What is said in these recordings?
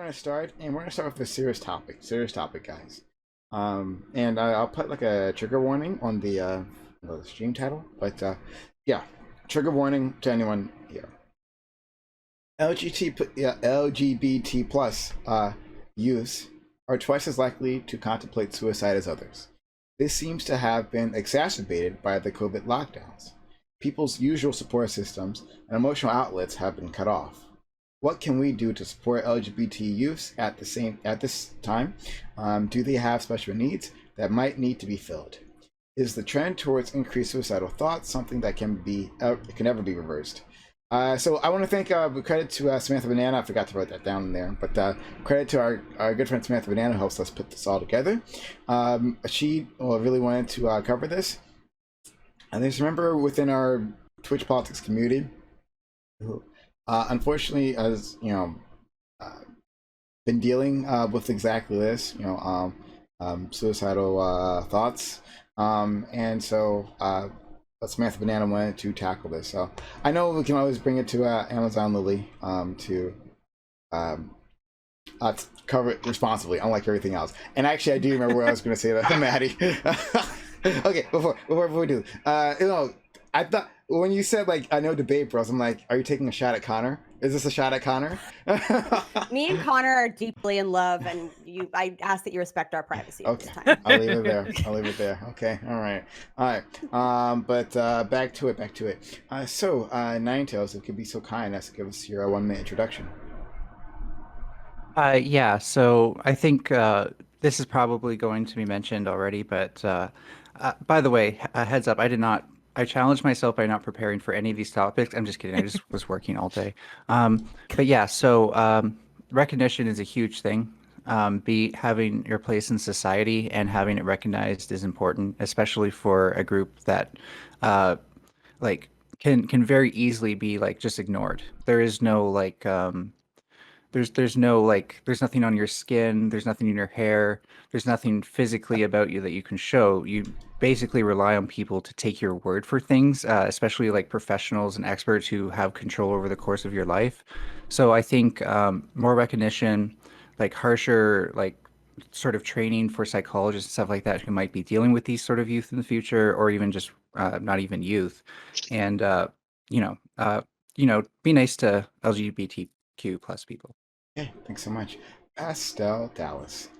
going to start, and we're going to start with a serious topic. Serious topic, guys. And I'll put like a trigger warning on the stream title. But yeah, trigger warning to anyone here. LGBT plus youths are twice as likely to contemplate suicide as others. This seems to have been exacerbated by the COVID lockdowns. People's usual support systems and emotional outlets have been cut off. What can we do to support LGBT youths at this time? Do they have special needs that might need to be filled? Is the trend towards increased suicidal thoughts something that can never be reversed? So I want to thank credit to Samantha Banana. I forgot to write that down in there, but credit to our good friend Samantha Banana who helps us put this all together. She really wanted to cover this. And just remember, within our Twitch politics community, unfortunately, has been dealing with exactly this, suicidal thoughts, and so Samantha Banana wanted to tackle this. So I know we can always bring it to Amazon Lily to cover it responsibly, unlike everything else. And actually, I do remember what I was going to say that, Maddie. Okay, before we do, I thought when you said I know debate bros, I'm like, are you taking a shot at Connor? Is this a shot at Connor? Me and Connor are deeply in love, and I ask that you respect our privacy. Okay, this time. I'll leave it there. Okay, all right. But back to it. So Ninetales, if you could be so kind as to give us your 1 minute introduction. Yeah, so I think this is probably going to be mentioned already, but by the way, heads up, I challenged myself by not preparing for any of these topics. I'm just kidding. I just was working all day. But yeah, so recognition is a huge thing. Having your place in society and having it recognized is important, especially for a group that can very easily be just ignored. There is no there's nothing on your skin, there's nothing in your hair, there's nothing physically about you that you can show. You basically rely on people to take your word for things, especially professionals and experts who have control over the course of your life. So I think more recognition, harsher sort of training for psychologists and stuff like that who might be dealing with these sort of youth in the future, or even just not even youth, and be nice to LGBTQ plus people. Okay, thanks so much. Pastel Dallas.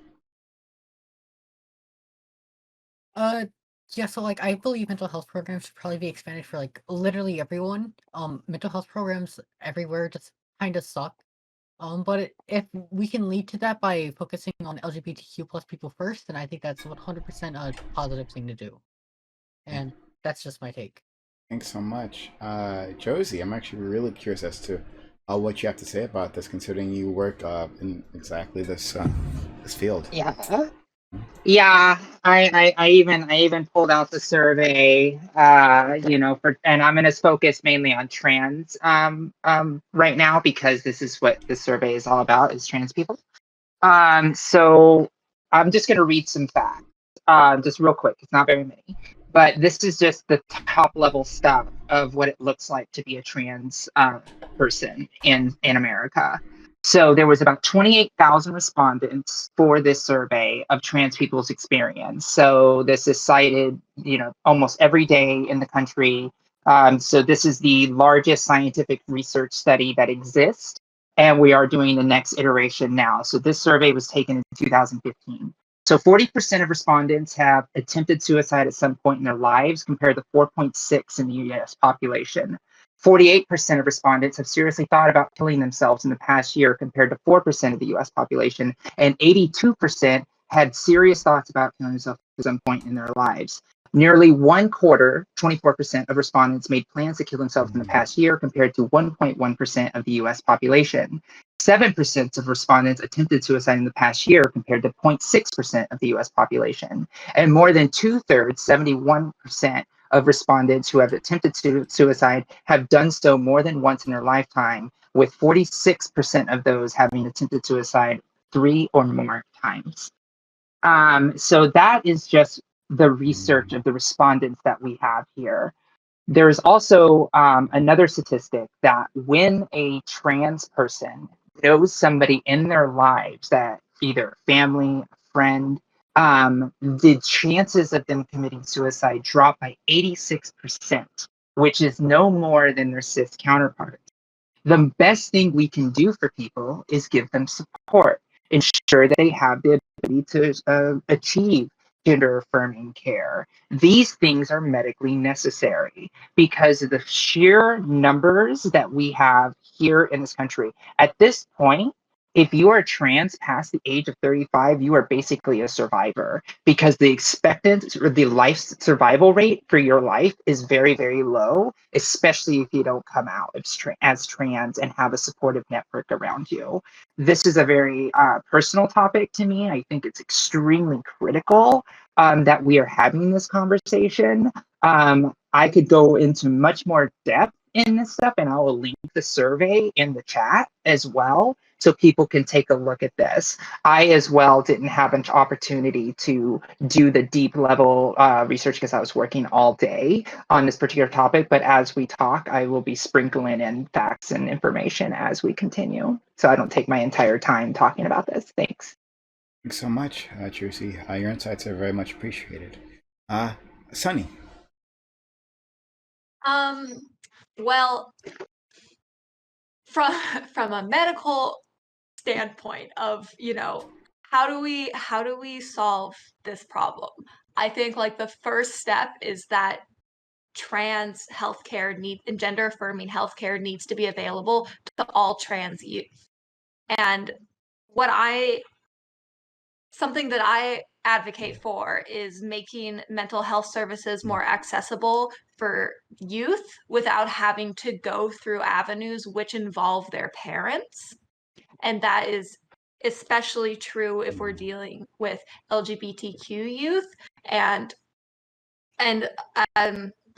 Yeah, so I believe mental health programs should probably be expanded for literally everyone. Mental health programs everywhere just kind of suck. But if we can lead to that by focusing on LGBTQ plus people first, then I think that's 100% a positive thing to do. And that's just my take. Thanks so much. Josie, I'm actually really curious as to what you have to say about this, considering you work in exactly this field. Yeah, I even pulled out the survey, and I'm going to focus mainly on trans right now, because this is what the survey is all about, is trans people. So I'm just going to read some facts, just real quick. It's not very many, but this is just the top level stuff of what it looks like to be a trans person in America. So there was about 28,000 respondents for this survey of trans people's experience. So this is cited, almost every day in the country. So this is the largest scientific research study that exists, and we are doing the next iteration now. So this survey was taken in 2015. So 40% of respondents have attempted suicide at some point in their lives, compared to 4.6 in the US population. 48% of respondents have seriously thought about killing themselves in the past year, compared to 4% of the US population, and 82% had serious thoughts about killing themselves at some point in their lives. Nearly one quarter, 24% of respondents made plans to kill themselves in the past year, compared to 1.1% of the US population. 7% of respondents attempted suicide in the past year, compared to 0.6% of the US population. And more than 2/3, 71%, of respondents who have attempted suicide have done so more than once in their lifetime, with 46% of those having attempted suicide 3 or more times. So that is just the research of the respondents that we have here. There's also another statistic that when a trans person knows somebody in their lives that either family, friend, the chances of them committing suicide drop by 86%, which is no more than their cis counterparts. The best thing we can do for people is give them support, ensure that they have the ability to achieve gender affirming care. These things are medically necessary because of the sheer numbers that we have here in this country. At this point, if you are trans past the age of 35, you are basically a survivor because the expected or the life survival rate for your life is very, very low, especially if you don't come out as trans and have a supportive network around you. This is a very personal topic to me. I think it's extremely critical that we are having this conversation. I could go into much more depth in this stuff, and I will link the survey in the chat as well so people can take a look at this. I as well didn't have an opportunity to do the deep level research because I was working all day on this particular topic, but as we talk, I will be sprinkling in facts and information as we continue, so I don't take my entire time talking about this. Thanks. Thanks so much, Trucy. Your insights are very much appreciated. Sunny. Well, from a medical standpoint of, how do we solve this problem? I think like the first step is that trans healthcare and gender affirming healthcare needs to be available to all trans youth. And something that I advocate for is making mental health services more accessible for youth without having to go through avenues which involve their parents. And that is especially true if we're dealing with LGBTQ youth and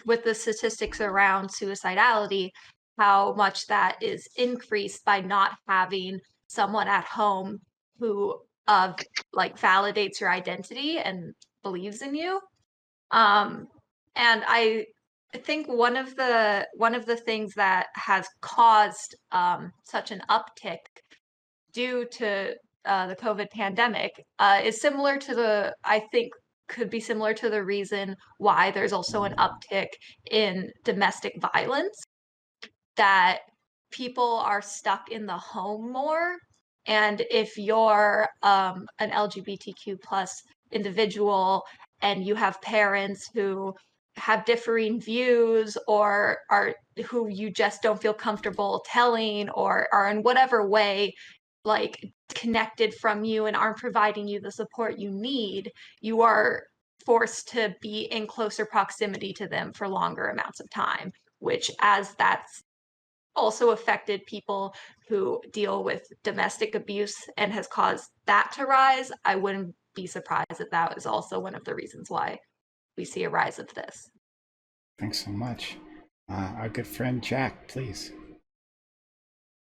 with the statistics around suicidality, how much that is increased by not having someone at home who validates your identity and believes in you. And I think one of the things that has caused such an uptick due to the COVID pandemic is similar to could be similar to the reason why there's also an uptick in domestic violence, that people are stuck in the home more. And if you're an LGBTQ plus individual and you have parents who have differing views or who you just don't feel comfortable telling or are in whatever way like connected from you and aren't providing you the support you need, you are forced to be in closer proximity to them for longer amounts of time, which as that's also affected people who deal with domestic abuse and has caused that to rise, I wouldn't be surprised that that is also one of the reasons why we see a rise of this. Thanks so much. Our good friend Jack, please.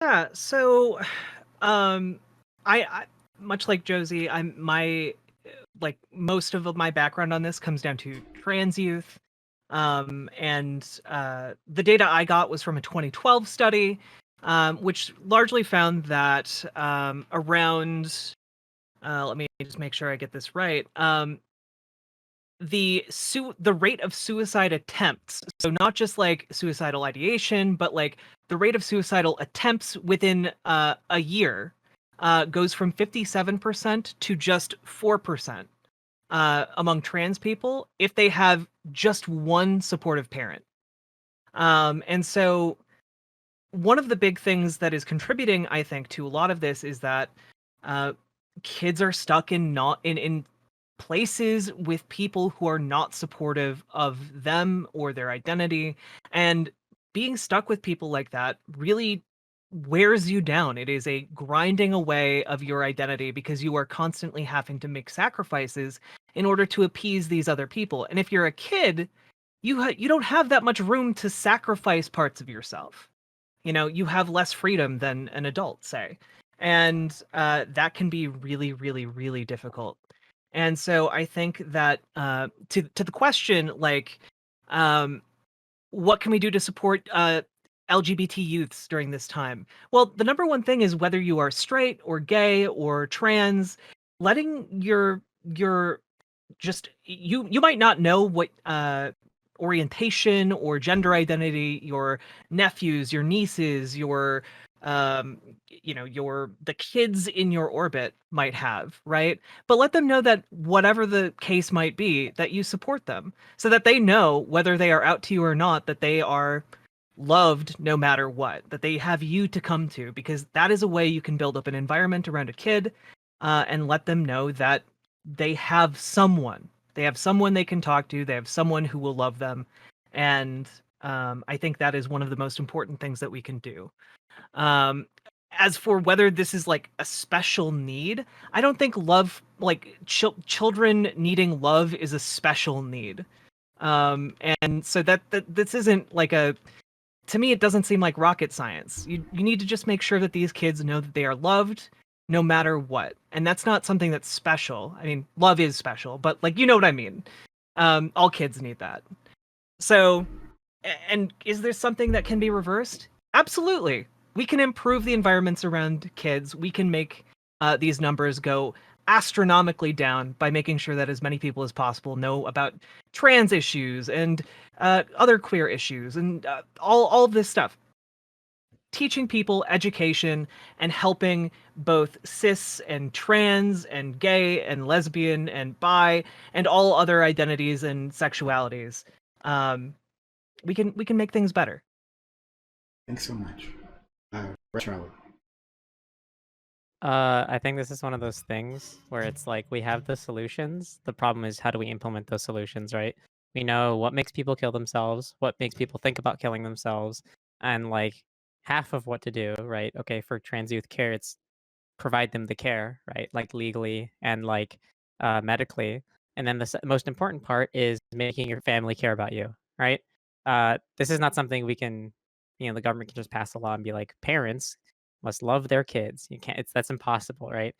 Yeah, so I much like Josie, most of my background on this comes down to trans youth. And the data I got was from a 2012 study, which largely found that around, let me just make sure I get this right, the rate of suicide attempts, so not just like suicidal ideation, but like the rate of suicidal attempts within a year goes from 57% to just 4% among trans people if they have just one supportive parent. And so one of the big things that is contributing, I think, to a lot of this is that kids are stuck in places with people who are not supportive of them or their identity, and being stuck with people like that really wears you down. It is a grinding away of your identity because you are constantly having to make sacrifices in order to appease these other people. And if you're a kid, you don't have that much room to sacrifice parts of yourself. You have less freedom than an adult, say. And that can be really, really, really difficult. And so I think that to the question, like, what can we do to support LGBT youths during this time? Well, the number one thing is whether you are straight or gay or trans, letting your just you might not know what orientation or gender identity your nephews, your nieces, your the kids in your orbit might have, right? But let them know that whatever the case might be, that you support them, so that they know whether they are out to you or not, that they are loved no matter what, that they have you to come to, because that is a way you can build up an environment around a kid, and let them know that they have someone. They have someone they can talk to. They have someone who will love them. And I think that is one of the most important things that we can do. As for whether this is like a special need, I don't think love, like children needing love, is a special need. And so that this isn't like a, to me, it doesn't seem like rocket science. You need to just make sure that these kids know that they are loved no matter what. And that's not something that's special. I mean, love is special, but like, you know what I mean? All kids need that. So, and is there something that can be reversed? Absolutely. We can improve the environments around kids. We can make these numbers go astronomically down by making sure that as many people as possible know about trans issues and other queer issues and all of this stuff. Teaching people education and helping both cis and trans and gay and lesbian and bi and all other identities and sexualities. We can make things better. Thanks so much. Charlotte. I think this is one of those things where it's like we have the solutions. The problem is, how do we implement those solutions, right? We know what makes people kill themselves, what makes people think about killing themselves, and like half of what to do, right? Okay, for trans youth care, it's provide them the care, right? Like legally and like medically. And then the most important part is making your family care about you, right? This is not something we can, the government can just pass a law and be like, parents must love their kids. You can't. That's impossible, right?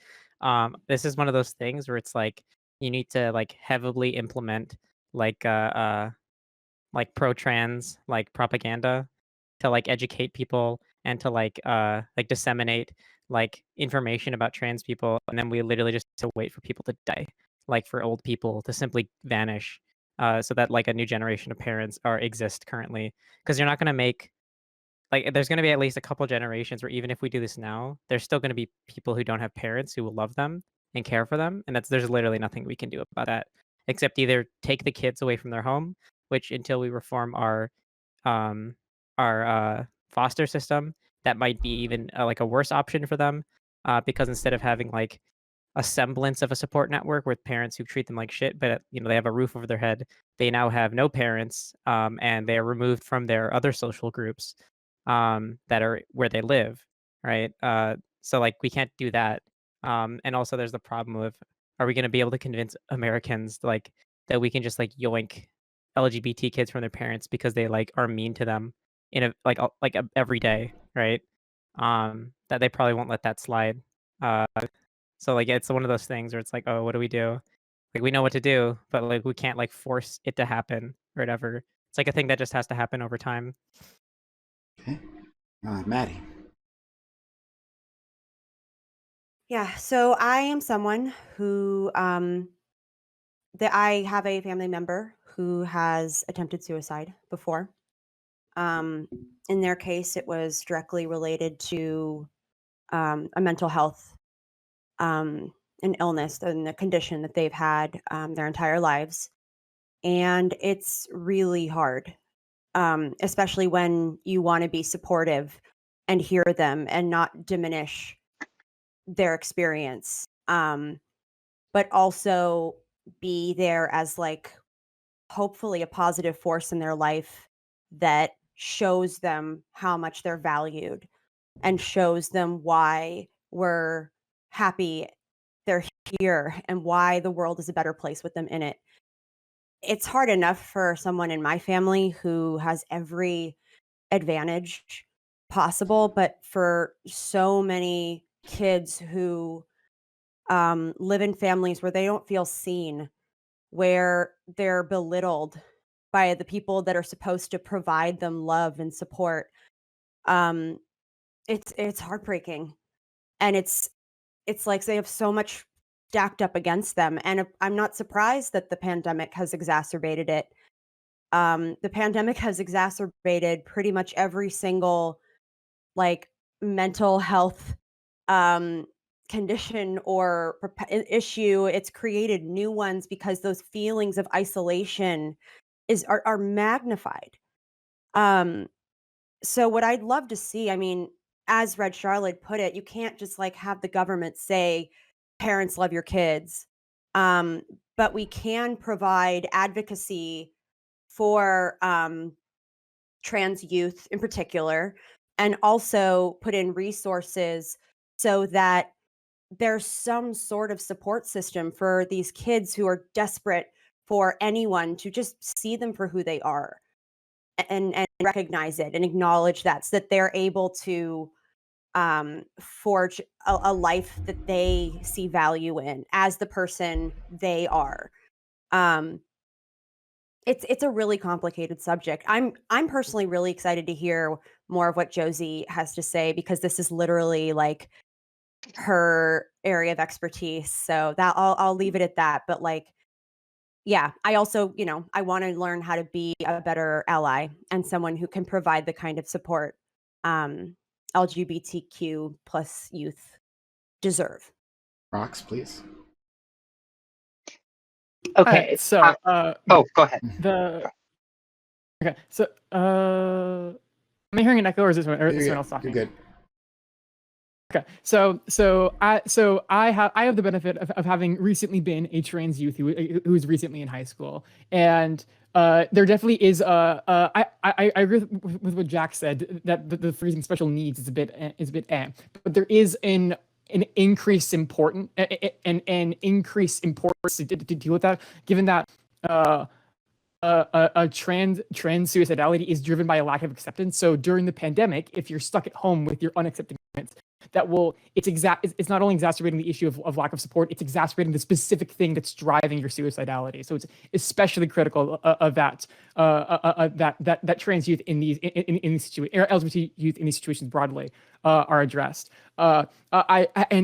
This is one of those things where it's like you need to like heavily implement like like pro-trans like propaganda to like educate people and to like disseminate like information about trans people, and then we literally just to wait for people to die, like for old people to simply vanish, so that like a new generation of parents are exist currently, because you're not going to make like there's going to be at least a couple generations where even if we do this now, there's still going to be people who don't have parents who will love them and care for them, and there's literally nothing we can do about that except either take the kids away from their home, which until we reform um our foster system, that might be even like a worse option for them, because instead of having like a semblance of a support network with parents who treat them like shit, but they have a roof over their head, they now have no parents, and they are removed from their other social groups, that are where they live, right? So like we can't do that. And also there's the problem of, are we going to be able to convince Americans like that we can just like yoink LGBT kids from their parents because they like are mean to them in a every day, right? That they probably won't let that slide. Uh, so like it's one of those things where it's like, oh, what do we do? Like we know what to do, but like we can't like force it to happen or whatever. It's like a thing that just has to happen over time. Okay. Maddie. Yeah, so I am someone who that I have a family member who has attempted suicide before. In their case, it was directly related to a mental health an illness and the condition that they've had their entire lives. And it's really hard, especially when you want to be supportive and hear them and not diminish their experience, but also be there as like hopefully a positive force in their life that shows them how much they're valued and shows them why we're happy they're here and why the world is a better place with them in it. It's hard enough for someone in my family who has every advantage possible, but for so many kids who live in families where they don't feel seen, where they're belittled by the people that are supposed to provide them love and support, It's heartbreaking, and it's like they have so much stacked up against them, and I'm not surprised that the pandemic has exacerbated it. The pandemic has exacerbated pretty much every single like mental health um condition or issue. It's created new ones because those feelings of isolation are magnified. um so what I'd love to see, I mean, as Red Charlotte put it, you can't just like have the government say parents love your kids. um but we can provide advocacy for trans youth in particular, and also put in resources so that there's some sort of support system for these kids who are desperate for anyone to just see them for who they are, and recognize it and acknowledge that, so that they're able to forge a life that they see value in as the person they are. um it's a really complicated subject. I'm personally really excited to hear more of what Josie has to say, because this is literally like her area of expertise. So that I'll leave it at that. But like, yeah, I also, I want to learn how to be a better ally and someone who can provide the kind of support um, LGBTQ plus youth deserve. Rox, please. Okay. So, oh, go ahead. Okay, so, am I hearing an echo, or is someone else talking? You're good. Okay, so I have the benefit of having recently been a trans youth who is recently in high school, and there definitely is I agree with what Jack said, that the phrasing special needs is a bit but there is an increased importance to deal with that, given that trans suicidality is driven by a lack of acceptance. So during the pandemic, if you're stuck at home with your unaccepting parents, it's not only exacerbating the issue of lack of support, it's exacerbating the specific thing that's driving your suicidality. So it's especially critical of that trans youth in these LGBT youth in these situations broadly are addressed. And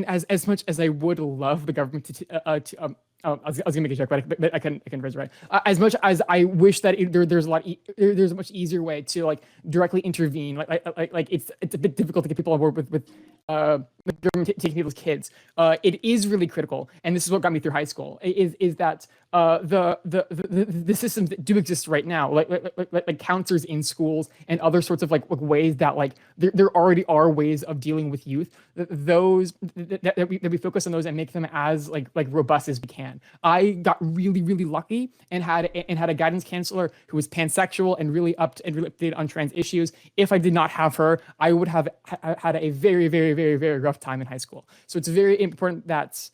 as much as I would love the government to I was gonna make a joke, but I can raise it right. As much as I wish that there's a much easier way to like directly intervene. Like it's a bit difficult to get people on board with government taking people's kids. It is really critical, and this is what got me through high school. Is that the systems that do exist right now, like counselors in schools and other sorts of like ways that like there already are ways of dealing with youth. Those that we focus on those and make them as like robust as we can. I got really lucky and had a guidance counselor who was pansexual and really updated on trans issues. If I did not have her, I would have had a very rough time in high school. So it's very important that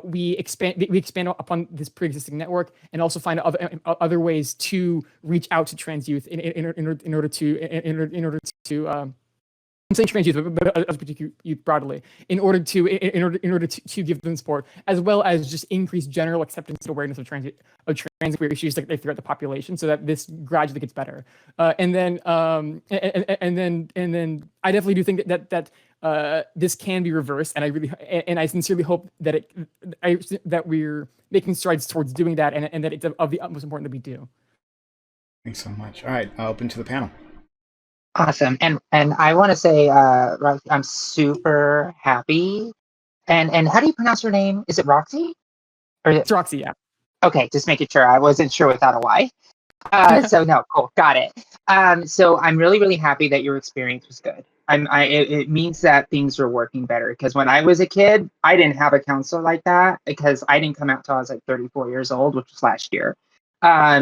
we expand upon this pre-existing network and also find other ways to reach out to trans youth in order to I'm saying trans youth, but LGBTQ youth broadly, in order to give them support, as well as just increase general acceptance and awareness of trans queer issues like throughout the population, so that this gradually gets better. And then I definitely do think that this can be reversed, and I sincerely hope that that we're making strides towards doing that, and that it's of the utmost importance that we do. Thanks so much. All right, open to the panel. Awesome. And I want to say, I'm super happy. And how do you pronounce your name? Is it Roxy? It's Roxy, yeah. Okay, just making sure. I wasn't sure without a Y. So no, cool, got it. So I'm really happy that your experience was good. It means that things are working better, because when I was a kid, I didn't have a counselor like that, because I didn't come out till I was like 34 years old, which was last year.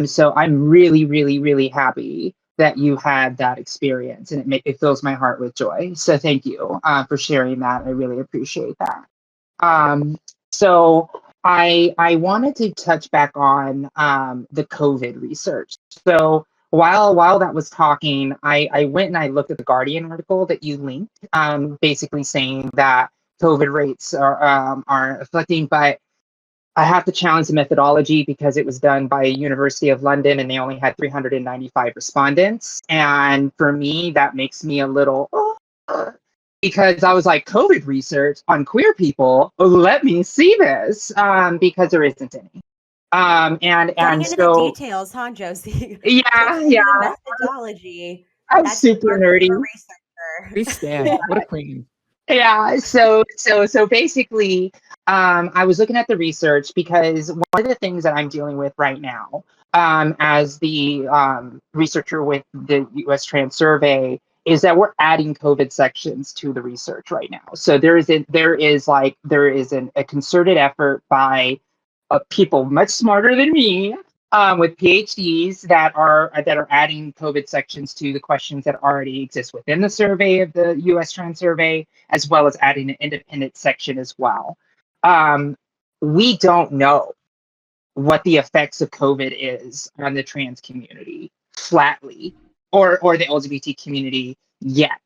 So I'm really happy that you had that experience, and it fills my heart with joy. So thank you for sharing that. I really appreciate that. So I wanted to touch back on the COVID research. So while that was talking, I went and I looked at the Guardian article that you linked, basically saying that COVID rates are afflicting, but I have to challenge the methodology because it was done by University of London and they only had 395 respondents. And for me, that makes me a little, because I was like, COVID research on queer people, let me see this, because there isn't any. Getting And into so, the details, huh, Josie? yeah, Taking yeah, into the methodology. I'm That's super smart nerdy. for a researcher. We stand. What a queen. Yeah, so basically, I was looking at the research because one of the things that I'm dealing with right now, as the researcher with the US Trans Survey, is that we're adding COVID sections to the research right now. So there is a concerted effort by people much smarter than me, with PhDs that are adding COVID sections to the questions that already exist within the survey of the US Trans Survey, as well as adding an independent section as well. We don't know what the effects of COVID is on the trans community flatly, or the LGBT community yet.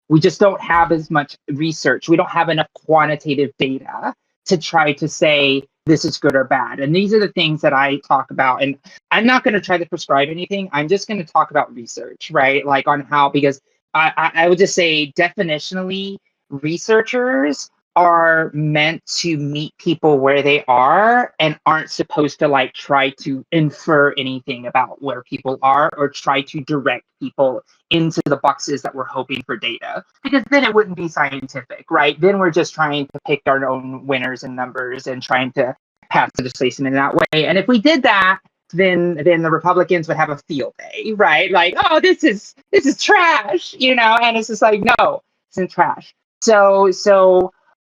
We just don't have as much research. We don't have enough quantitative data to try to say this is good or bad. And these are the things that I talk about. And I'm not going to try to prescribe anything. I'm just going to talk about research, right? Like on how, because I would just say definitionally, researchers are meant to meet people where they are and aren't supposed to like try to infer anything about where people are or try to direct people into the boxes that we're hoping for data, because then it wouldn't be scientific, right? Then we're just trying to pick our own winners and numbers and trying to pass legislation in that way. And if we did that, then the Republicans would have a field day, right? Like, oh, this is trash, you know? And it's just like, no, it's in trash. So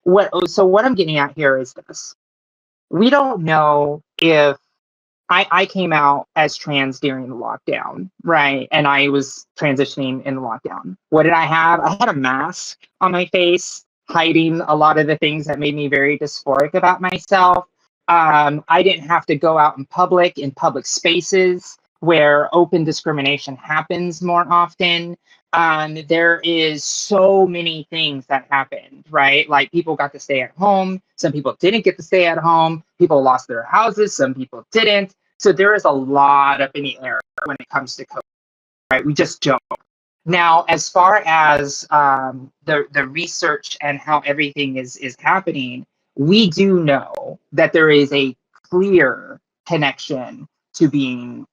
what I'm getting at here is this. We don't know if I came out as trans during the lockdown, right? And I was transitioning in the lockdown. What did I have? I had a mask on my face, hiding a lot of the things that made me very dysphoric about myself. I didn't have to go out in public spaces where open discrimination happens more often. There is so many things that happened, right? Like people got to stay at home. Some people didn't get to stay at home. People lost their houses. Some people didn't. So there is a lot up in the air when it comes to COVID, right? We just don't. Now, as far as the research and how everything is happening, we do know that there is a clear connection to being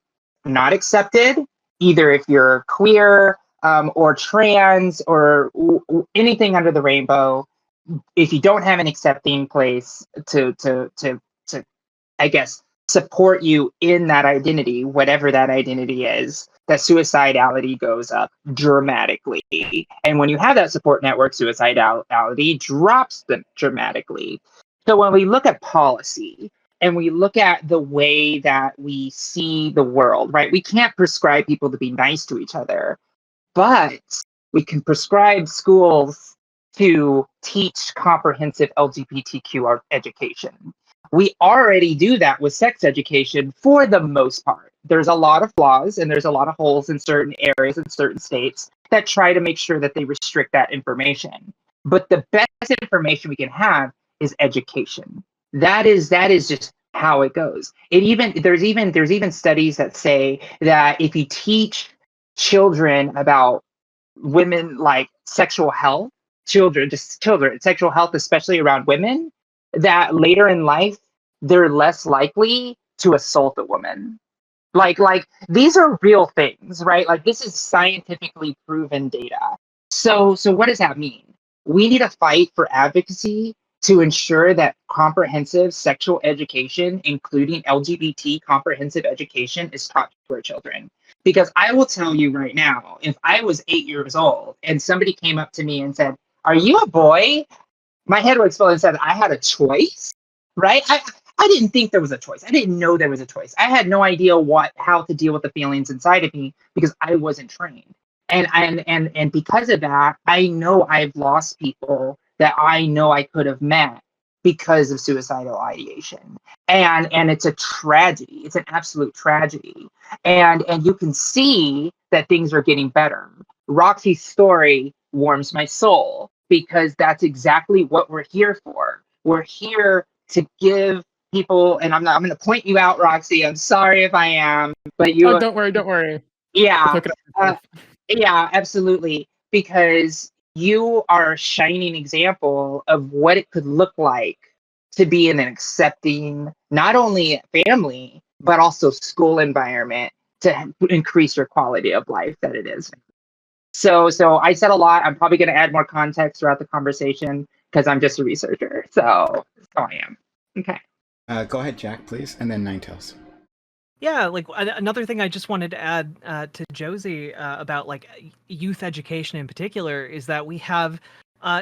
not accepted, either if you're queer, or trans, or anything under the rainbow. If you don't have an accepting place to I guess support you in that identity, whatever that identity is, that suicidality goes up dramatically. And when you have that support network, suicidality drops dramatically. So when we look at policy and we look at the way that we see the world, right? We can't prescribe people to be nice to each other, but we can prescribe schools to teach comprehensive LGBTQ education. We already do that with sex education for the most part. There's a lot of flaws and there's a lot of holes in certain areas in certain states that try to make sure that they restrict that information. But the best information we can have is education. That is just how it goes. There's even studies that say that if you teach children about women, like sexual health, children, sexual health, especially around women, that later in life they're less likely to assault a woman. Like these are real things, right? Like this is scientifically proven data. So what does that mean? We need to fight for advocacy to ensure that comprehensive sexual education, including LGBT comprehensive education, is taught to our children. Because I will tell you right now, if I was 8 years old and somebody came up to me and said, "Are you a boy?" my head would explode and said, I had a choice, right? I didn't think there was a choice. I didn't know there was a choice. I had no idea how to deal with the feelings inside of me because I wasn't trained. And because of that, I know I've lost people that I know I could have met because of suicidal ideation. And it's a tragedy. It's an absolute tragedy. And you can see that things are getting better. Roxy's story warms my soul because that's exactly what we're here for. We're here to give people, and I'm going to point you out, Roxy. I'm sorry if I am, but Oh, don't worry, don't worry. Yeah. Look it up Uh, yourself. yeah, absolutely. Because you are a shining example of what it could look like to be in an accepting, not only family, but also school environment to increase your quality of life that it is. So I said a lot. I'm probably going to add more context throughout the conversation because I'm just a researcher. So I am. Okay. Go ahead, Jack, please, and then Ninetales. Yeah, like another thing I just wanted to add to Josie about like youth education in particular is that we have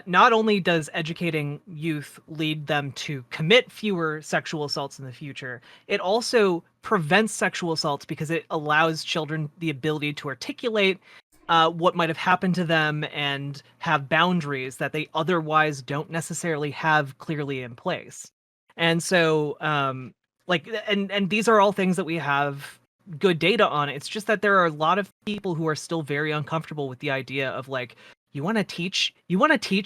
not only does educating youth lead them to commit fewer sexual assaults in the future, it also prevents sexual assaults because it allows children the ability to articulate what might have happened to them and have boundaries that they otherwise don't necessarily have clearly in place. And so like and these are all things that we have good data on. It's just that there are a lot of people who are still very uncomfortable with the idea of like, you want to teach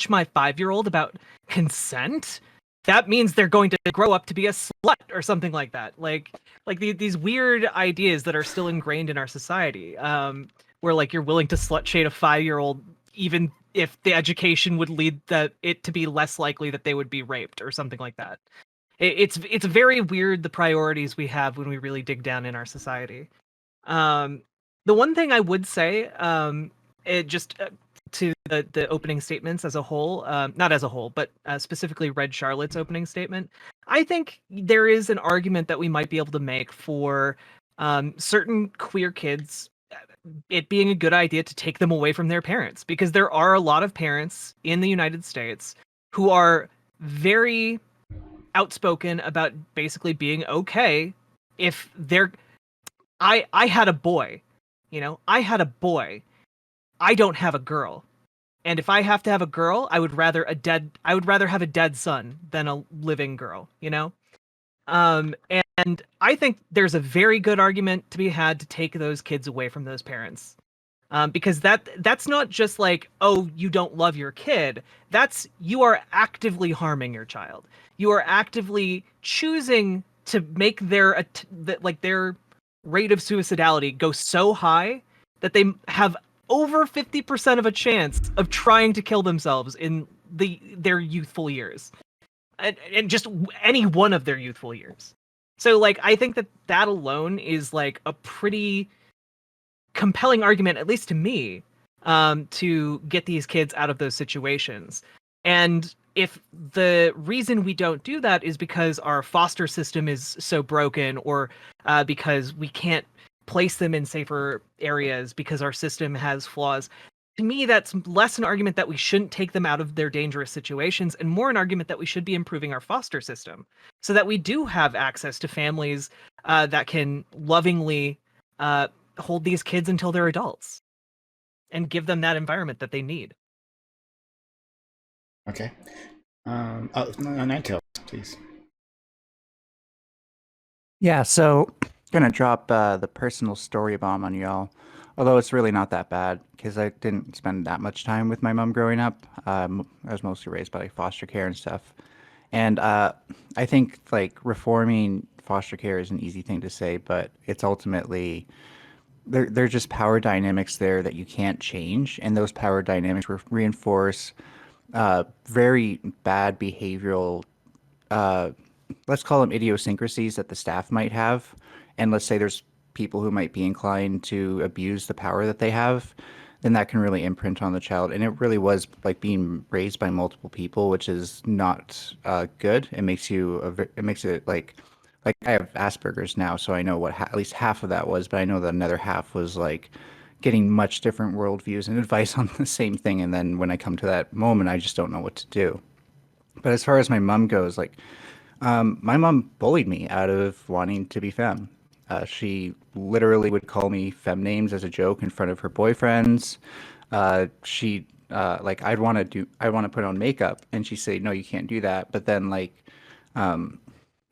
my 5-year-old about consent? That means they're going to grow up to be a slut or something like that. Like these weird ideas that are still ingrained in our society, where like you're willing to slut shame a 5-year-old even if the education would lead it to be less likely that they would be raped or something like that. It's very weird, the priorities we have when we really dig down in our society. The one thing I would say, it just to the opening statements as a whole, not as a whole, but specifically Red Charlotte's opening statement, I think there is an argument that we might be able to make for certain queer kids, it being a good idea to take them away from their parents, because there are a lot of parents in the United States who are very outspoken about basically being okay if they're I had a boy, I had a boy. I don't have a girl. And if I have to have a girl, I would rather have a dead son than a living girl, and I think there's a very good argument to be had to take those kids away from those parents. Because that's not just like, oh, you don't love your kid. That's, you are actively harming your child. You are actively choosing to make their rate of suicidality go so high that they have over 50% of a chance of trying to kill themselves in their youthful years, and just any one of their youthful years. So like, I think that alone is like a pretty compelling argument, at least to me, to get these kids out of those situations. And if the reason we don't do that is because our foster system is so broken, or because we can't place them in safer areas because our system has flaws, to me, that's less an argument that we shouldn't take them out of their dangerous situations, and more an argument that we should be improving our foster system so that we do have access to families that can lovingly hold these kids until they're adults and give them that environment that they need. Okay. Ninetales, please. Yeah, so gonna drop the personal story bomb on y'all. Although it's really not that bad because I didn't spend that much time with my mom growing up. I was mostly raised by like, foster care and stuff. And I think like reforming foster care is an easy thing to say, but it's ultimately there are just power dynamics there that you can't change, and those power dynamics reinforce very bad behavioral, let's call them idiosyncrasies that the staff might have. And let's say there's people who might be inclined to abuse the power that they have, then that can really imprint on the child. And it really was like being raised by multiple people, which is not good. It makes it like I have Asperger's now, so I know what at least half of that was, but I know that another half was like getting much different worldviews and advice on the same thing. And then when I come to that moment, I just don't know what to do. But as far as my mom goes, like my mom bullied me out of wanting to be femme. She literally would call me femme names as a joke in front of her boyfriends. She like I want to put on makeup, and she'd say, no, you can't do that. But then like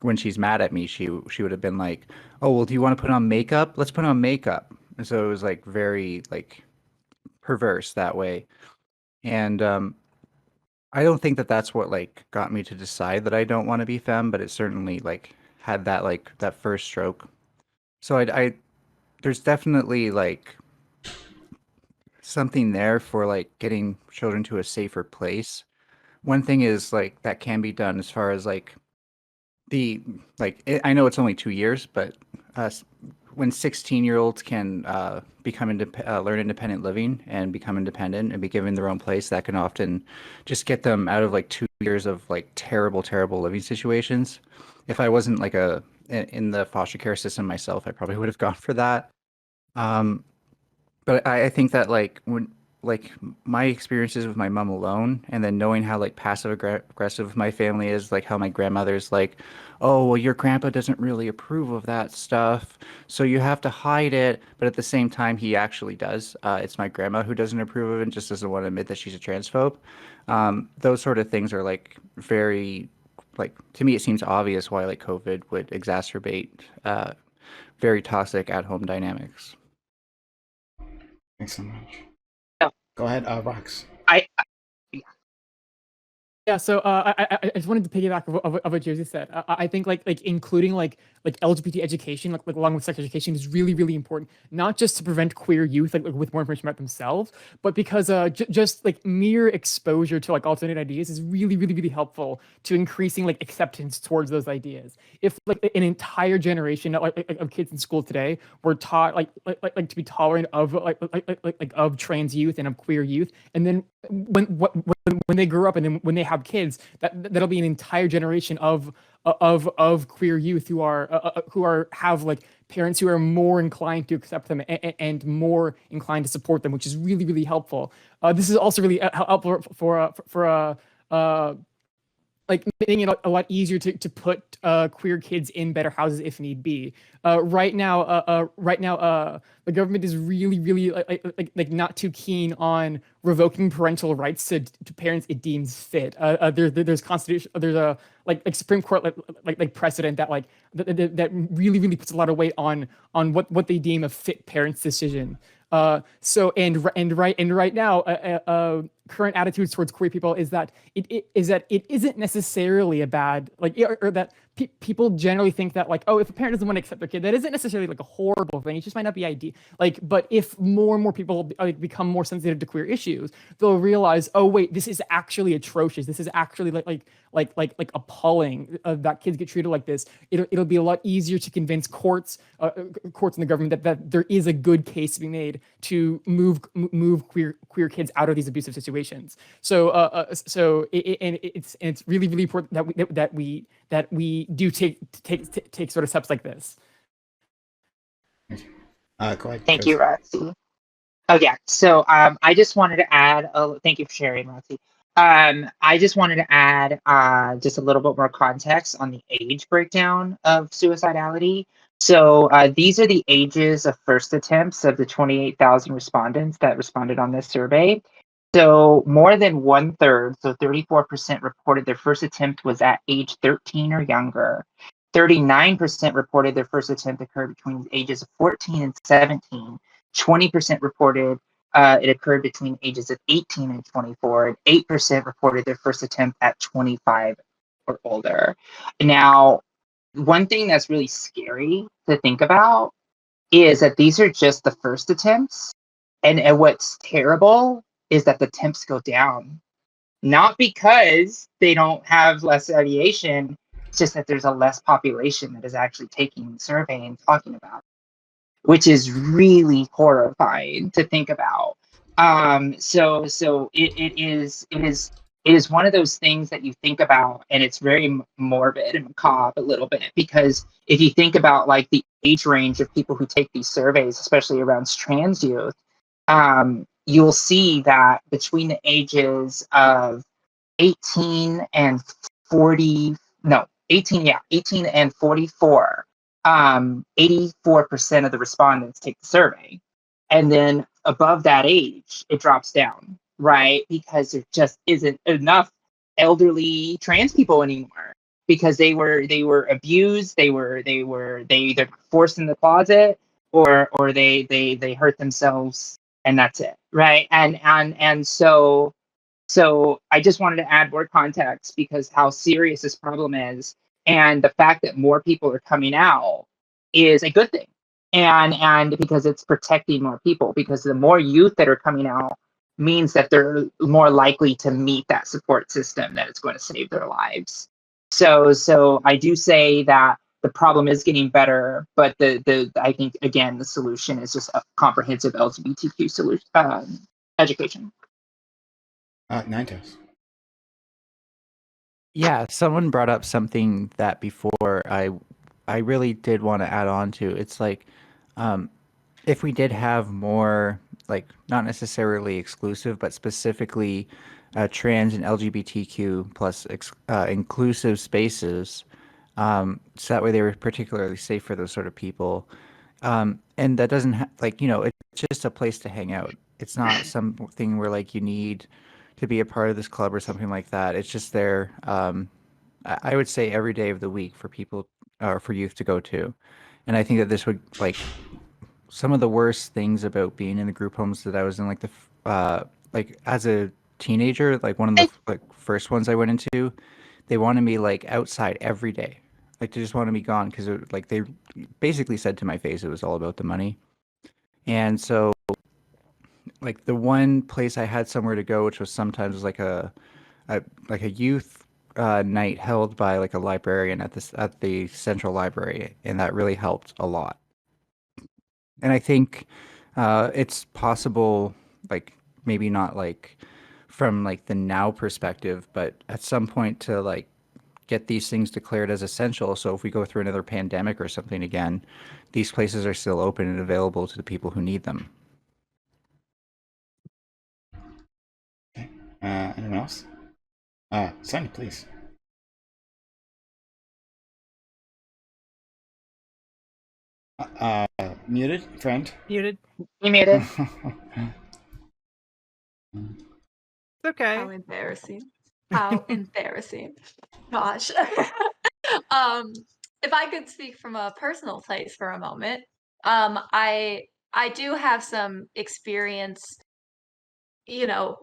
when she's mad at me, she would have been like, oh, well, do you want to put on makeup? Let's put on makeup. And so it was like very like perverse that way. And I don't think that that's what like got me to decide that I don't want to be femme, but it certainly like had that like that first stroke. So I there's definitely like something there for like getting children to a safer place. One thing is like that can be done as far as like the I know it's only 2 years, but when 16-year-olds can learn independent living and become independent and be given their own place, that can often just get them out of like 2 years of like terrible, terrible living situations. If I wasn't like in the foster care system myself, I probably would have gone for that. Um, but I think that like when like my experiences with my mom alone, and then knowing how like aggressive my family is, like how my grandmother's like, oh well, your grandpa doesn't really approve of that stuff, so you have to hide it. But at the same time, he actually does. It's my grandma who doesn't approve of it, and just doesn't want to admit that she's a transphobe. Those sort of things are like very like to me, it seems obvious why like COVID would exacerbate very toxic at-home dynamics. Thanks so much. Yeah. Go ahead, Rox. I Yeah, so I just wanted to piggyback of what Josie said. I think like including like LGBT education, like along with sex education, is really really important. Not just to prevent queer youth like with more information about themselves, but because just like mere exposure to like alternate ideas is really really really helpful to increasing like acceptance towards those ideas. If like an entire generation of kids in school today were taught like to be tolerant of like of trans youth and of queer youth, and then when they grow up and then when they have kids, that'll be an entire generation of queer youth who have like parents who are more inclined to accept them and more inclined to support them, which is really really helpful. This is also really helpful for like making it a lot easier to put queer kids in better houses if need be. Right now, the government is really, really like not too keen on revoking parental rights to parents it deems fit. There's constitution, there's a like Supreme Court like precedent that like that really, really puts a lot of weight on what they deem a fit parent's decision. So right now, current attitudes towards queer people is that it isn't necessarily a bad like or that people generally think that like, oh, if a parent doesn't want to accept their kid, that isn't necessarily like a horrible thing. It just might not be ideal. Like, but if more and more people like become more sensitive to queer issues, they'll realize, oh wait, this is actually atrocious. This is actually like appalling that kids get treated like this. It'll be a lot easier to convince courts and the government that there is a good case to be made to move queer kids out of these abusive situations. So it's really really important that we do take sort of steps like this. Go ahead. Thank you, Roxy. Oh yeah. So I just wanted to add. Thank you for sharing, Roxy. I just wanted to add just a little bit more context on the age breakdown of suicidality. So these are the ages of first attempts of the 28,000 respondents that responded on this survey. So more than 1/3, so 34% reported their first attempt was at age 13 or younger. 39% reported their first attempt occurred between the ages of 14 and 17. 20% reported it occurred between ages of 18 and 24, and 8% reported their first attempt at 25 or older. Now, one thing that's really scary to think about is that these are just the first attempts. And what's terrible is that the attempts go down. Not because they don't have less ideation, it's just that there's a less population that is actually taking the survey and talking about it, which is really horrifying to think about. So it is one of those things that you think about, and it's very morbid and macabre a little bit, because if you think about like the age range of people who take these surveys, especially around trans youth, you'll see that between the ages of 18 and 44, 84% of the respondents take the survey. And then above that age, it drops down, right? Because there just isn't enough elderly trans people anymore, because they were abused, they either forced in the closet or they hurt themselves, and that's it, right? And so So I just wanted to add more context because how serious this problem is, and the fact that more people are coming out is a good thing. And because it's protecting more people, because the more youth that are coming out means that they're more likely to meet that support system that is going to save their lives. So I do say that the problem is getting better, but the I think again the solution is just a comprehensive LGBTQ solution education. Nine Toes. Yeah, someone brought up something that before I really did want to add on to. It's like, if we did have more, like, not necessarily exclusive, but specifically trans and LGBTQ plus inclusive spaces, so that way they were particularly safe for those sort of people. And that doesn't like, it's just a place to hang out. It's not something where like you need to be a part of this club or something like that. It's just there. I would say every day of the week for people or for youth to go to. And I think that this would like some of the worst things about being in the group homes that I was in, like like as a teenager, like one of the like first ones I went into, they wanted me like outside every day. Like they just wanted me gone because like they basically said to my face it was all about the money. And so like the one place I had somewhere to go, which was sometimes like a youth night held by like a librarian at the central library, and that really helped a lot. And I think it's possible, like maybe not like from like the now perspective, but at some point to like get these things declared as essential. So if we go through another pandemic or something again, these places are still open and available to the people who need them. Okay. Anyone else? Sonny, please. Muted, friend. Muted. You made it. It's okay. How embarrassing. How embarrassing. Gosh. If I could speak from a personal place for a moment, I do have some experience, you know,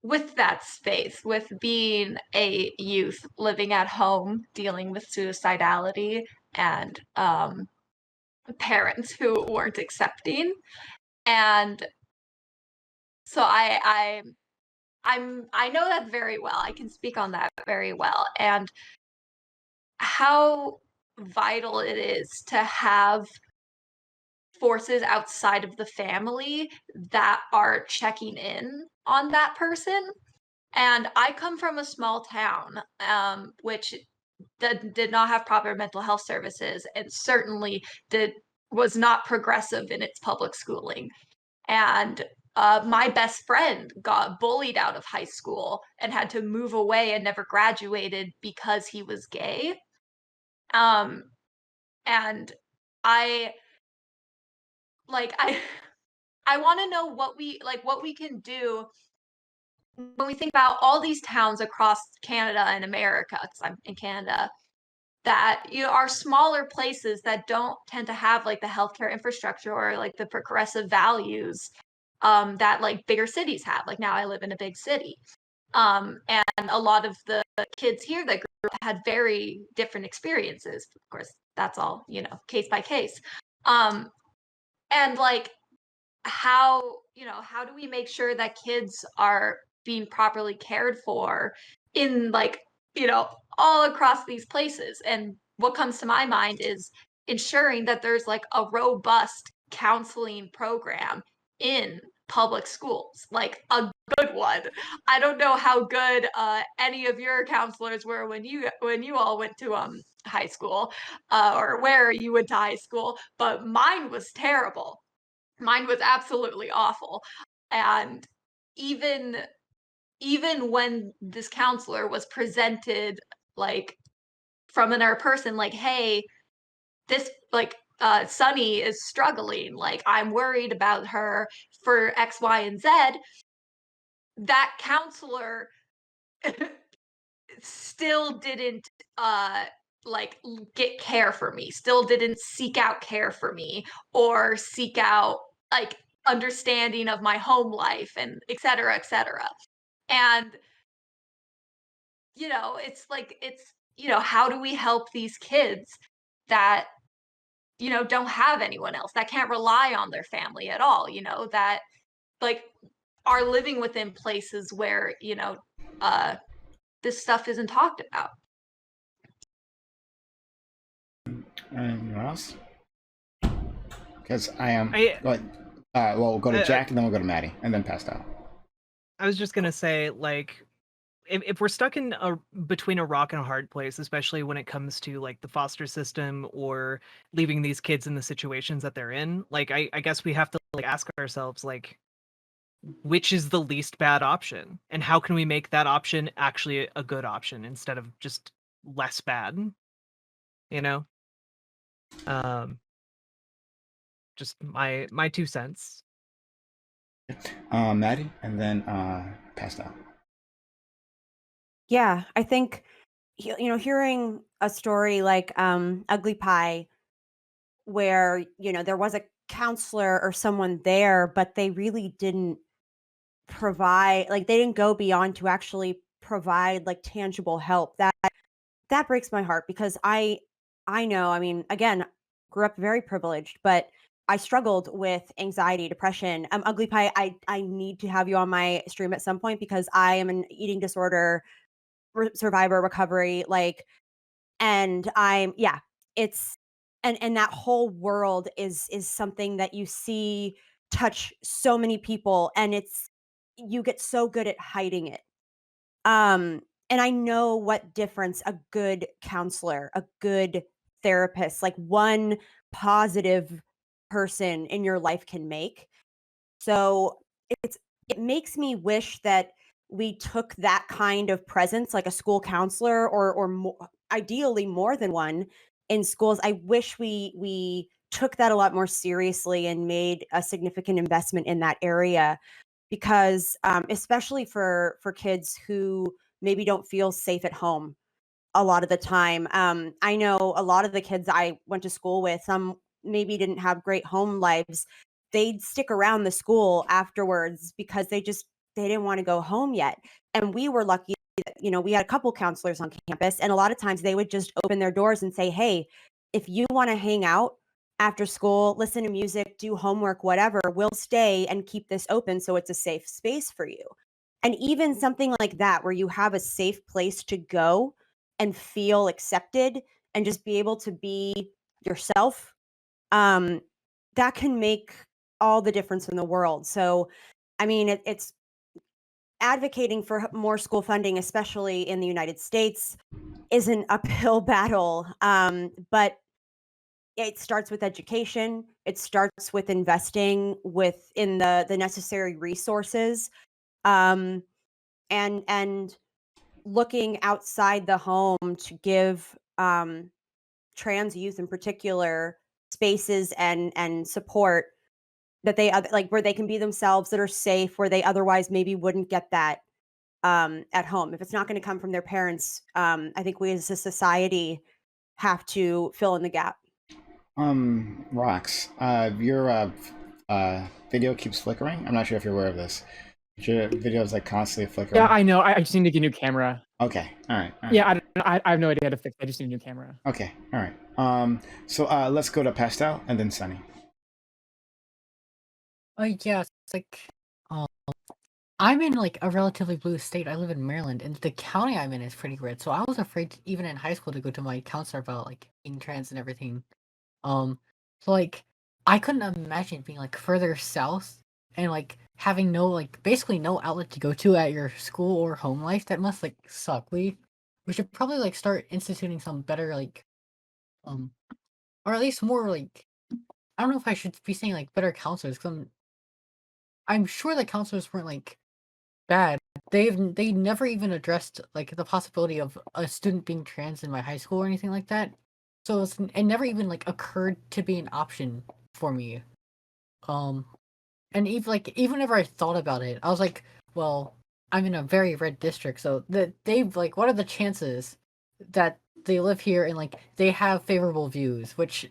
with that space, with being a youth living at home, dealing with suicidality and parents who weren't accepting. And so I know that very well. I can speak on that very well. And how vital it is to have forces outside of the family that are checking in on that person. And I come from a small town, which did not have proper mental health services, and certainly was not progressive in its public schooling. And my best friend got bullied out of high school and had to move away and never graduated because he was gay. And I like I want to know what we can do when we think about all these towns across Canada and America, because I'm in Canada, that are smaller places that don't tend to have like the healthcare infrastructure or like the progressive values that like bigger cities have. Like now I live in a big city. And a lot of the kids here that grew up had very different experiences. Of course, that's all, case by case. And like how do we make sure that kids are being properly cared for in like, all across these places? And what comes to my mind is ensuring that there's like a robust counseling program in public schools, like a good one. I don't know how good any of your counselors were when you all went to high school, or where you went to high school, but mine was terrible. Mine was absolutely awful. And even when this counselor was presented like from another person, like, hey, this like Sunny is struggling, like I'm worried about her for X, Y, and Z, that counselor still didn't like get care for me, still didn't seek out care for me or seek out like understanding of my home life and et cetera, et cetera. And, it's like, how do we help these kids that, don't have anyone else, that can't rely on their family at all, that like are living within places where, this stuff isn't talked about. Anyone else? Because I am. I- Go ahead. Well, we'll go to I- Jack, and then we'll go to Maddie, and then Pastel. I was just gonna say, like, if we're stuck in between a rock and a hard place, especially when it comes to like the foster system or leaving these kids in the situations that they're in, like I guess we have to like ask ourselves, like, which is the least bad option, and how can we make that option actually a good option instead of just less bad? You know, just my 2 cents. Maddie, and then Pastel. Yeah, I think hearing a story like Ugly Pie, where there was a counselor or someone there, but they really didn't provide, like they didn't go beyond to actually provide like tangible help. That breaks my heart, because I know, I mean, again, grew up very privileged, but I struggled with anxiety, depression. Ugly Pie, I need to have you on my stream at some point, because I am an eating disorder survivor, recovery, like, and it's, and that whole world is something that you see touch so many people, and you get so good at hiding it. And I know what difference a good counselor, a good therapist, like one positive person in your life can make. So it makes me wish that we took that kind of presence, like a school counselor, or ideally more than one in schools. I wish we took that a lot more seriously and made a significant investment in that area, because especially for kids who maybe don't feel safe at home a lot of the time. I know a lot of the kids I went to school with, some maybe didn't have great home lives. They'd stick around the school afterwards because they didn't want to go home yet. And we were lucky that, we had a couple counselors on campus, and a lot of times they would just open their doors and say, "Hey, if you want to hang out after school, listen to music, do homework, whatever, we'll stay and keep this open so it's a safe space for you." And even something like that, where you have a safe place to go and feel accepted and just be able to be yourself, that can make all the difference in the world. So, I mean, it's advocating for more school funding, especially in the United States, is an uphill battle. But it starts with education. It starts with investing in the necessary resources, um, and looking outside the home to give trans youth in particular spaces and support that they like, where they can be themselves, that are safe, where they otherwise maybe wouldn't get that at home. If it's not going to come from their parents, I think we as a society have to fill in the gap. Rox, your video keeps flickering. I'm not sure if you're aware of this. Your video is like constantly flickering. Yeah, I know. I just need to get a new camera. Okay. All right. Yeah, I have no idea how to fix it. I just need a new camera. Okay. All right. So let's go to Pastel and then Sunny. Yeah, it's like, I'm in like a relatively blue state. I live in Maryland, and the county I'm in is pretty red. So I was afraid, even in high school, to go to my counselor about like being trans and everything. So like, I couldn't imagine being like further south and like having basically no outlet to go to at your school or home life. That must like suck. We should probably like start instituting some better like, or at least more like, I don't know if I should be saying like better counselors, because I'm sure the counselors weren't like bad. They never even addressed like the possibility of a student being trans in my high school or anything like that. So it never even like occurred to be an option for me. And even whenever I thought about it, I was like, well, I'm in a very red district, so they've like, what are the chances that they live here and like they have favorable views, which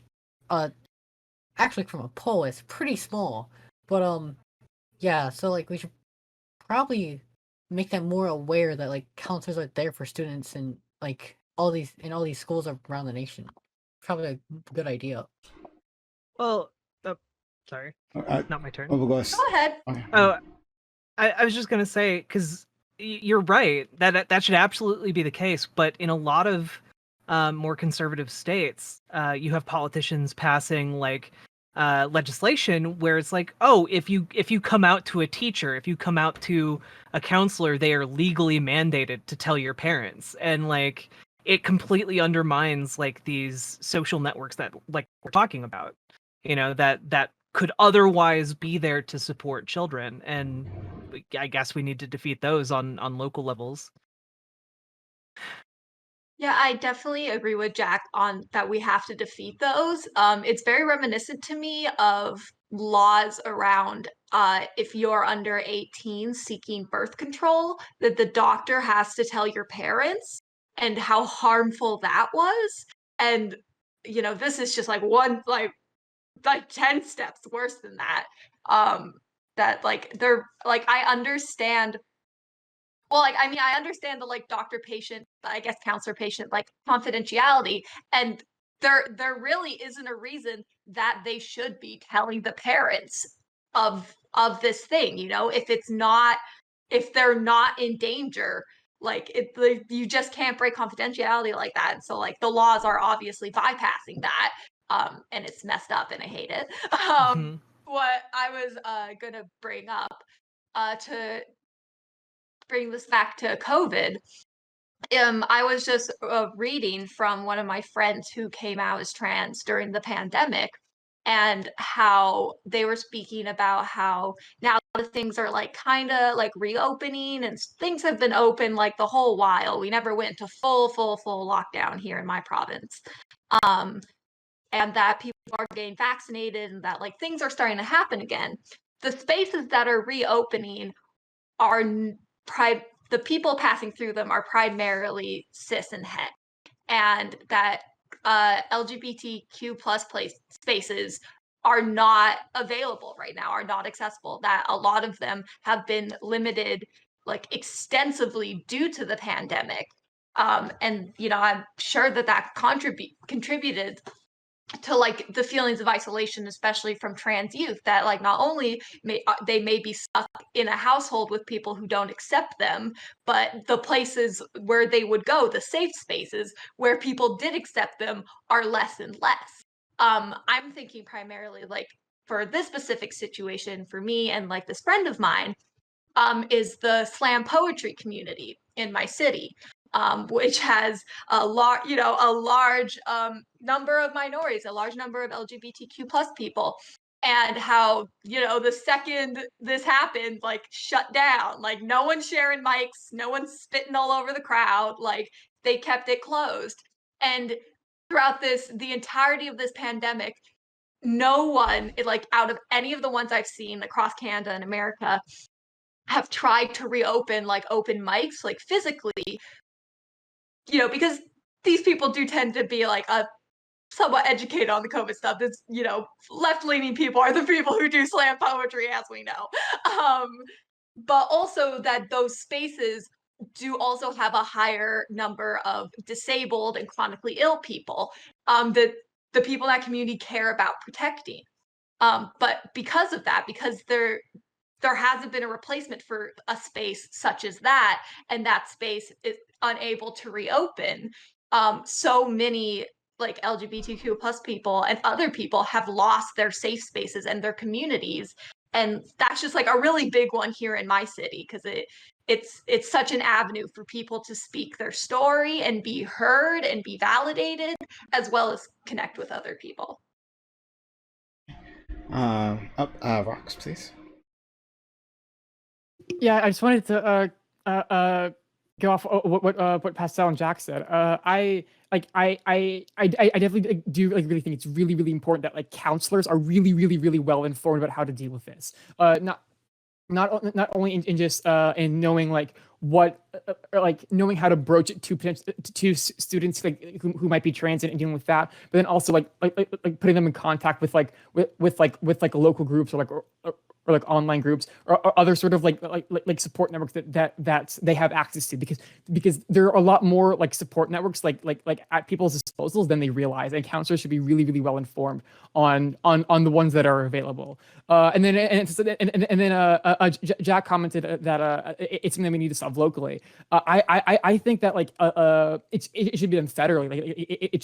actually from a poll is pretty small. But yeah, so like we should probably make them more aware that like counselors are there for students and like all these schools around the nation. Probably a good idea. Well, sorry, Uh, not my turn. Go Go ahead. Oh, I was just gonna say, because you're right that should absolutely be the case, but in a lot of more conservative states, you have politicians passing like legislation where it's like, oh, if you come out to a teacher, if you come out to a counselor, they are legally mandated to tell your parents, and like it completely undermines like these social networks that like we're talking about, that could otherwise be there to support children, and I guess we need to defeat those on local levels. Yeah, I definitely agree with Jack on that we have to defeat those. It's very reminiscent to me of laws around if you're under 18 seeking birth control, that the doctor has to tell your parents, and how harmful that was. And this is just like one like 10 steps worse than that. That like they're like I understand well, like, I mean, I understand the like doctor patient, I guess counselor patient, like confidentiality, and there really isn't a reason that they should be telling the parents of this thing, if they're not in danger, you just can't break confidentiality like that. And so like the laws are obviously bypassing that, and it's messed up, and I hate it. What I was gonna bring up to bring this back to COVID, I was just reading from one of my friends who came out as trans during the pandemic, and how they were speaking about how now the things are like kind of like reopening, and things have been open like the whole while. We never went to full lockdown here in my province. Um, and that people are getting vaccinated, and that like things are starting to happen again. The spaces that are reopening are the people passing through them are primarily cis and het, and that LGBTQ plus spaces are not available right now, are not accessible. That a lot of them have been limited like extensively due to the pandemic. And I'm sure that contributed to like the feelings of isolation, especially from trans youth, that like not only they may be stuck in a household with people who don't accept them, but the places where they would go, the safe spaces where people did accept them, are less and less. I'm thinking primarily like for this specific situation for me and like this friend of mine, is the slam poetry community in my city, which has a large number of minorities, a large number of LGBTQ plus people, and how the second this happened, like shut down, like no one's sharing mics, no one's spitting all over the crowd, like they kept it closed. And throughout the entirety of this pandemic, no one, like out of any of the ones I've seen across Canada and America, have tried to reopen like open mics like physically, because these people do tend to be like somewhat educated on the COVID stuff. It's left-leaning people are the people who do slam poetry, as we know. But also that those spaces do also have a higher number of disabled and chronically ill people, that the people in that community care about protecting. But because of that, because there hasn't been a replacement for a space such as that, and that space is unable to reopen, so many like LGBTQ plus people and other people have lost their safe spaces and their communities. And that's just like a really big one here in my city, because it's such an avenue for people to speak their story and be heard and be validated, as well as connect with other people. Rocks, please. Yeah, I just wanted to go off what Pastel and Jack said. I definitely do like really think it's really important that like counselors are really well informed about how to deal with this. Not only in just in knowing like what like knowing how to broach it to students like who might be trans and dealing with that, but then also like putting them in contact with local groups or or like online groups or other sort of like support networks that they have access to, because there are a lot more like support networks like at people's disposals than they realize, and counselors should be really well informed on the ones that are available. And then Jack commented that it's something that we need to solve locally. I think that like it should be done federally. Like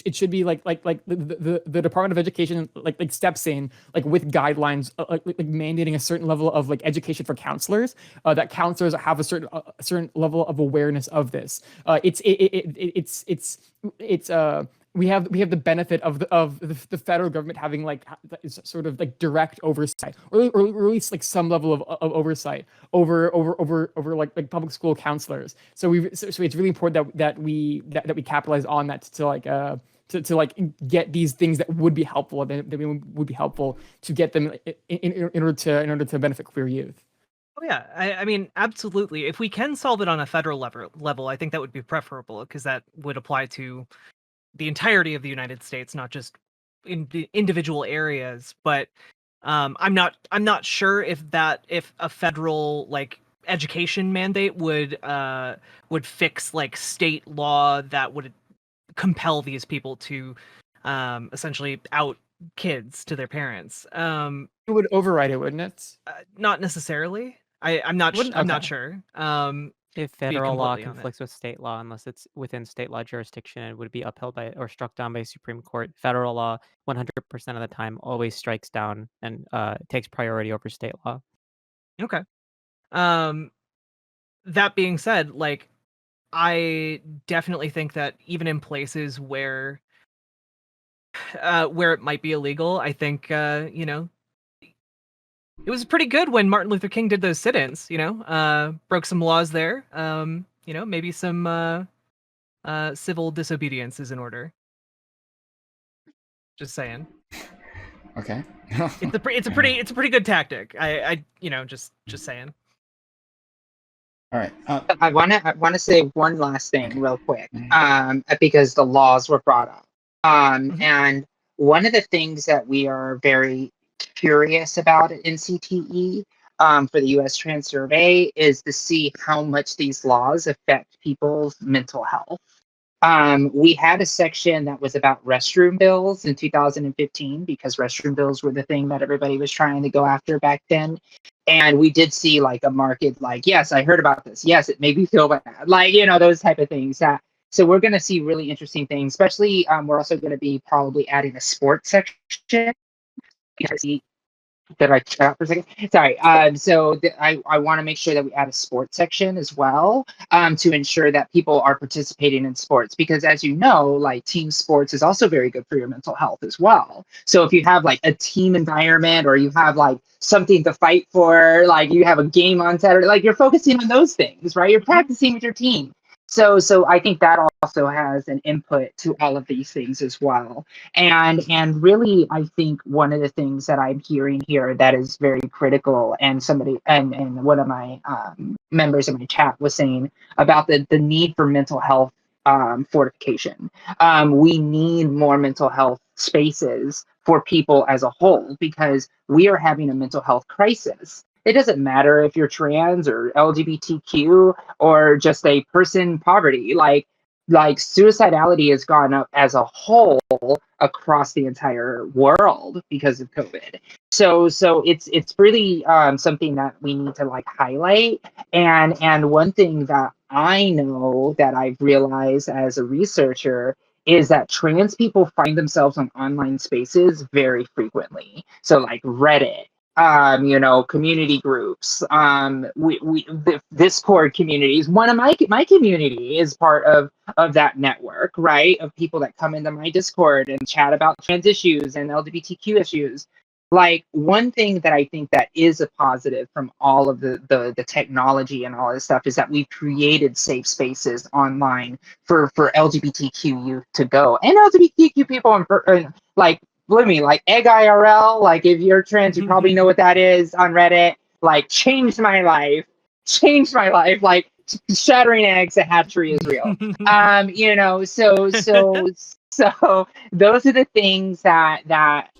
it should be like the Department of Education like steps in like with guidelines like mandating a certain level of like education for counselors, that counselors have a certain level of awareness of this. We have the benefit of the federal government having like sort of like direct oversight, or at least like some level of oversight over like public school counselors. So it's really important that we capitalize on that to like to like get these things that would be helpful, that would be helpful to get them in order to benefit queer youth. Oh yeah, I mean, absolutely. If we can solve it on a federal level, I think that would be preferable, because that would apply to the entirety of the United States, not just in the individual areas. But I'm not sure if a federal like education mandate would fix like state law that would compel these people to essentially out kids to their parents. It would override it, wouldn't it? Not necessarily. I'm not sure. If federal law conflicts with state law, unless it's within state law jurisdiction, it would be upheld by or struck down by Supreme Court. Federal law, 100% of the time, always strikes down and takes priority over state law. Okay. That being said, like, I definitely think that even in places where it might be illegal, I think you know, it was pretty good when Martin Luther King did those sit-ins, you know, broke some laws there. You know, maybe some civil disobedience is in order. Just saying. Okay. It's a pretty good tactic. I you know, just saying. All right. I wanna say one last thing real quick, because the laws were brought up. And one of the things that we are very curious about at NCTE for the U.S. Trans Survey is to see how much these laws affect people's mental health. We had a section that was about restroom bills in 2015, because restroom bills were the thing that everybody was trying to go after back then. And we did see like a market, like, yes, I heard about this. Yes, it made me feel bad. Like, you know, those type of things. So we're going to see really interesting things, especially we're also going to be probably adding a sports section. Did I chat for a second? Sorry. So I want to make sure that we add a sports section as well, to ensure that people are participating in sports, because as you know, like team sports is also very good for your mental health as well. So if you have like a team environment, or you have like something to fight for, like you have a game on Saturday, like you're focusing on those things, right? You're practicing with your team. So I think that also has an input to all of these things as well. And really, I think one of the things that I'm hearing here that is very critical, and somebody and one of my members of my chat was saying about the need for mental health fortification. We need more mental health spaces for people as a whole, because we are having a mental health crisis. It doesn't matter if you're trans or LGBTQ or just a person in poverty. Like suicidality has gone up as a whole across the entire world because of COVID. So it's really something that we need to like highlight. And one thing that I know that I've realized as a researcher is that trans people find themselves on online spaces very frequently. So like Reddit, you know, community groups, the Discord communities. One of my community is part of that network, right? Of people that come into my Discord and chat about trans issues and LGBTQ issues. Like, one thing that I think that is a positive from all of the technology and all this stuff is that we've created safe spaces online for LGBTQ youth to go, and LGBTQ people, and like, believe me, like Egg IRL, like if you're trans, you probably know what that is on Reddit. Like, changed my life. Like, shattering eggs, a hatchery is real. You know, so So those are the things that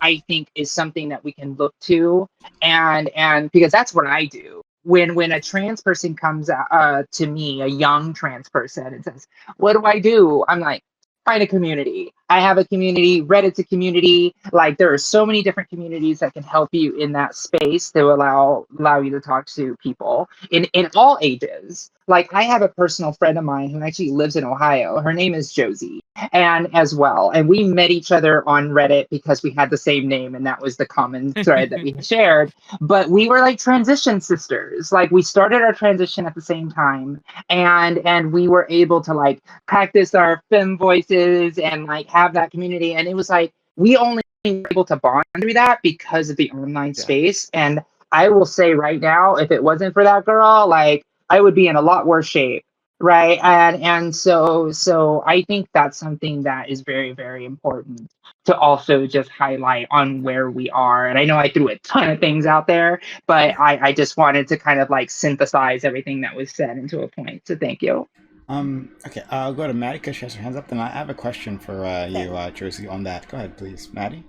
I think is something that we can look to, and because that's what I do. When a trans person comes to me, a young trans person, and says, "What do I do?" I'm like, find a community. I have a community. Reddit's a community. Like there are so many different communities that can help you in that space to allow you to talk to people in all ages. Like I have a personal friend of mine who actually lives in Ohio. Her name is Josie, and as well, and we met each other on Reddit because we had the same name, and that was the common thread that we shared. But we were like transition sisters. Like we started our transition at the same time, and we were able to like practice our femme voices and like have that community. And it was like we only were able to bond through that because of the online space. And I will say right now, if it wasn't for that girl, like I would be in a lot worse shape. Right. And so I think that's something that is very, very important to also just highlight on where we are. And I know I threw a ton of things out there, but I just wanted to kind of like synthesize everything that was said into a point. So thank you. Okay, I'll go to Maddie because she has her hands up. Then I have a question for you, Josie, on that. Go ahead, please, Maddie.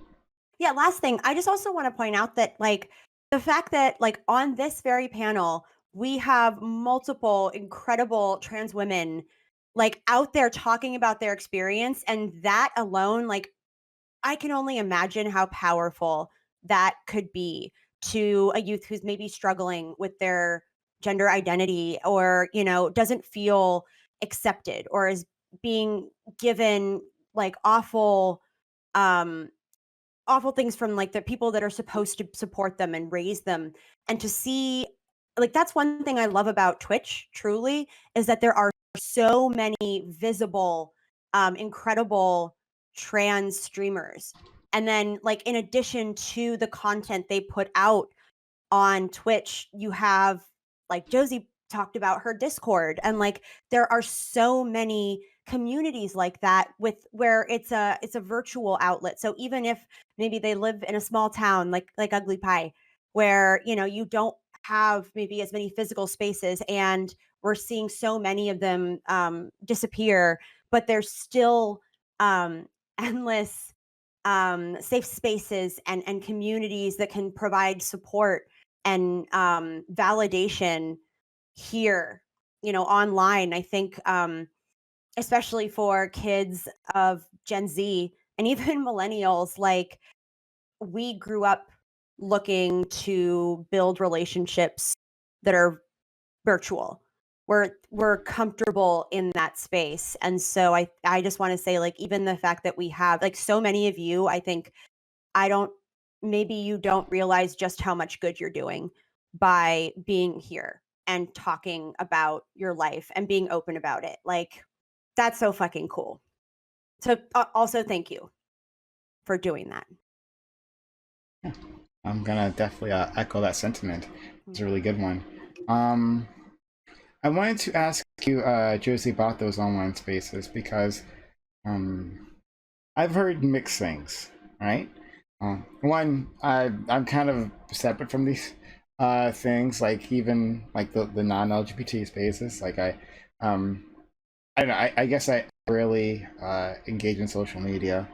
Yeah, last thing. I just also want to point out that like the fact that like on this very panel, we have multiple incredible trans women like out there talking about their experience, and that alone, like I can only imagine how powerful that could be to a youth who's maybe struggling with their gender identity, or, you know, doesn't feel accepted, or is being given like awful things from like the people that are supposed to support them and raise them. And to see, like, that's one thing I love about Twitch, truly, is that there are so many visible, incredible trans streamers. And then, like, in addition to the content they put out on Twitch, you have, like Josie talked about, her Discord, and like there are so many communities like that with where it's a virtual outlet. So even if maybe they live in a small town like Ugly Pie, where, you know, you don't have maybe as many physical spaces, and we're seeing so many of them disappear, but there's still endless safe spaces and communities that can provide support and validation here, you know, online. I think especially for kids of Gen Z and even millennials, like we grew up looking to build relationships that are virtual. We're comfortable in that space. And so I just want to say, like, even the fact that we have like so many of you, I think maybe you don't realize just how much good you're doing by being here and talking about your life and being open about it. Like, that's so fucking cool. So also thank you for doing that. Yeah. I'm gonna definitely echo that sentiment. It's a really good one. I wanted to ask you, Josie, about those online spaces because I've heard mixed things, right? One, I'm kind of separate from these things, like even like the non-LGBT spaces. Like I don't know. I guess I really engage in social media,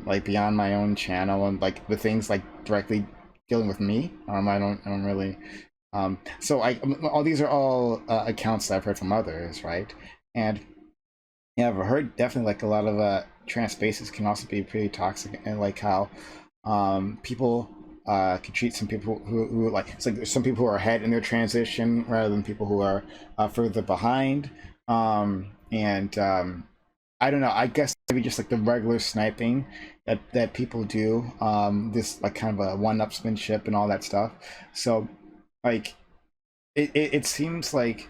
like beyond my own channel and like the things like directly dealing with me. I don't really. So all these are all accounts that I've heard from others, right? And yeah, I've heard definitely like a lot of trans spaces can also be pretty toxic, and like how people can treat some people who like, it's like there's some people who are ahead in their transition rather than people who are further behind. I don't know, I guess maybe just like the regular sniping that people do, this like kind of a one-upsmanship and all that stuff. So like it seems like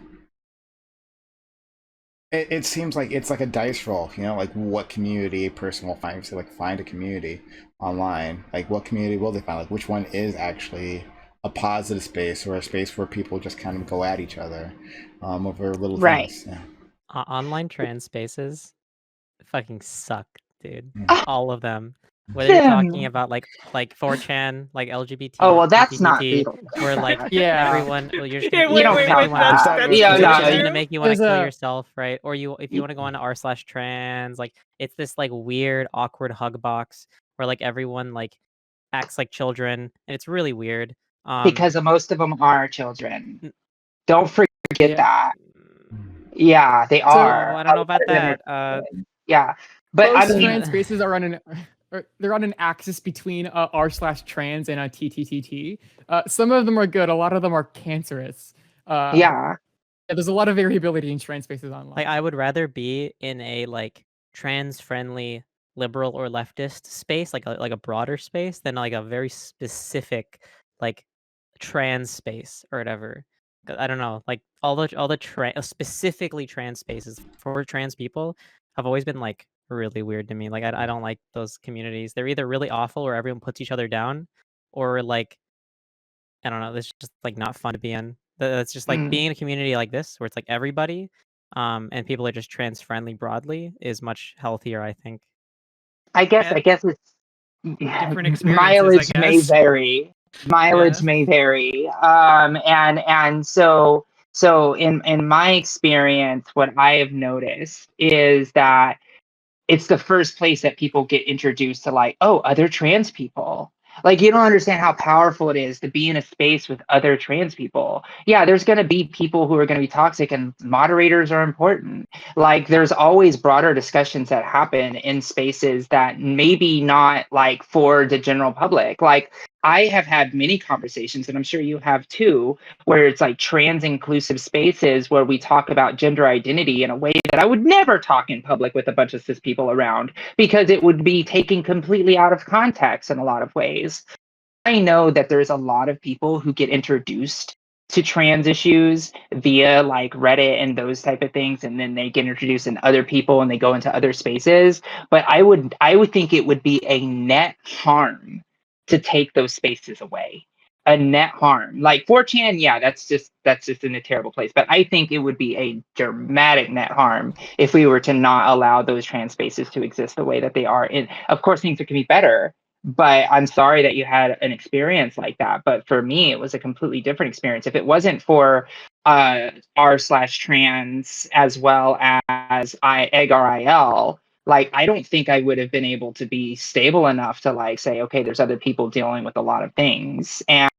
it seems like it's like a dice roll, you know, like what community a person will find. So like find a community online, like what community will they find, like which one is actually a positive space or a space where people just kind of go at each other over little things. Yeah. Online trans spaces fucking suck, dude. Mm. All of them. Whether you're talking Tim. about like 4chan, like LGBT, Oh well, that's not TTT, legal. where like Yeah. everyone, well, you're just Yeah, gonna, You don't wait, count that's that. that's Yeah, true. no, That's it's you- gonna true. make you want to There's kill a- yourself, right? Or if you want to go on r/trans, like it's this like weird, awkward hug box where like everyone like acts like children, and it's really weird. because most of them are children. N- Don't forget Yeah. that. Yeah, they Oh, are. I don't know A lot about of them are that. children. Yeah, but I Most mean, trans spaces are on an they're on an axis between r/trans and TTTT. Some of them are good. A lot of them are cancerous. yeah. There's a lot of variability in trans spaces online. Like I would rather be in a like trans-friendly liberal or leftist space, like a broader space, than like a very specific like trans space or whatever. I don't know, like all the specifically trans spaces for trans people have always been like really weird to me. Like I don't like those communities. They're either really awful where everyone puts each other down, or like I don't know, it's just like not fun to be in. That's just like Mm. being in a community like this where it's like everybody, and people are just trans friendly broadly is much healthier, I think. I guess it's Different experiences, I mileage may guess. vary. Mileage Yeah. may vary. And so in my experience, what I have noticed is that it's the first place that people get introduced to like, oh, other trans people. Like, you don't understand how powerful it is to be in a space with other trans people. Yeah, there's going to be people who are going to be toxic, and moderators are important. Like, there's always broader discussions that happen in spaces that maybe not like for the general public. Like, I have had many conversations, and I'm sure you have too, where it's like trans inclusive spaces where we talk about gender identity in a way that I would never talk in public with a bunch of cis people around, because it would be taken completely out of context in a lot of ways. I know that there's a lot of people who get introduced to trans issues via like Reddit and those type of things, and then they get introduced in other people and they go into other spaces. But I would think it would be a net harm to take those spaces away. A net harm. Like 4chan, yeah, that's just in a terrible place. But I think it would be a dramatic net harm if we were to not allow those trans spaces to exist the way that they are. And of course, things can be better. But I'm sorry that you had an experience like that. But for me, it was a completely different experience. If it wasn't for r/trans as well as EGRIL, like I don't think I would have been able to be stable enough to like say, okay, there's other people dealing with a lot of things. And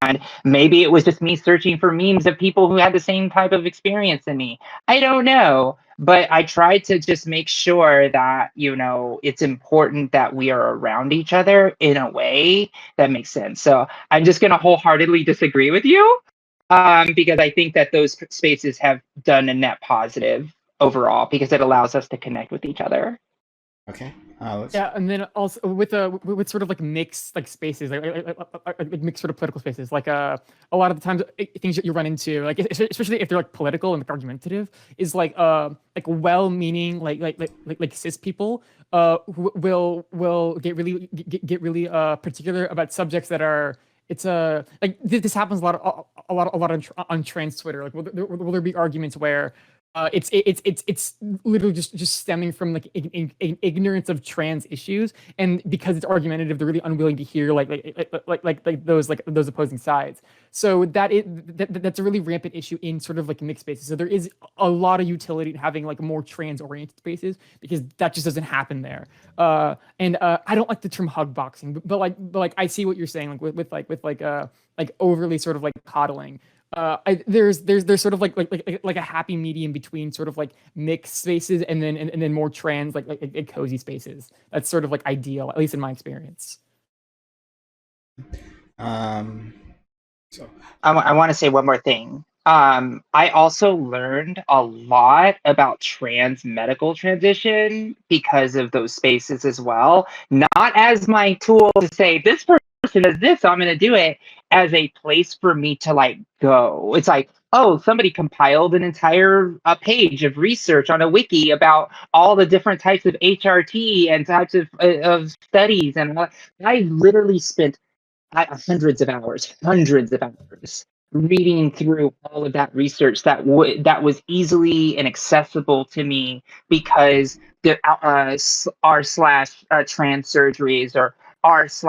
maybe it was just me searching for memes of people who had the same type of experience than me. I don't know. But I tried to just make sure that, you know, it's important that we are around each other in a way that makes sense. So I'm just going to wholeheartedly disagree with you, because I think that those spaces have done a net positive overall because it allows us to connect with each other. Okay. Let's... Yeah, and then also with sort of like mixed like spaces, like mixed sort of political spaces, like a lot of the times things that you run into, like especially if they're like political and like argumentative, is like well-meaning like cis people who will get really particular about subjects that are like this happens a lot on trans Twitter. Like will there be arguments where it's literally just stemming from like ignorance of trans issues, and because it's argumentative, they're really unwilling to hear those opposing sides. So that's a really rampant issue in sort of like mixed spaces. So there is a lot of utility in having like more trans-oriented spaces because that just doesn't happen there. And I don't like the term hug boxing, but like I see what you're saying, like with overly sort of like coddling. There's sort of like a happy medium between sort of like mixed spaces and then more trans like cozy spaces. That's sort of like ideal, at least in my experience. So I want to say one more thing. I also learned a lot about trans medical transition because of those spaces as well. Not as my tool to say this person does this, so I'm going to do it, as a place for me to like go. It's like, oh, somebody compiled an entire page of research on a wiki about all the different types of HRT and types of studies, and I literally spent hundreds of hours reading through all of that research that was easily and accessible to me because the r/trans surgeries or trans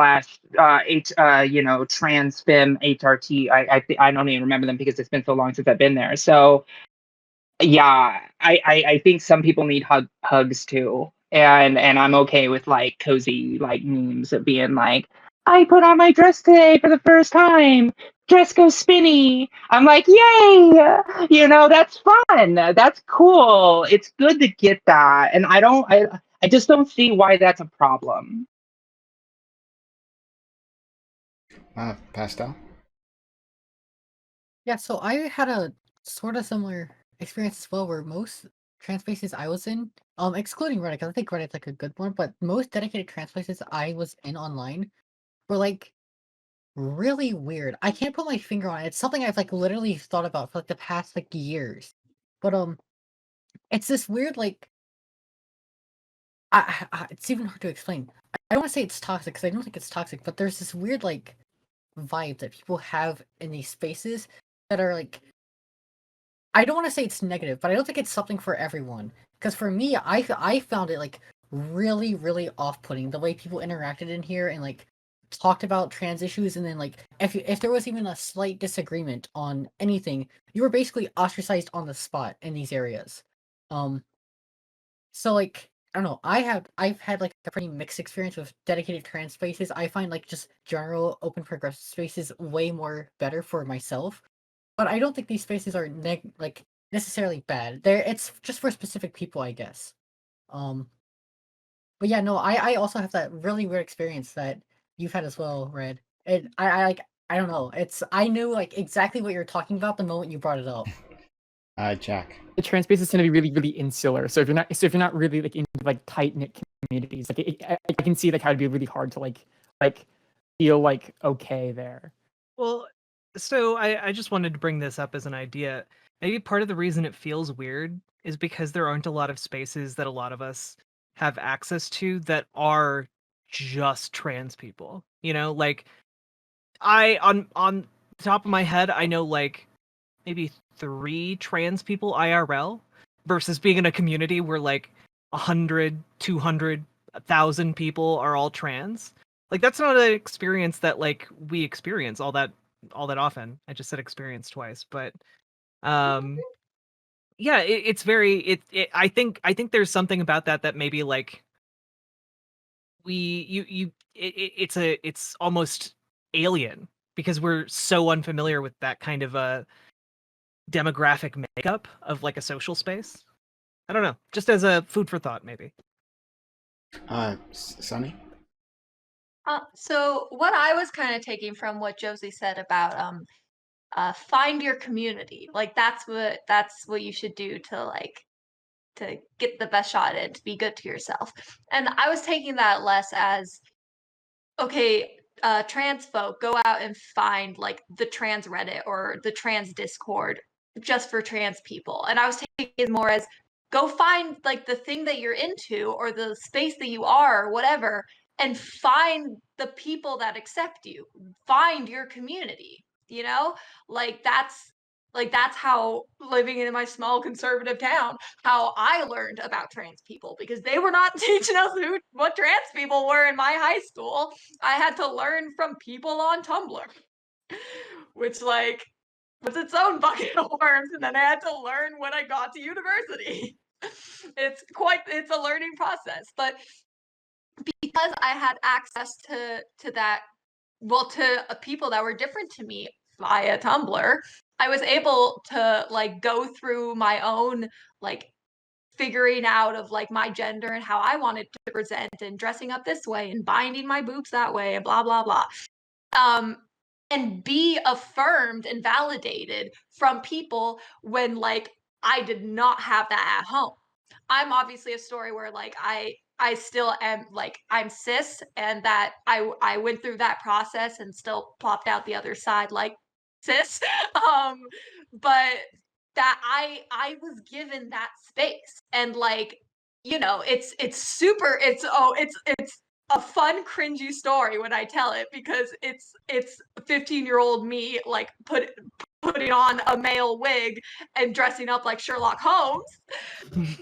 femme HRT. I don't even remember them because it's been so long since I've been there. So yeah, I think some people need hugs too. And I'm okay with like cozy like memes of being like, I put on my dress today for the first time. Dress goes spinny. I'm like, yay! That's fun. That's cool. It's good to get that. And I just don't see why that's a problem. Pastel? Yeah, so I had a sort of similar experience as well, where most trans spaces I was in, excluding Reddit, because I think Reddit's like a good one, but most dedicated trans spaces I was in online were like really weird. I can't put my finger on it. It's something I've like literally thought about for like the past like years. But it's this weird like it's even hard to explain. I don't want to say it's toxic because I don't think it's toxic, but there's this weird like vibe that people have in these spaces that are like, I don't want to say it's negative, but I don't think it's something for everyone. Because for me, I found it like really, really off-putting the way people interacted in here and like talked about trans issues, and then like if there was even a slight disagreement on anything, you were basically ostracized on the spot in these areas. So like I don't know, I've had like a pretty mixed experience with dedicated trans spaces. I find like just general open progressive spaces way more better for myself. But I don't think these spaces are like necessarily bad. It's just for specific people, I guess. But yeah, no, I also have that really weird experience that you've had as well, Red. And I like I don't know. I knew like exactly what you're talking about the moment you brought it up. Jack. The trans spaces tend to be really, really insular. So if you're not really like into like tight knit communities, like I can see like how it'd be really hard to like feel like okay there. Well, so I just wanted to bring this up as an idea. Maybe part of the reason it feels weird is because there aren't a lot of spaces that a lot of us have access to that are just trans people. Like on the top of my head, I know like maybe 3 trans people IRL versus being in a community where like 100, 200, 1,000 people are all trans. Like that's not an experience that like we experience all that often. I just said experience twice, but yeah, it's very I think there's something about that maybe like it's almost alien because we're so unfamiliar with that kind of a demographic makeup of like a social space. I don't know, just as a food for thought maybe. Sunny? So what I was kind of taking from what Josie said about find your community. Like that's what you should do to get the best shot and to be good to yourself. And I was taking that less as, okay, trans folk, go out and find like the trans Reddit or the trans Discord just for trans people. And I was taking it more as, go find like the thing that you're into or the space that you are or whatever, and find the people that accept you. Find your community, like that's how, living in my small conservative town, how I learned about trans people, because they were not teaching us what trans people were in my high school. I had to learn from people on Tumblr, which like was its own bucket of worms, and then I had to learn when I got to university. It's a learning process, but because I had access to that, well, to people that were different to me via Tumblr, I was able to like go through my own like figuring out of like my gender and how I wanted to present and dressing up this way and binding my boobs that way and blah blah blah. And be affirmed and validated from people when like I did not have that at home. I'm obviously a story where like I still am like I'm cis, and that I went through that process and still plopped out the other side like cis. But that I was given that space, and like it's super, it's a fun cringy story when I tell it, because it's 15-year-old me like putting on a male wig and dressing up like Sherlock Holmes.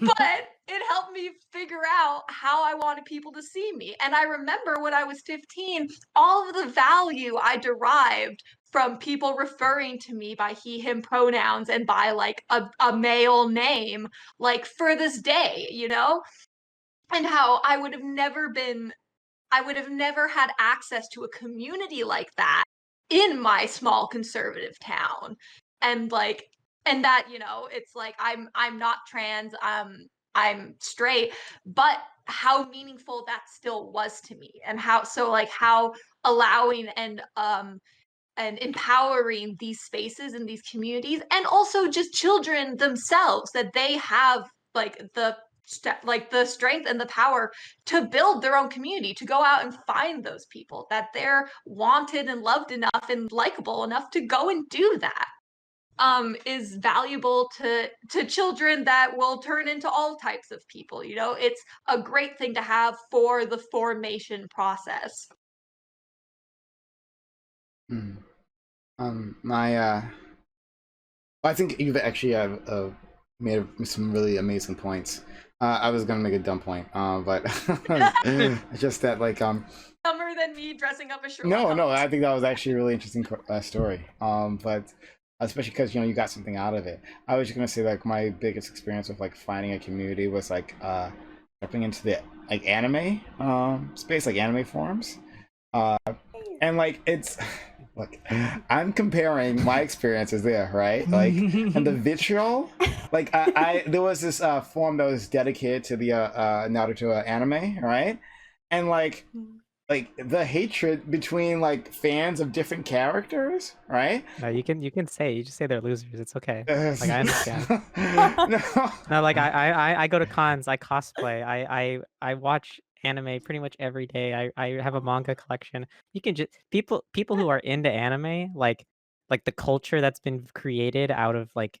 But it helped me figure out how I wanted people to see me. And I remember when I was 15, all of the value I derived from people referring to me by he, him pronouns and by like a male name, like for this day, you know? And how I would have never had access to a community like that in my small conservative town. And like, and that, you know, it's like I'm not trans, I'm straight, but how meaningful that still was to me, and how allowing and empowering these spaces and these communities, and also just children themselves, that they have like the strength and the power to build their own community, to go out and find those people, that they're wanted and loved enough and likable enough to go and do that, is valuable to children that will turn into all types of people. You know, it's a great thing to have for the formation process. I think you've actually made some really amazing points. I was gonna make a dumb point, but it's just that like Dumber than me dressing up as Sherlock no, Holmes. I think that was actually a really interesting story. But especially because you got something out of it. I was just gonna say like my biggest experience with like finding a community was like jumping into the like anime space, like anime forums, and like it's. Look, I'm comparing my experiences there, right? Like, and the vitriol, like I there was this forum that was dedicated to the Naruto anime, right? And like the hatred between like fans of different characters, right? No, you can say, you just say they're losers. It's okay. Like I understand. No. No, like I go to cons, I cosplay, I watch anime pretty much every day. I have a manga collection. You can just people who are into anime, like the culture that's been created out of like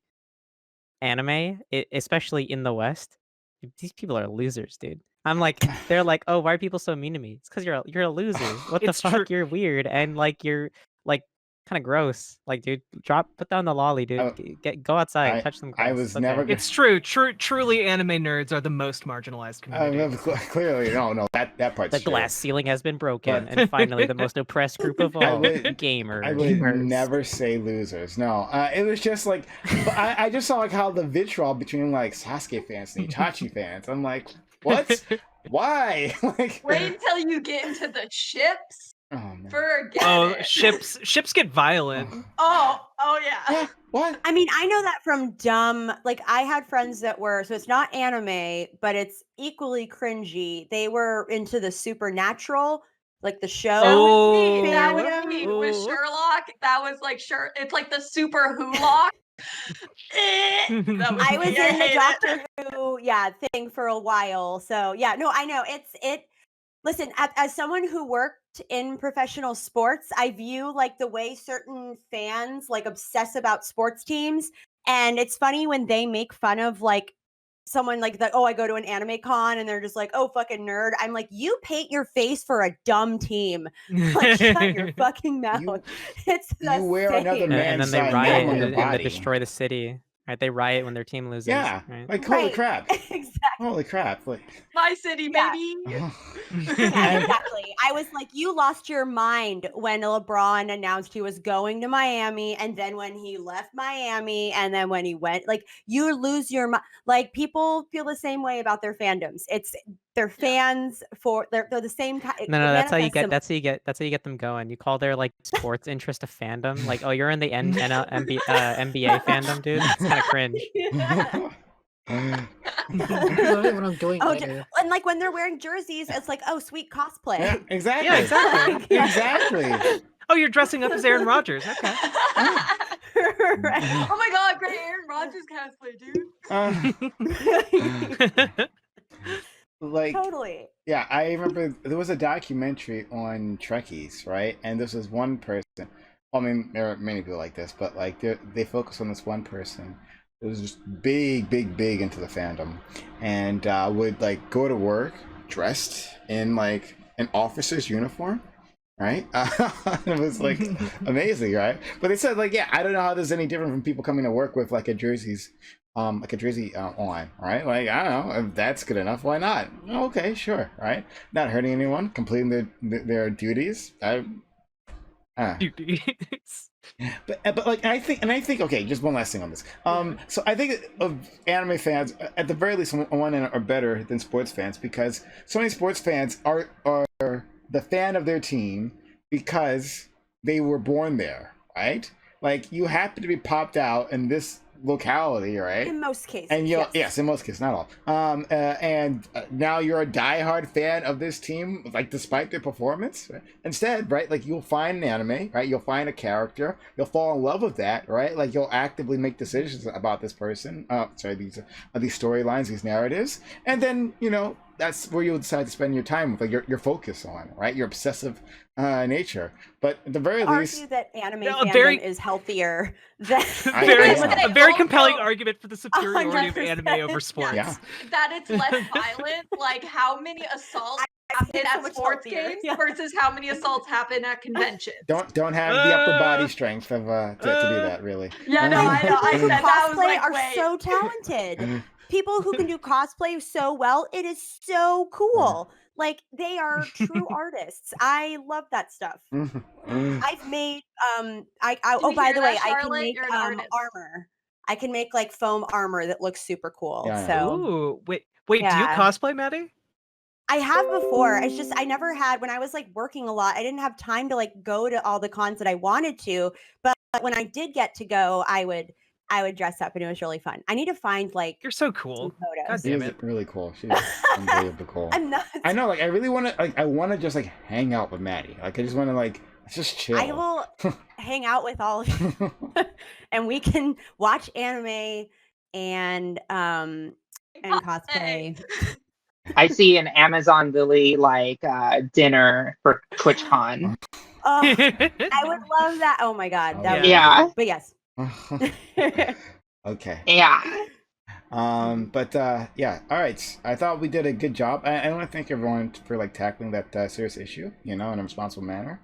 anime, especially in the West, these people are losers, dude. I'm like, they're like, oh, why are people so mean to me? It's because you're a loser. What the It's true. fuck? You're weird and like you're like kind of gross. Like, dude, put down the lolly, dude. Go outside, touch some grass. I was never. It's true. Truly, anime nerds are the most marginalized community. Clearly, no, that part's The true. glass ceiling has been broken, and finally, the most oppressed group of all, gamers. I would never say losers. No, it was just like, I just saw like how the vitriol between like Sasuke fans and Itachi fans. I'm like, what? Why? Like, wait until you get into the ships. Forget it. Ships get violent. Oh yeah. What? I mean, I know that from dumb, like I had friends that were, so it's not anime, but it's equally cringy. They were into the Supernatural, like the show. That was me with Sherlock. That was like it's like the super Who-lock. I was in the Doctor Who, thing for a while. So yeah, no, I know listen, as someone who worked in professional sports, I view like the way certain fans like obsess about sports teams. And it's funny when they make fun of like someone like that. Oh, I go to an anime con and they're just like, oh, fucking nerd. I'm like, you paint your face for a dumb team. Like, shut your fucking mouth. You wear another man's and then they riot and they destroy the city. Right, they riot when their team loses. Yeah, right? like holy crap! Exactly. Holy crap! Like my city, baby. Yeah, exactly. I was like, you lost your mind when LeBron announced he was going to Miami, and then when he left Miami, and then when he went, like, you lose your mind. Like, people feel the same way about their fandoms. They're fans for they're the same kind. No, that's how you get them going. You call their like sports interest a fandom. Like, oh, you're in the NBA fandom, dude. It's kind of cringe. What I'm doing later. And like when they're wearing jerseys, it's like, oh, sweet cosplay. Yeah, exactly. Yeah, exactly. Exactly. Oh, you're dressing up as Aaron Rodgers. Okay. Right. Oh my god, great Aaron Rodgers cosplay, dude. Like totally. Yeah, I remember there was a documentary on Trekkies, right? And this was one person. I mean, there are many people like this, but like they focus on this one person. It was just big into the fandom, and would like go to work dressed in like an officer's uniform, right? It was like amazing, right? But they said like, yeah, I don't know how this is any different from people coming to work with like a jerseys like a Drizzy on, right? Like, I don't know if that's good enough. Why not? Okay, sure, right? Not hurting anyone, completing their duties. Duties. But like I think okay, just one last thing on this. So I think of anime fans at the very least on one end are better than sports fans because so many sports fans are the fan of their team because they were born there, right? Like you happen to be popped out in this locality, right? In most cases, And you'll, yes. yes, in most cases, not all. And now you're a diehard fan of this team, like despite their performance. Instead, right, like you'll find an anime, right? You'll find a character, you'll fall in love with that, right? Like you'll actively make decisions about this person. These storylines, these narratives, and then that's where you'll decide to spend your time with, like your focus on, right? Your obsessive nature. But at the very least, argue that anime No, fandom is healthier than I very Also- compelling argument for the superiority of 100%. anime over sports. Yeah. That it's less violent. Like how many assaults happen it's so at much sports healthier. games Yeah. versus how many assaults happen at conventions. don't have the upper body strength of to do that really. Yeah, no, I know. I People who said that. I was cosplay like, are wait. so talented. People who can do cosplay so well, it is so cool. Like they are true artists. I love that stuff. I've made Do oh you by hear the way, that, I can Charlotte? make You're an artist. armor. I can make like foam armor that looks super cool. Yeah. So Ooh, wait, do you Yeah. cosplay, Maddie? I have before. It's just I never had when I was like working a lot. I didn't have time to like go to all the cons that I wanted to. But when I did get to go, I would dress up and it was really fun. I need to find like You're so cool. some photos. God She damn is it. really cool. She's unbelievably cool. I'm not. I know, like I really want to, like I want to just like hang out with Maddie. Like I just want to like just chill. I will hang out with all of you and we can watch anime and cosplay. I see an Amazon Lily like dinner for TwitchCon. Oh, I would love that. Oh my god. Oh, That would be yeah. cool. But yes. Okay. Yeah. But yeah. All right. I thought we did a good job. I want to thank everyone for like tackling that serious issue, in a responsible manner.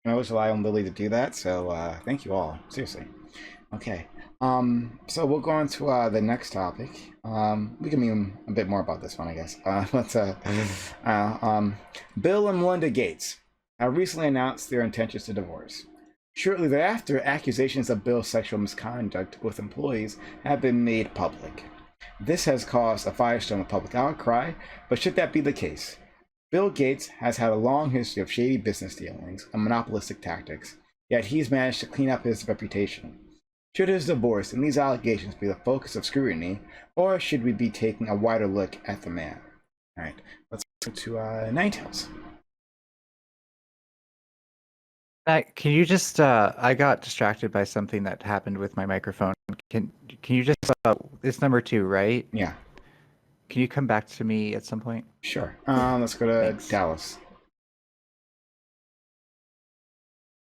And I always rely on Lily to do that. So thank you all. Seriously. Okay. So we'll go on to the next topic. We can mean a bit more about this one, I guess. Bill and Melinda Gates have recently announced their intentions to divorce. Shortly thereafter, accusations of Bill's sexual misconduct with employees have been made public. This has caused a firestorm of public outcry, but should that be the case? Bill Gates has had a long history of shady business dealings and monopolistic tactics, yet he's managed to clean up his reputation. Should his divorce and these allegations be the focus of scrutiny, or should we be taking a wider look at the man? All right, let's go to Ninetales. Can you just? I got distracted by something that happened with my microphone. Can you just? It's number 2, right? Yeah, Can you come back to me at some point? sure. Let's go to Thanks. Dallas.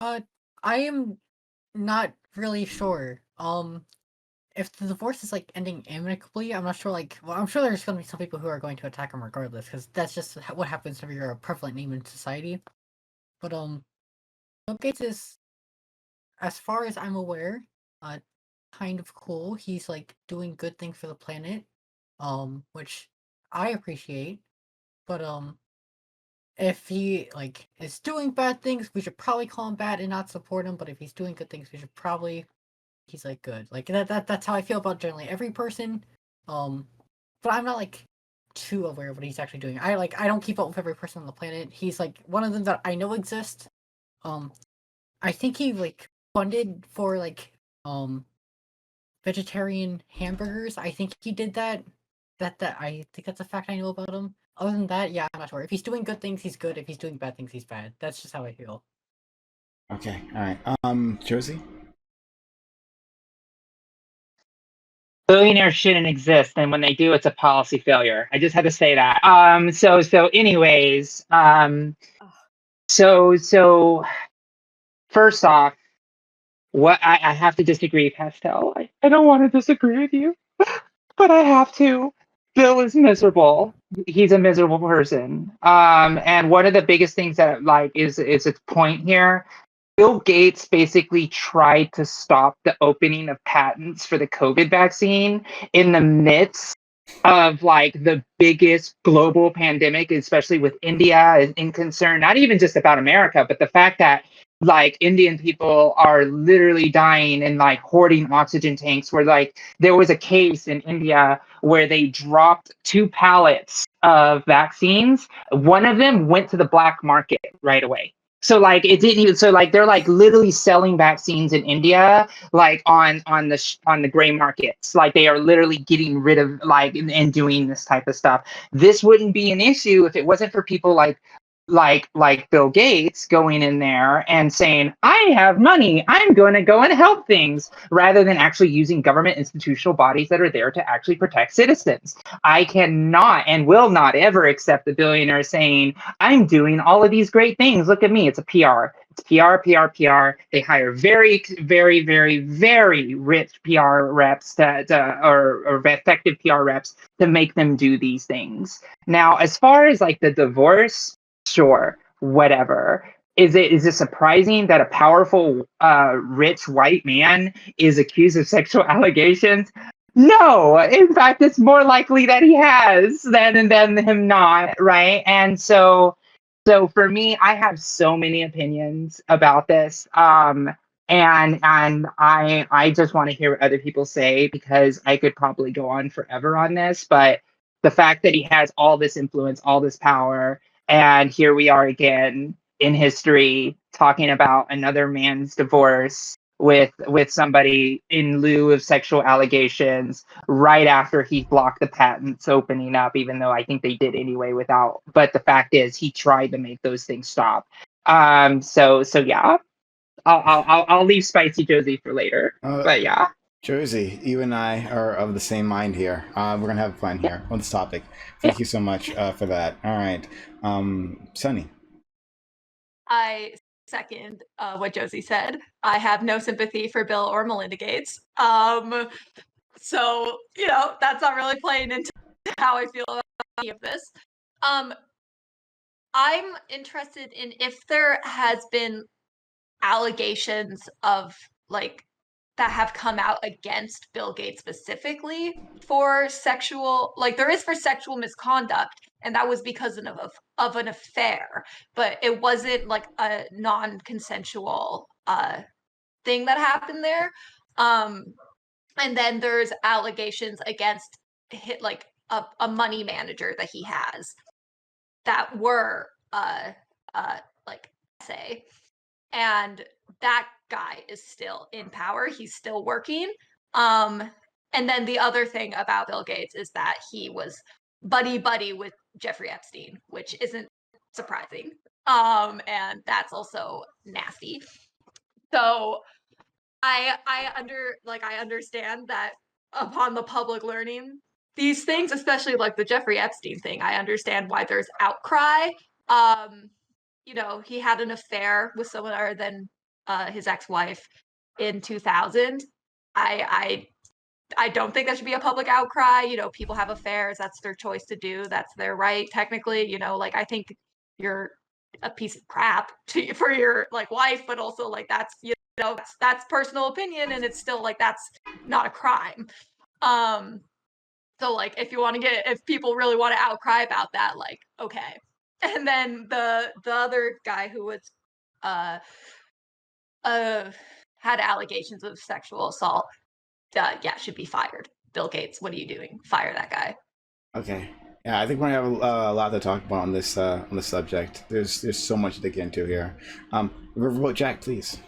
I am not really sure. If the divorce is like ending amicably, I'm not sure. I'm sure there's going to be some people who are going to attack him regardless, because that's just what happens if you're a prevalent name in society. But Bill Gates is, as far as I'm aware, kind of cool. He's like doing good things for the planet, which I appreciate. But if he like is doing bad things, we should probably call him bad and not support him. But if he's doing good things, we should probably he's like good. Like that's how I feel about generally every person. But I'm not like too aware of what he's actually doing. I don't keep up with every person on the planet. He's like one of them that I know exists. I think he like funded for like vegetarian hamburgers. I think he did that. That I think that's a fact I know about him. Other than that, yeah, I'm not sure. If he's doing good things, he's good. If he's doing bad things, he's bad. That's just how I feel. Okay, all right. Josie. Billionaires shouldn't exist, and when they do, it's a policy failure. I just had to say that. So anyways, so first off, what I have to disagree, Pastel. I don't want to disagree with you, but I have to. Bill is miserable. He's a miserable person. And one of the biggest things that like is its point here Bill Gates basically tried to stop the opening of patents for the COVID vaccine in the midst of like the biggest global pandemic, especially with India in concern, not even just about America, but the fact that like Indian people are literally dying and like hoarding oxygen tanks, where like there was a case in India where they dropped 2 pallets of vaccines. One of them went to the black market right away. So like it didn't even, so like they're like literally selling vaccines in India like on the gray markets. Like they are literally getting rid of like and doing this type of stuff. This wouldn't be an issue if it wasn't for people like Bill Gates going in there and saying, I have money, I'm going to go and help things, rather than actually using government institutional bodies that are there to actually protect citizens. I cannot and will not ever accept the billionaire saying, I'm doing all of these great things. Look at me. It's a PR. It's PR, PR, PR. They hire very, very, very, very rich PR reps or effective PR reps to make them do these things. Now, as far as like the divorce, sure, whatever. Is it surprising that a powerful, rich white man is accused of sexual allegations? No, in fact, it's more likely that he has than him not, right? And so for me, I have so many opinions about this. And I just want to hear what other people say, because I could probably go on forever on this. But the fact that he has all this influence, all this power, and here we are again in history talking about another man's divorce with somebody in lieu of sexual allegations right after he blocked the patents opening up, even though I think they did anyway without. But the fact is, he tried to make those things stop. So yeah, I'll leave Spicy Josie for later. But yeah. Josie, you and I are of the same mind here. We're gonna have fun here on this topic. Thank you so much for that. All right, Sunny. I second what Josie said. I have no sympathy for Bill or Melinda Gates. So, you know, that's not really playing into how I feel about any of this. I'm interested in if there has been allegations of like that have come out against Bill Gates specifically for sexual, like there is for sexual misconduct, and that was because of an affair, but it wasn't like a non-consensual thing that happened there. And then there's allegations against like a money manager that he has that were like say, and that guy is still in power. He's still working. And then the other thing about Bill Gates is that he was buddy with Jeffrey Epstein, which isn't surprising. And that's also nasty. So I understand that upon the public learning these things, especially like the Jeffrey Epstein thing, I understand why there's outcry. You know, he had an affair with someone other than his ex-wife in 2000. I don't think that should be a public outcry. You know, people have affairs. That's their choice to do. That's their right, technically. You know, like I think you're a piece of crap for your like wife, but also like that's, you know, that's personal opinion, and it's still like that's not a crime. So like if people really want to outcry about that, like okay. And then the other guy who was had allegations of sexual assault, yeah, should be fired. Bill Gates, what are you doing? Fire that guy. Okay. Yeah, I think we're gonna have a lot to talk about on this subject. There's so much to get into here. Riverboat Jack, please.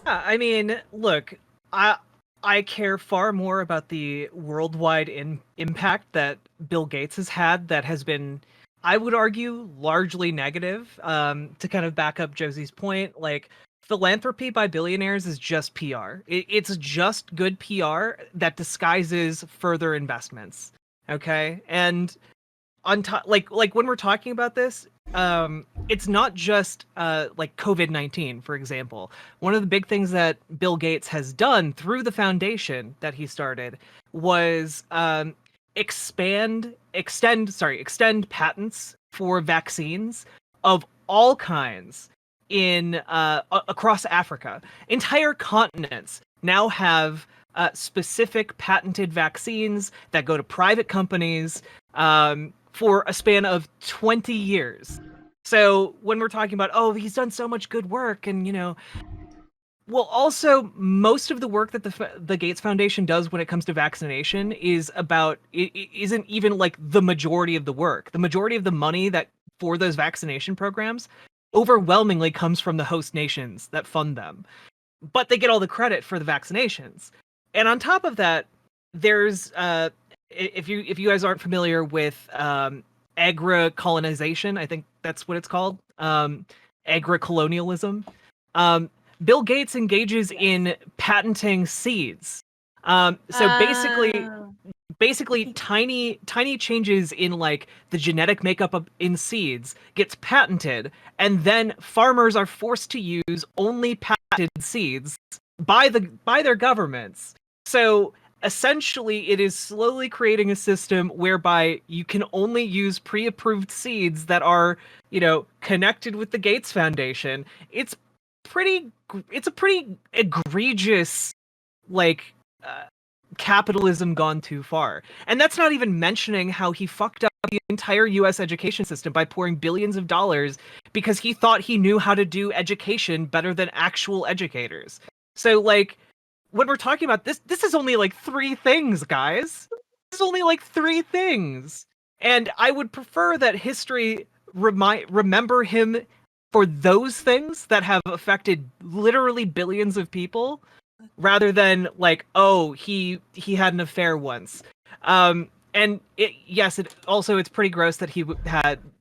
I mean, look, I care far more about the worldwide impact that Bill Gates has had that has been, I would argue, largely negative. To kind of back up Josie's point, like philanthropy by billionaires is just PR. It's just good PR that disguises further investments. Okay, and on top, like when we're talking about this, it's not just like COVID-19, for example. One of the big things that Bill Gates has done through the foundation that he started was extend patents for vaccines of all kinds across Africa. Entire continents now have specific patented vaccines that go to private companies for a span of 20 years. So when we're talking about, oh, he's done so much good work, and well, also most of the work that the Gates Foundation does when it comes to vaccination isn't even like the majority of the work. The majority of the money that for those vaccination programs overwhelmingly comes from the host nations that fund them, but they get all the credit for the vaccinations. And on top of that, there's if you guys aren't familiar with agri-colonization, I think that's what it's called, agri-colonialism. Bill Gates engages in patenting seeds. So basically tiny changes in like the genetic makeup in seeds gets patented, and then farmers are forced to use only patented seeds by their governments. So essentially it is slowly creating a system whereby you can only use pre-approved seeds that are, connected with the Gates Foundation. It's a pretty egregious, like, capitalism gone too far. And that's not even mentioning how he fucked up the entire US education system by pouring billions of dollars because he thought he knew how to do education better than actual educators. So, like, when we're talking about this is only like 3 things, guys. This is only like 3 things. And I would prefer that history remember him for those things that have affected literally billions of people, rather than like, oh, he had an affair once. And it's pretty gross that he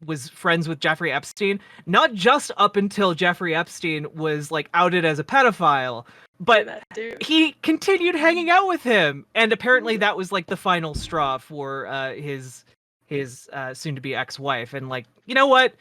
was friends with Jeffrey Epstein, not just up until Jeffrey Epstein was like outed as a pedophile, but he continued hanging out with him, and apparently that was like the final straw for his soon-to-be ex-wife. And like, you know what?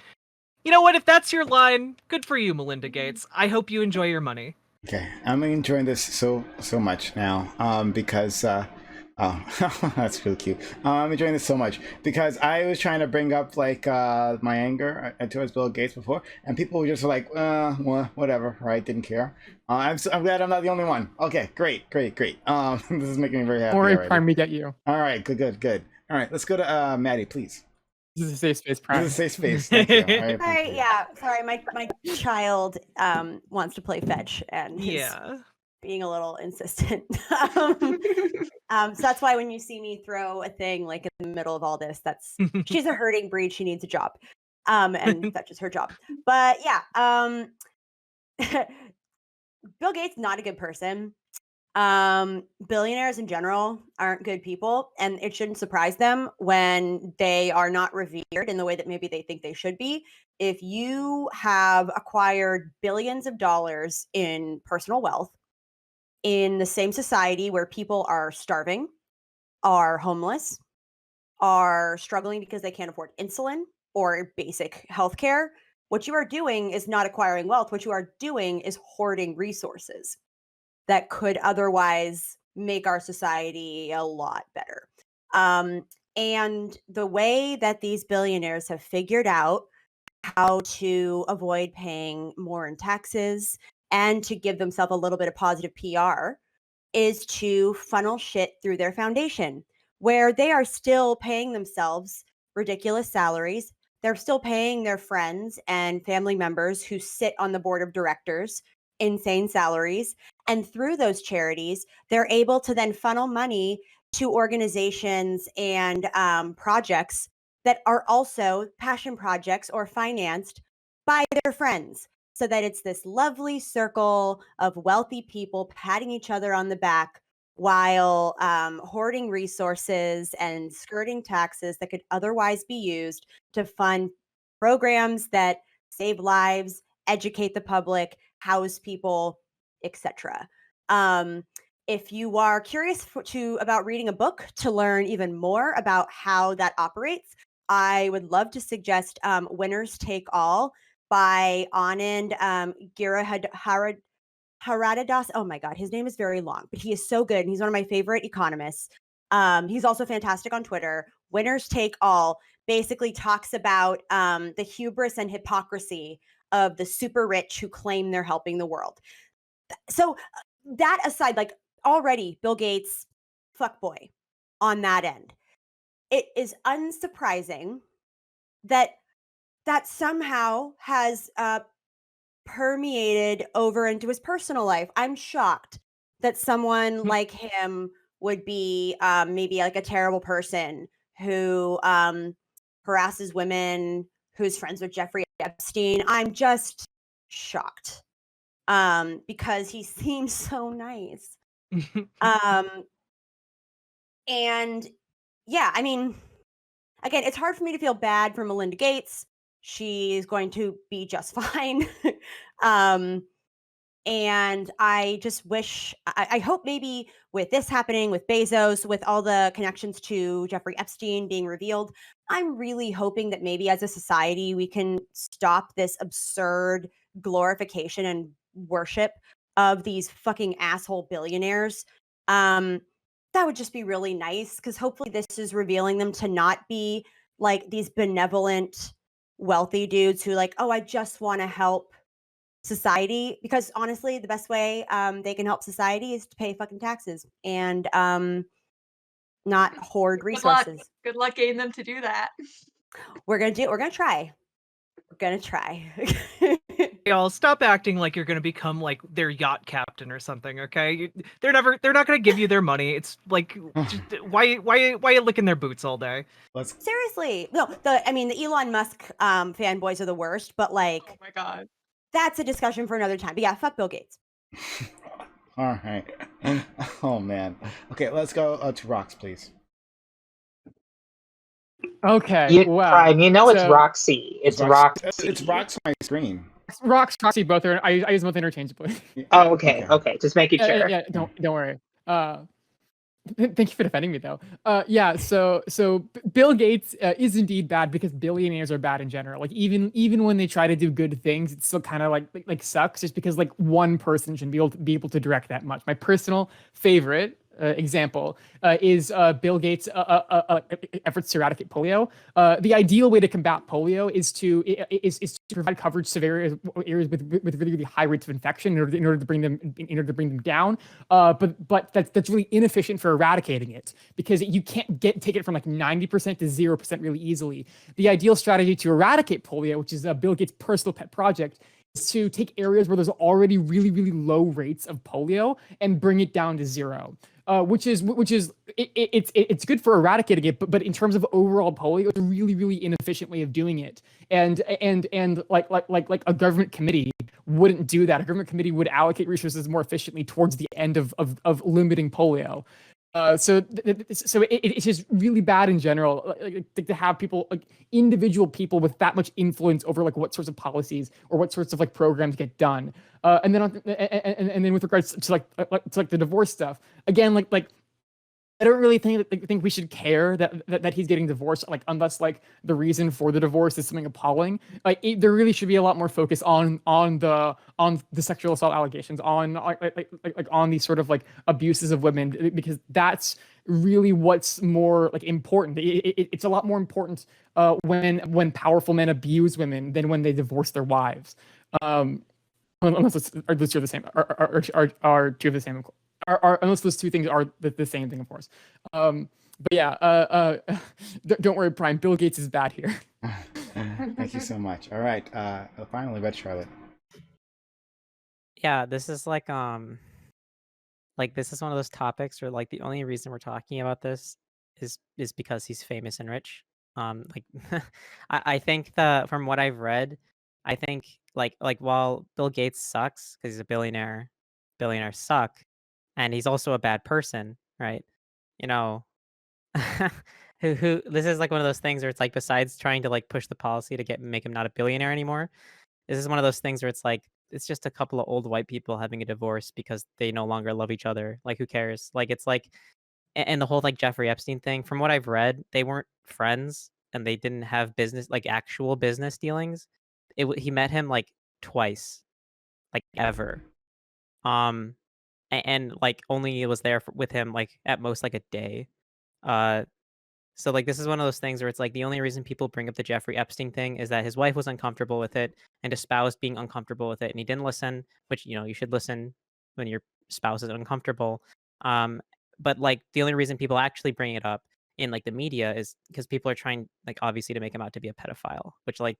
If that's your line, good for you, Melinda Gates. I hope you enjoy your money. Okay, I'm enjoying this so much now, because that's really cute. I'm enjoying this so much because I was trying to bring up like my anger towards Bill Gates before, and people were just like, well, whatever, right? Didn't care. I'm glad I'm not the only one. Okay, great. This is making me very happy. Or already. Prime, we get you. All right, good. All right, let's go to Maddie, please. This is a safe space, Prime. This is a safe space. Thank you. Sorry, yeah. Sorry, my child wants to play fetch and is being a little insistent. So that's why when you see me throw a thing like in the middle of all this, she's a hurting breed. She needs a job, and fetch is her job. But yeah, Bill Gates not a good person. Billionaires in general aren't good people, and it shouldn't surprise them when they are not revered in the way that maybe they think they should be. If you have acquired billions of dollars in personal wealth in the same society where people are starving, are homeless, are struggling because they can't afford insulin or basic healthcare, what you are doing is not acquiring wealth. What you are doing is hoarding resources that could otherwise make our society a lot better. And the way that these billionaires have figured out how to avoid paying more in taxes and to give themselves a little bit of positive PR is to funnel shit through their foundation, where they are still paying themselves ridiculous salaries. They're still paying their friends and family members who sit on the board of directors insane salaries. And through those charities, they're able to then funnel money to organizations and projects that are also passion projects or financed by their friends, so that it's this lovely circle of wealthy people patting each other on the back while hoarding resources and skirting taxes that could otherwise be used to fund programs that save lives, educate the public, house people, etc. If you are curious about reading a book to learn even more about how that operates, I would love to suggest Winners Take All by Anand Haradadas. Oh my God, his name is very long, but he is so good. And he's one of my favorite economists. He's also fantastic on Twitter. Winners Take All basically talks about the hubris and hypocrisy of the super rich who claim they're helping the world. So that aside, like already Bill Gates, fuckboy on that end. It is unsurprising that somehow has permeated over into his personal life. I'm shocked that someone like him would be maybe like a terrible person who harasses women, who's friends with Jeffrey Epstein. I'm just shocked because he seems so nice. And yeah, I mean, again, it's hard for me to feel bad for Melinda Gates. She's going to be just fine. And I just wish, I hope maybe with this happening, with Bezos, with all the connections to Jeffrey Epstein being revealed, I'm really hoping that maybe as a society, we can stop this absurd glorification and worship of these fucking asshole billionaires. That would just be really nice because hopefully this is revealing them to not be like these benevolent, wealthy dudes who like, oh, I just want to help society, because honestly the best way they can help society is to pay fucking taxes and not hoard resources. Good luck getting them to do that. We're gonna try. Y'all stop acting like you're gonna become like their yacht captain or something, okay? They're not gonna give you their money. It's like, just, why are you licking their boots all day? Seriously, no. The Elon Musk fanboys are the worst, but like, Oh my god, that's a discussion for another time. But yeah, fuck Bill Gates. All right. Oh man. Okay, let's go to Rocks, please. Okay. Wow. It's Roxy. It's Roxy. It's Rocks on my screen. Roxy, both are. I use both interchangeably. Oh, okay. Just making sure. Yeah. Don't worry. Thank you for defending me, though. Yeah. So Bill Gates is indeed bad because billionaires are bad in general. Like even when they try to do good things, it still kind of like sucks just because like one person shouldn't be able to direct that much. My personal favorite example is Bill Gates' efforts to eradicate polio. The ideal way to combat polio is to provide coverage to areas with really, really high rates of infection in order to bring them down. But that's really inefficient for eradicating it because you can't take it from like 90% to 0% really easily. The ideal strategy to eradicate polio, which is Bill Gates' personal pet project, is to take areas where there's already really, really low rates of polio and bring it down to zero. Which is it's good for eradicating it, but in terms of overall polio, it's a really, really inefficient way of doing it. And like a government committee wouldn't do that. A government committee would allocate resources more efficiently towards the end of limiting polio. So it's just really bad in general to have people, like individual people, with that much influence over like what sorts of policies or what sorts of like programs get done. And then with regards to like the divorce stuff, again, like I don't really think we should care that he's getting divorced, like unless like the reason for the divorce is something appalling. Like there really should be a lot more focus on the sexual assault allegations, on on these sort of like abuses of women, because that's really what's more like important. It's a lot more important when powerful men abuse women than when they divorce their wives. Unless those two are the same, are two of the same. Unless those two things are the same thing, of course. But yeah, don't worry, Prime. Bill Gates is bad here. Thank you so much. All right, finally, Red Charlotte. Yeah, this is like this is one of those topics where like the only reason we're talking about this is because he's famous and rich. I think that from what I've read, I think like while Bill Gates sucks because he's a billionaire, billionaires suck, and he's also a bad person, right? You know, who this is like one of those things where it's like, besides trying to like push the policy to make him not a billionaire anymore, this is one of those things where it's like, it's just a couple of old white people having a divorce because they no longer love each other. Like, who cares? Like, it's like, and the whole like Jeffrey Epstein thing, from what I've read, they weren't friends and they didn't have business, like actual business dealings. He met him like twice, like ever. And like only was there with him like at most like a day. So like this is one of those things where it's like the only reason people bring up the Jeffrey Epstein thing is that his wife was uncomfortable with it and his spouse being uncomfortable with it, and he didn't listen, which you should listen when your spouse is uncomfortable. Um, but like the only reason people actually bring it up in like the media is because people are trying like obviously to make him out to be a pedophile, which like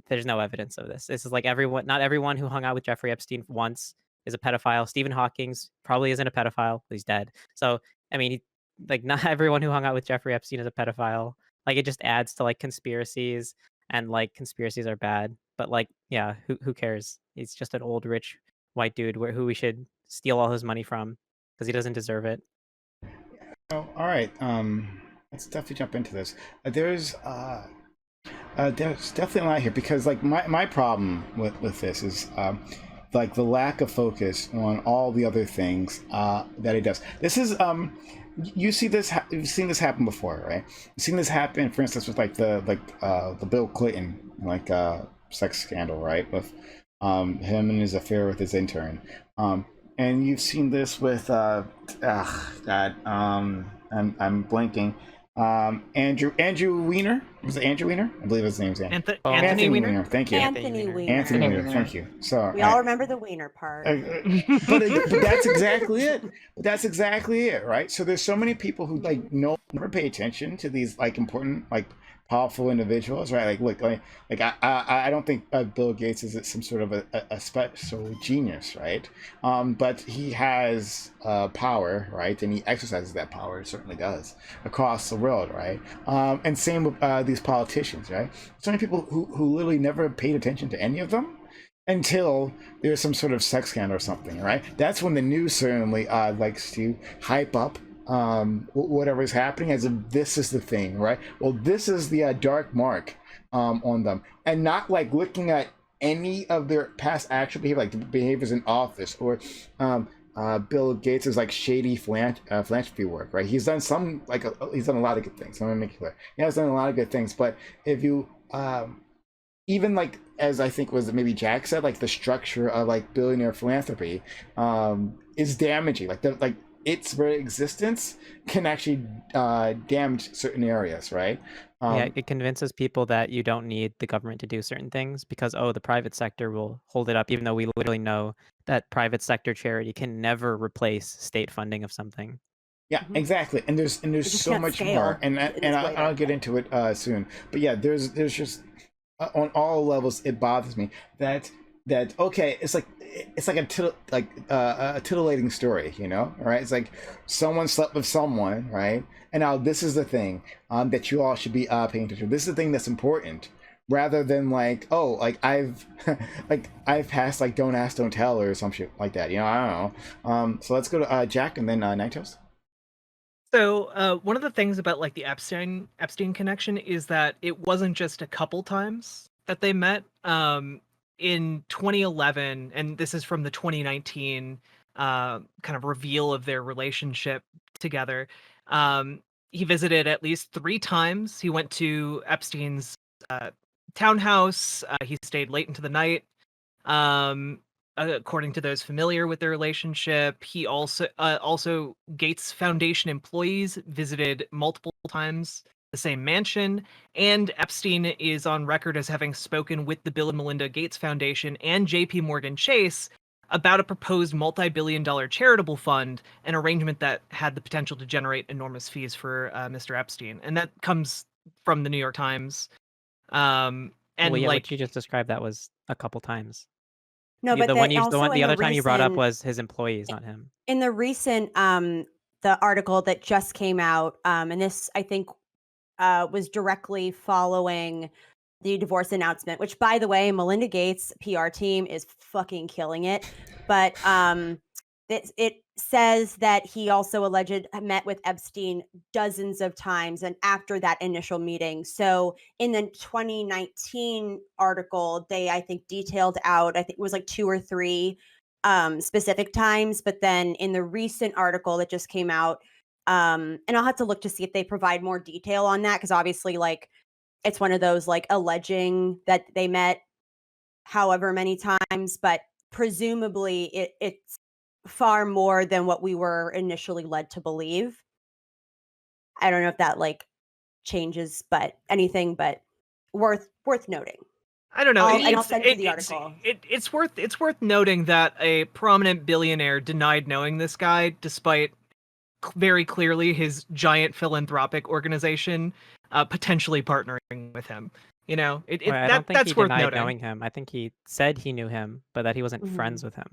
there's no evidence of this. This is like not everyone who hung out with Jeffrey Epstein once is a pedophile. Stephen Hawking's probably isn't a pedophile. He's dead. So, I mean, like not everyone who hung out with Jeffrey Epstein is a pedophile. Like it just adds to like conspiracies, and like conspiracies are bad. But like, yeah, who cares? He's just an old rich white dude who we should steal all his money from because he doesn't deserve it. Oh, all right. Let's definitely jump into this. There's definitely a lot here because like my problem with this is like the lack of focus on all the other things that he does. This is you see this you've seen this happen before, right? You've seen this happen, for instance, with like the Bill Clinton sex scandal, right? With him and his affair with his intern. And you've seen this with God, I'm blanking. Andrew Weiner. Was it Andrew Weiner? I believe his name's Anthony Weiner. Thank you. Anthony Weiner. Anthony Weiner. Thank you. So We all remember the Weiner part. but that's exactly it. That's exactly it, right? So there's so many people who like never pay attention to these like important like powerful individuals, right? I don't think Bill Gates is some sort of a special genius, right? But he has power, right? And he exercises that power. It certainly does across the world, right? And same with these politicians, right? So many people who literally never paid attention to any of them until there's some sort of sex scandal or something, right? That's when the news certainly likes to hype up whatever is happening as if this is the thing, right? Well, this is the dark mark on them, and not like looking at any of their past actual behavior, like the behaviors in office or Bill Gates' like shady philanthropy work, right? He's done he's done a lot of good things. Let me make it clear. He has done a lot of good things, but if you even like as I think was maybe Jack said, like the structure of like billionaire philanthropy is damaging. Like its very existence can actually damage certain areas, right? Yeah, it convinces people that you don't need the government to do certain things because, the private sector will hold it up, even though we literally know that private sector charity can never replace state funding of something. Yeah, exactly. And there's just so can't much scale more, and I'll get into it soon. But yeah, there's just on all levels it bothers me that okay, it's like a titillating story, all right? It's like someone slept with someone, right? And now this is the thing that you all should be paying attention to. This is the thing that's important, rather than like, I've passed like don't ask, don't tell or some shit like that. I don't know. So let's go to Jack and then Night Toast. So one of the things about like the Epstein connection is that it wasn't just a couple times that they met. In 2011, and this is from the 2019 kind of reveal of their relationship together. He visited at least 3 times. He went to Epstein's townhouse. He stayed late into the night. According to those familiar with their relationship, he also Gates Foundation employees visited multiple times the same mansion, and Epstein is on record as having spoken with the Bill and Melinda Gates Foundation and JP Morgan Chase about a proposed multi-billion-dollar charitable fund, an arrangement that had the potential to generate enormous fees for Mr. Epstein. And that comes from the New York Times. And what you just described, that was a couple times. No, but the other time you brought up was his employees, not him. In the recent the article that just came out, and this I think was directly following the divorce announcement, which, by the way, Melinda Gates' PR team is fucking killing it. But it says that he also alleged met with Epstein dozens of times, and after that initial meeting. So in the 2019 article, they, I think, detailed out, I think it was like 2 or 3 specific times. But then in the recent article that just came out, and I'll have to look to see if they provide more detail on that, because obviously, like, it's one of those like alleging that they met however many times, but presumably it's far more than what we were initially led to believe. I don't know if that like changes, but anything but worth noting. I don't know. I'll send you the article. It's worth noting that a prominent billionaire denied knowing this guy, despite very clearly his giant philanthropic organization potentially partnering with him. You know, I don't think that's he worth denied noting. knowing him. I think he said he knew him, but that he wasn't friends with him.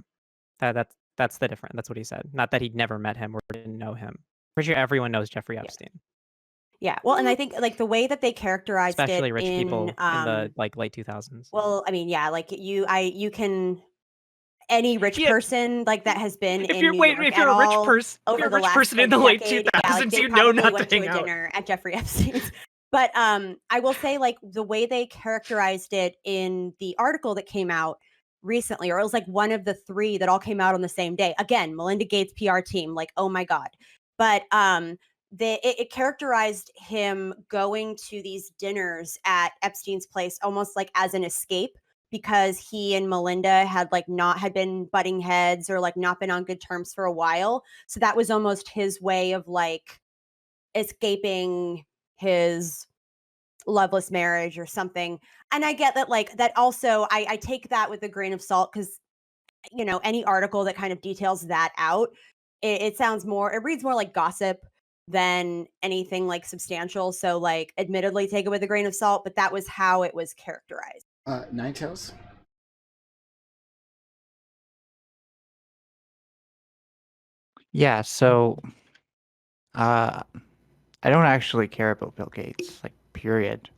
That's the difference. That's what he said. Not that he'd never met him or didn't know him. Pretty sure everyone knows Jeffrey Epstein. Yeah. Well, and I think like the way that they characterized Especially it rich in, people in the like late 2000s. Well, I mean, yeah, like you can any rich person like that has been in New York if you're a rich person, over the last person in the like, late decade, 2000s, they you know probably not went to to hang a out. dinner at Jeffrey Epstein's. But I will say, like, the way they characterized it in the article that came out recently, or it was like one of the 3 that all came out on the same day. Again, Melinda Gates' PR team, like, oh my God. But it characterized him going to these dinners at Epstein's place almost like as an escape, because he and Melinda had been butting heads or like not been on good terms for a while. So that was almost his way of like escaping his loveless marriage or something. And I get that, like, that also, I take that with a grain of salt, because, you know, any article that kind of details that out, it reads more like gossip than anything like substantial. So, like, admittedly, take it with a grain of salt, but that was how it was characterized. Ninetales? Yeah, so I don't actually care about Bill Gates, like, period.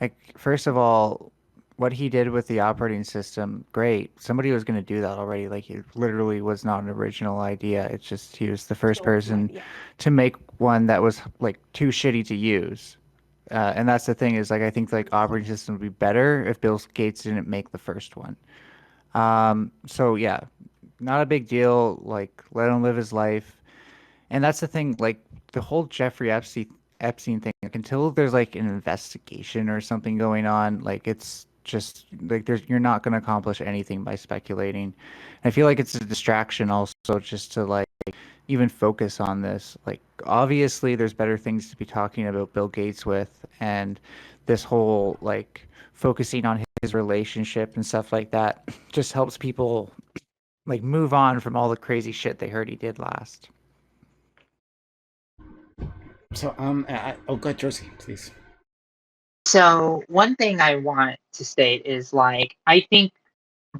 Like, first of all, what he did with the operating system, great. Somebody was going to do that already. Like, it literally was not an original idea. It's just he was the first person to make one that was like too shitty to use. And that's the thing, is like I think like operating system would be better if Bill Gates didn't make the first one. So yeah, not a big deal. Like, let him live his life. And that's the thing, like the whole Jeffrey Epstein thing, like, until there's like an investigation or something going on, like it's just like you're not going to accomplish anything by speculating. I feel like it's a distraction also, just to like even focus on this. Like, obviously there's better things to be talking about Bill Gates with, and this whole like focusing on his relationship and stuff like that just helps people like move on from all the crazy shit they heard he did last. So, go ahead, Josie, please. So one thing I want to state is, like, I think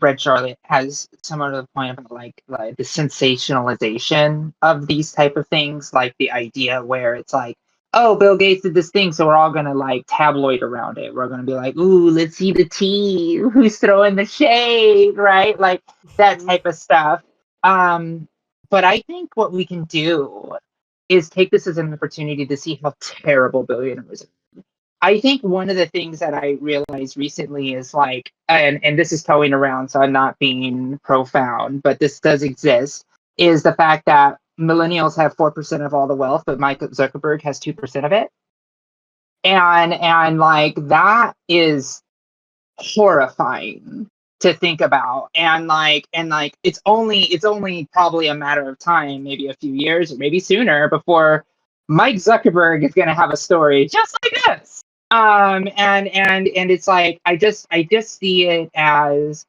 Red Charlotte has somewhat of a point about like the sensationalization of these type of things, like the idea where it's like, oh, Bill Gates did this thing, so we're all gonna like tabloid around it. We're gonna be like, ooh, let's see the tea, who's throwing the shade, right? Like that type of stuff. But I think what we can do is take this as an opportunity to see how terrible billionaires are. I think one of the things that I realized recently is like, and this is towing around, so I'm not being profound, but this does exist, is the fact that millennials have 4% of all the wealth, but Mike Zuckerberg has 2% of it. And like that is horrifying to think about. And like it's only probably a matter of time, maybe a few years or maybe sooner, before Mike Zuckerberg is gonna have a story just like this. And it's like I just see it as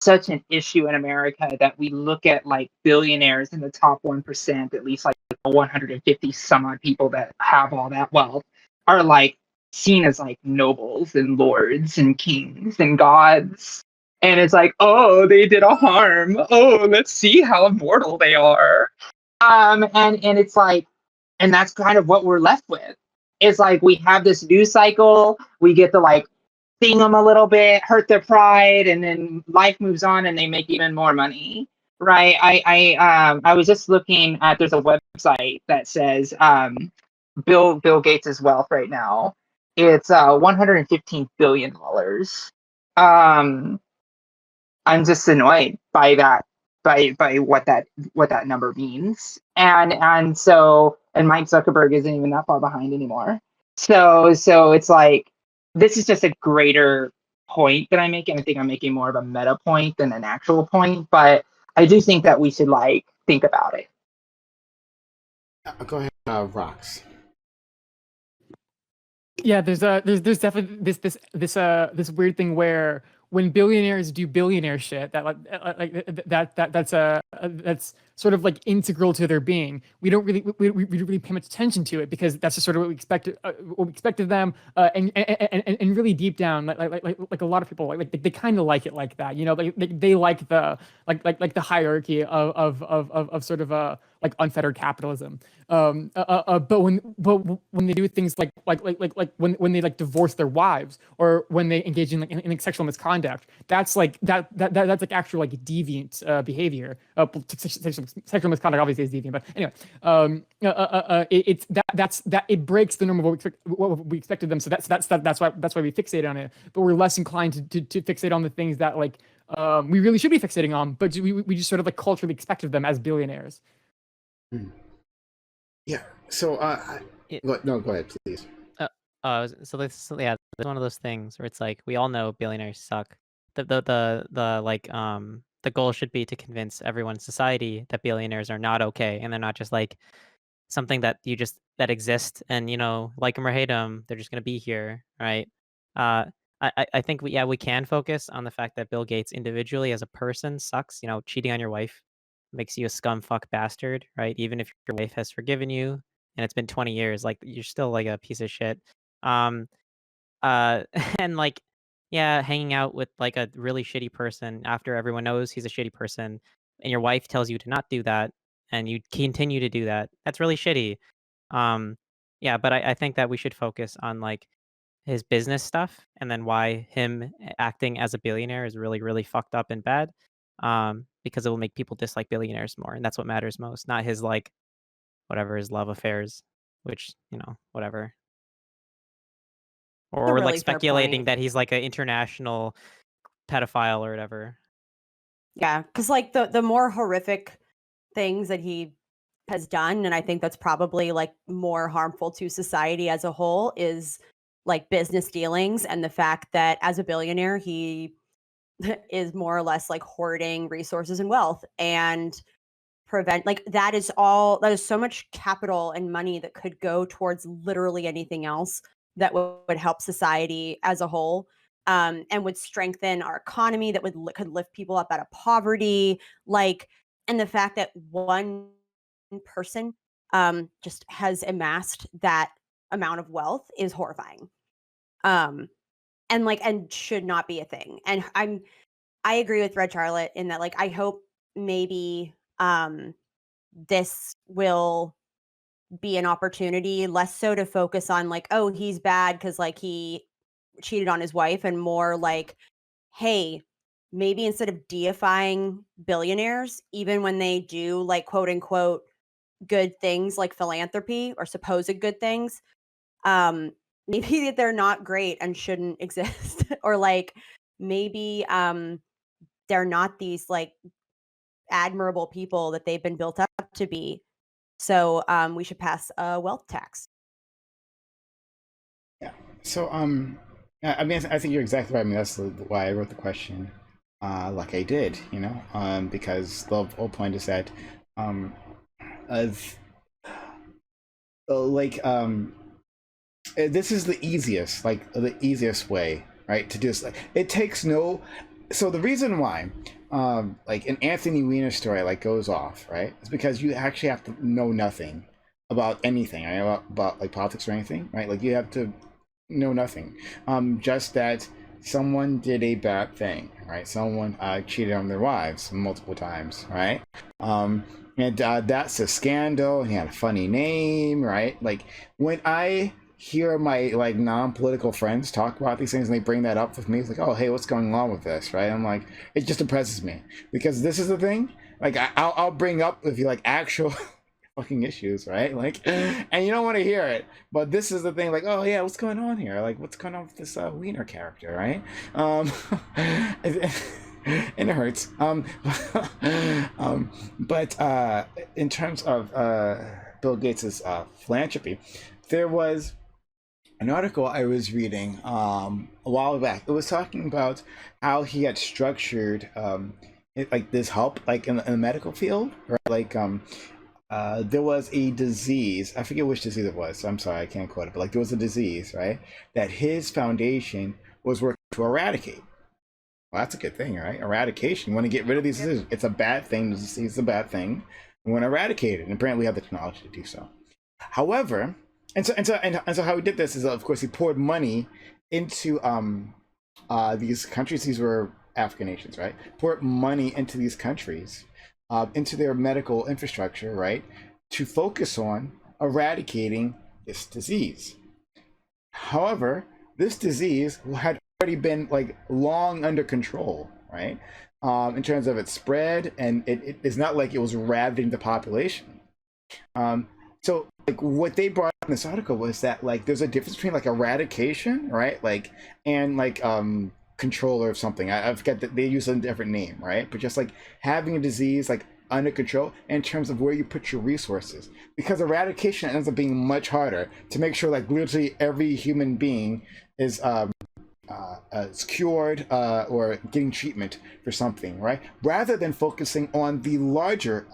such an issue in America that we look at like billionaires in the top 1%, at least like 150 some odd people that have all that wealth, are like seen as like nobles and lords and kings and gods. And it's like, oh, they did a harm. Oh, let's see how immortal they are. And it's like, and that's kind of what we're left with. It's like we have this news cycle, we get to like sting them a little bit, hurt their pride, and then life moves on and they make even more money. Right. I was just looking at, there's a website that says Bill Gates' wealth right now. It's $115 billion. I'm just annoyed by that, by what that number means. And Mike Zuckerberg isn't even that far behind anymore. So it's like, this is just a greater point that I'm making. I think I'm making more of a meta point than an actual point, but I do think that we should like think about it. Go ahead, Rox. Yeah, there's definitely this weird thing where when billionaires do billionaire shit that's sort of like integral to their being. We don't really pay much attention to it because that's just sort of what we expect of them. And really deep down, like a lot of people they kind of like it like that. You know, they like the hierarchy of sort of like unfettered capitalism. But when they do things like when they like divorce their wives or when they engage in like sexual misconduct, that's like that's like actual like deviant behavior. Sexual misconduct obviously is deviant, but anyway, it's that it breaks the norm of what we expected them. So that's why we fixate on it. But we're less inclined to fixate on the things that like we really should be fixating on, but we just sort of like culturally expected them as billionaires. Yeah. So, no, go ahead, please. So this, yeah, it's one of those things where it's like we all know billionaires suck. The goal should be to convince everyone in society that billionaires are not okay, and they're not just like something that that exist, and like them or hate them, they're just gonna be here, right? I think we can focus on the fact that Bill Gates individually as a person sucks. Cheating on your wife makes you a scum fuck bastard, right? Even if your wife has forgiven you and it's been 20 years, like you're still like a piece of shit. Um, and like, yeah, hanging out with like a really shitty person after everyone knows he's a shitty person, and your wife tells you to not do that, and you continue to do that. That's really shitty. Um, yeah, but I think that we should focus on like his business stuff, and then why him acting as a billionaire is really, really fucked up and bad. Because it will make people dislike billionaires more, and that's what matters most, not his like whatever his love affairs, which whatever. That's a Or like really fair speculating point. that he's like an international pedophile or whatever. Yeah, because like the more horrific things that he has done, and I think that's probably like more harmful to society as a whole, is like business dealings and the fact that as a billionaire he is more or less like hoarding resources and wealth and prevent like that is so much capital and money that could go towards literally anything else that would help society as a whole, and would strengthen our economy, that could lift people up out of poverty, like, and the fact that one person just has amassed that amount of wealth is horrifying, um and should not be a thing. And I agree with Red Charlotte in that, like, I hope maybe this will be an opportunity less so to focus on like, oh, he's bad because like he cheated on his wife, and more like, hey, maybe instead of deifying billionaires, even when they do like quote unquote good things like philanthropy or supposed good things, um, maybe that they're not great and shouldn't exist. Or like maybe they're not these like admirable people that they've been built up to be. So we should pass a wealth tax. Yeah. So, I mean, I think you're exactly right. I mean, that's why I wrote the question, like I did, because the whole point is that, of, like, this is the easiest way, right, to do this. Like, it takes no. So the reason why, like an Anthony Weiner story like goes off, right, is because you actually have to know nothing about anything, right? About like politics or anything, right? Like you have to know nothing, just that someone did a bad thing, right? Someone cheated on their wives multiple times, right? And that's a scandal. He had a funny name, right? Like when I hear my like non-political friends talk about these things and they bring that up with me, it's like, oh, hey, what's going on with this, right? I'm like, it just impresses me because this is the thing. Like I'll bring up with you like actual fucking issues, right? Like, and you don't want to hear it, but this is the thing. Like, oh yeah, what's going on here? Like, what's going on with this Wiener character, right? And it hurts. But in terms of Bill Gates's philanthropy, there was an article I was reading a while back. It was talking about how he had structured like this help, like in the medical field, right? Like there was a disease. I forget which disease it was. So I'm sorry, I can't quote it. But like, there was a disease, right? That his foundation was working to eradicate. Well, that's a good thing, right? Eradication. You want to get rid of these diseases. It's a bad thing. The disease is a bad thing. We want to eradicate it, and apparently we have the technology to do so. However, and so how he did this is, of course, he poured money into these countries. These were African nations, right? Poured money into these countries, into their medical infrastructure, right, to focus on eradicating this disease. However, this disease had already been like long under control, right? In terms of its spread, and it's not like it was ravaging the population. So like what they brought up in this article was that like there's a difference between like eradication, right? Like and like control or something. I forget that they use a different name, right? But just like having a disease like under control in terms of where you put your resources, because eradication ends up being much harder to make sure like literally every human being is cured or getting treatment for something, right? Rather than focusing on the larger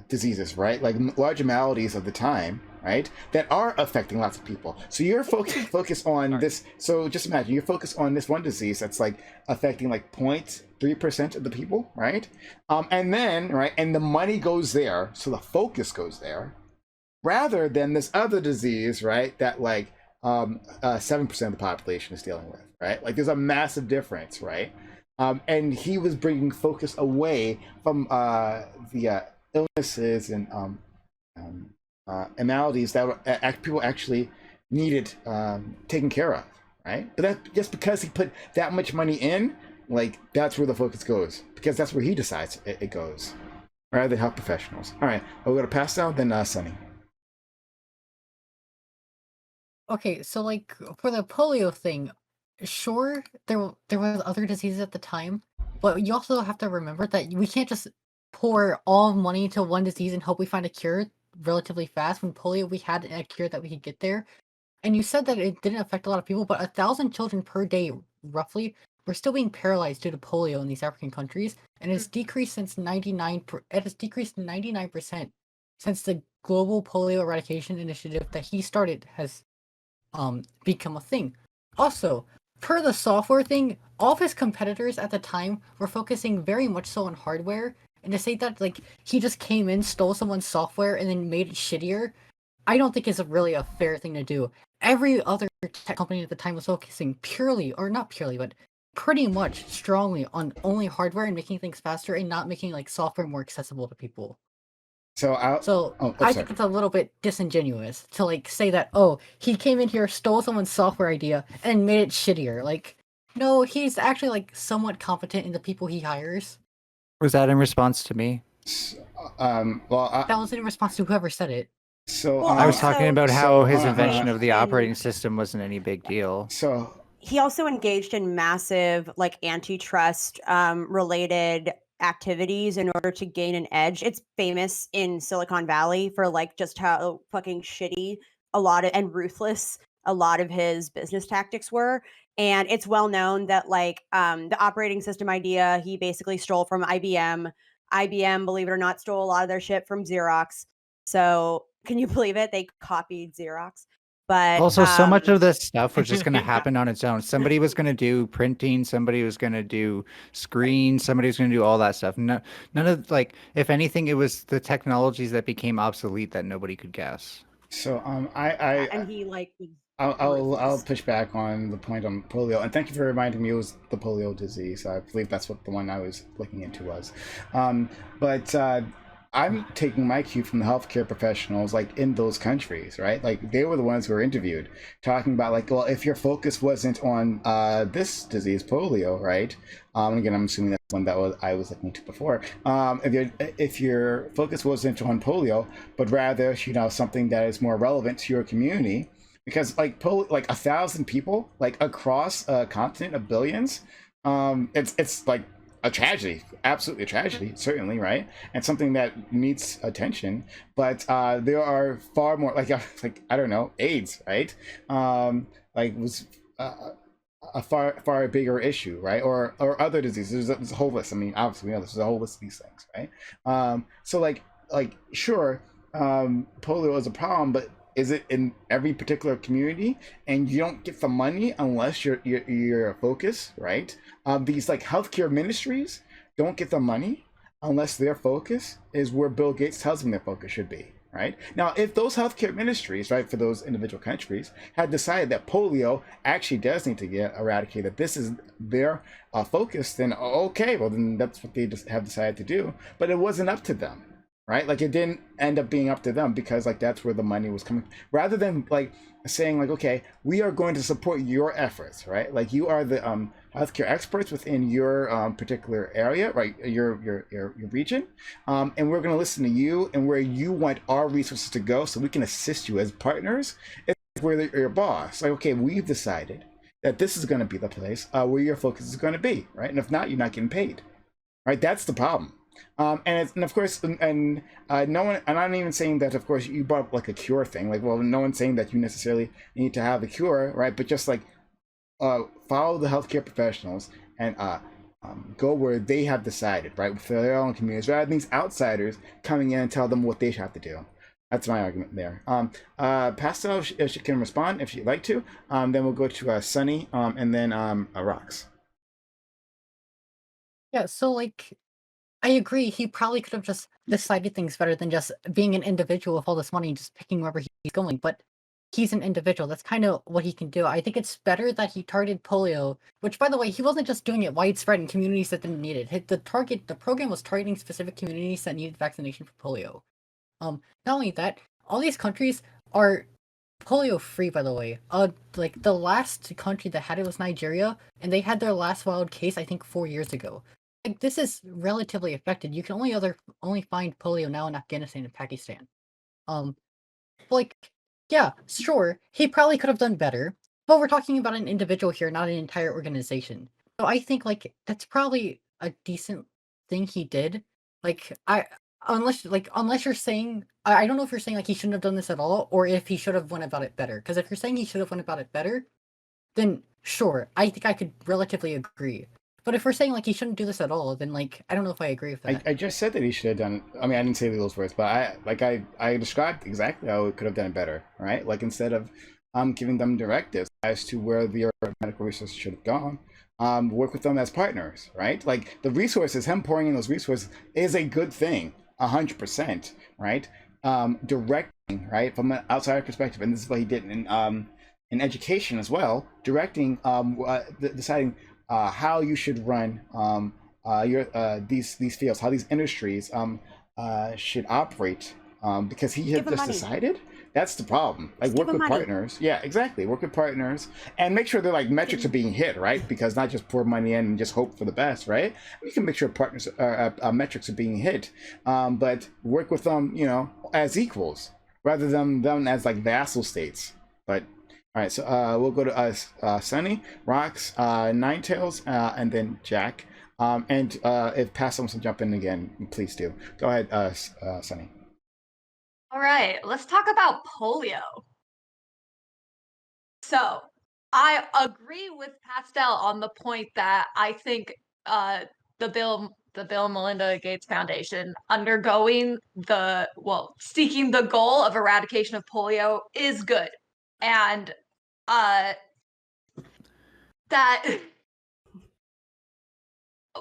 diseases, right? Like larger maladies of the time, right? That are affecting lots of people. So you're focus on this. So just imagine you're focused on this one disease that's like affecting like 0.3% of the people, right? And then, right, and the money goes there, so the focus goes there, rather than this other disease, right, that like 7% of the population is dealing with, right? Like there's a massive difference, right? And he was bringing focus away from the illnesses and maladies that people actually needed taken care of, right? But that's just because he put that much money in, like that's where the focus goes, because that's where he decides it goes, rather than health professionals. All right, we're gonna pass down, then Sunny. Okay, so like for the polio thing, sure there was other diseases at the time, but you also have to remember that we can't just pour all money into one disease and hope we find a cure relatively fast. When polio, we had a cure that we could get there. And you said that it didn't affect a lot of people, but 1,000 children per day, roughly, were still being paralyzed due to polio in these African countries, and it's decreased since 99. It has decreased 99% since the global polio eradication initiative that he started has become a thing. Also, per the software thing, all of his competitors at the time were focusing very much so on hardware, and to say that like he just came in, stole someone's software, and then made it shittier, I don't think is really a fair thing to do. Every other tech company at the time was focusing purely, or not purely, but pretty much strongly on only hardware and making things faster and not making like software more accessible to people. So I think it's a little bit disingenuous to like say that, oh, he came in here, stole someone's software idea, and made it shittier. Like, no, he's actually like somewhat competent in the people he hires. Was that in response to me? Well, that was in response to whoever said it. So I was talking about how his hold on. invention of the operating system wasn't any big deal. So he also engaged in massive like antitrust related activities in order to gain an edge. It's famous in Silicon Valley for like just how fucking shitty and ruthless a lot of his business tactics were. And it's well known that like the operating system idea he basically stole from IBM. IBM, believe it or not, stole a lot of their shit from Xerox. So can you believe it? They copied Xerox. But also, so much of this stuff was just going to happen on its own. Somebody was going to do printing, somebody was going to do screens, somebody was going to do all that stuff. No, none of like, if anything, it was the technologies that became obsolete that nobody could guess. So and he like I'll push back on the point on polio, and thank you for reminding me it was the polio disease. I believe that's what the one I was looking into was. But I'm taking my cue from the healthcare professionals like in those countries, right? Like they were the ones who were interviewed talking about like, well, if your focus wasn't on this disease, polio, right? Again, I'm assuming that's one that I was looking into before. If your focus wasn't on polio, but rather, something that is more relevant to your community, because like 1,000 people like across a continent of billions, it's like a tragedy, absolutely a tragedy, certainly, right? And something that needs attention. But there are far more, like I don't know, AIDS, right? a far bigger issue, right? Or other diseases. There's a whole list. I mean, obviously, we know there's a whole list of these things, right? So like sure, polio is a problem, but is it in every particular community? And you don't get the money unless you're focused, right? These like healthcare ministries don't get the money unless their focus is where Bill Gates tells them their focus should be. Right now, if those healthcare ministries, right, for those individual countries had decided that polio actually does need to get eradicated, this is their focus, then okay, well then that's what they just have decided to do. But it wasn't up to them, right? Like it didn't end up being up to them because like that's where the money was coming. Rather than like saying like, okay, we are going to support your efforts, right? Like you are the healthcare experts within your particular area, right? Your region, and we're going to listen to you and where you want our resources to go, so we can assist you as partners. It's where your boss, like, okay, we've decided that this is going to be the place where your focus is going to be, right? And if not, you're not getting paid, right? That's the problem. And of course, and no one, and I'm not even saying that, of course, you brought up like a cure thing. Like, well, no one's saying that you necessarily need to have a cure, right? But just like follow the healthcare professionals and go where they have decided, right? For their own communities, rather than these outsiders coming in and tell them what they have to do. That's my argument there. Pastel, she can respond if she'd like to. Then we'll go to Sunny, and then Rox. Yeah, so like I agree. He probably could have just decided things better than just being an individual with all this money and just picking wherever he's going. But he's an individual. That's kind of what he can do. I think it's better that he targeted polio, which, by the way, he wasn't just doing it widespread in communities that didn't need it. The program was targeting specific communities that needed vaccination for polio. Not only that, all these countries are polio free, by the way. Like the last country that had it was Nigeria, and they had their last wild case, I think, 4 years ago. Like this is relatively affected. You can only find polio now in Afghanistan and Pakistan. Like, yeah, sure, he probably could have done better, but we're talking about an individual here, not an entire organization. So I think like that's probably a decent thing he did. Like unless you're saying I don't know if you're saying like he shouldn't have done this at all, or if he should have went about it better. Because if you're saying he should have went about it better, then sure, I think I could relatively agree. But if we're saying like he shouldn't do this at all, then like I don't know if I agree with that. I just said that he should have done. I mean, I didn't say those words, but I described exactly how it could have done it better, right? Like instead of giving them directives as to where the medical resources should have gone, work with them as partners, right? Like the resources, him pouring in those resources is a good thing, 100%, right? Directing, right, from an outsider perspective, and this is what he did in education as well, directing, deciding how you should run these fields, how these industries should operate, because he had just decided. That's the problem. Like work with partners. Yeah, exactly. Work with partners and make sure that like metrics are being hit, right? Because not just pour money in and just hope for the best, right? We can make sure partners metrics are being hit, but work with them, you know, as equals rather than them as like vassal states. But all right, so we'll go to Sunny, Rox, Ninetails, and then Jack. And if Pastel wants to jump in again, please do. Go ahead, Sunny. All right, let's talk about polio. So I agree with Pastel on the point that I think the Bill and Melinda Gates Foundation seeking the goal of eradication of polio is good. And that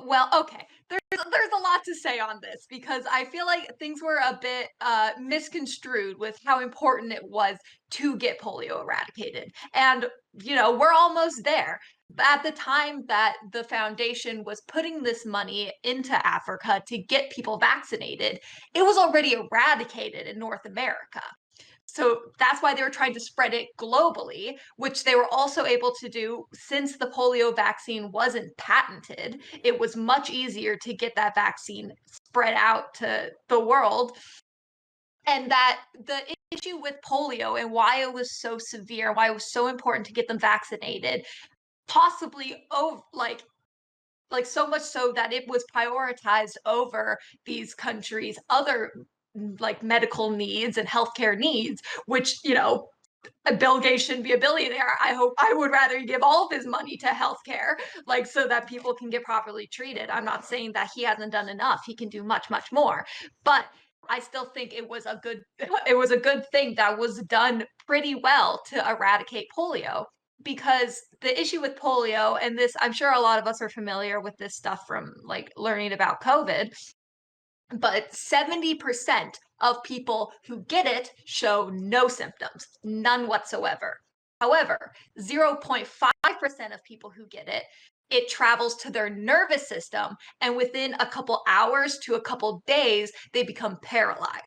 well, okay. There's a lot to say on this because I feel like things were a bit misconstrued with how important it was to get polio eradicated. And, you know, we're almost there. At the time that the foundation was putting this money into Africa to get people vaccinated, it was already eradicated in North America. So that's why they were trying to spread it globally, which they were also able to do since the polio vaccine wasn't patented. It was much easier to get that vaccine spread out to the world. And that the issue with polio and why it was so severe, why it was so important to get them vaccinated, possibly like so much so that it was prioritized over these countries' other like medical needs and healthcare needs, which, you know, Bill Gates shouldn't be a billionaire. I would rather give all of his money to healthcare, like so that people can get properly treated. I'm not saying that he hasn't done enough. He can do much, much more. But I still think it was a good thing that was done pretty well to eradicate polio. Because the issue with polio, and this, I'm sure a lot of us are familiar with this stuff from like learning about COVID, but 70% of people who get it show no symptoms, none whatsoever. However, 0.5% of people who get it travels to their nervous system, and within a couple hours to a couple days, they become paralyzed.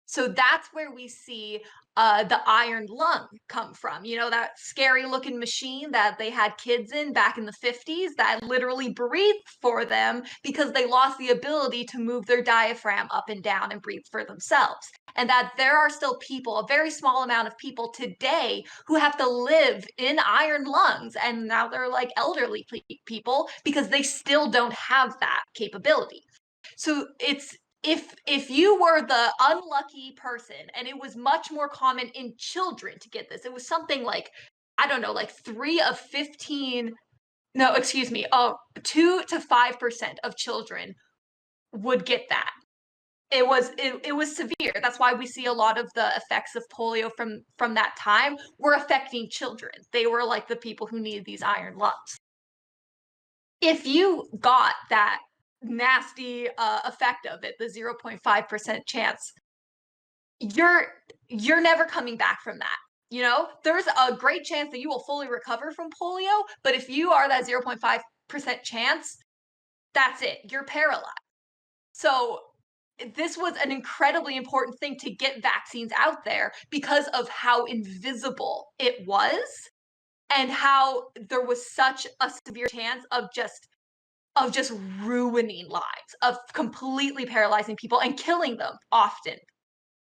So that's where we see the iron lung come from. You know, that scary looking machine that they had kids in back in the 50s that literally breathed for them because they lost the ability to move their diaphragm up and down and breathe for themselves. And that there are still people, a very small amount of people today, who have to live in iron lungs. And now they're like elderly people because they still don't have that capability. So it's if you were the unlucky person, and it was much more common in children to get this, it was something like, I don't know, like 3 of 15, no, excuse me, 2 to 5% of children would get that. It was severe. That's why we see a lot of the effects of polio from that time were affecting children. They were like the people who needed these iron lungs. If you got that nasty effect of it, the 0.5% chance, you're never coming back from that. You know, there's a great chance that you will fully recover from polio, but if you are that 0.5% chance, that's it. You're paralyzed. So this was an incredibly important thing to get vaccines out there because of how invisible it was and how there was such a severe chance of just ruining lives, of completely paralyzing people and killing them often.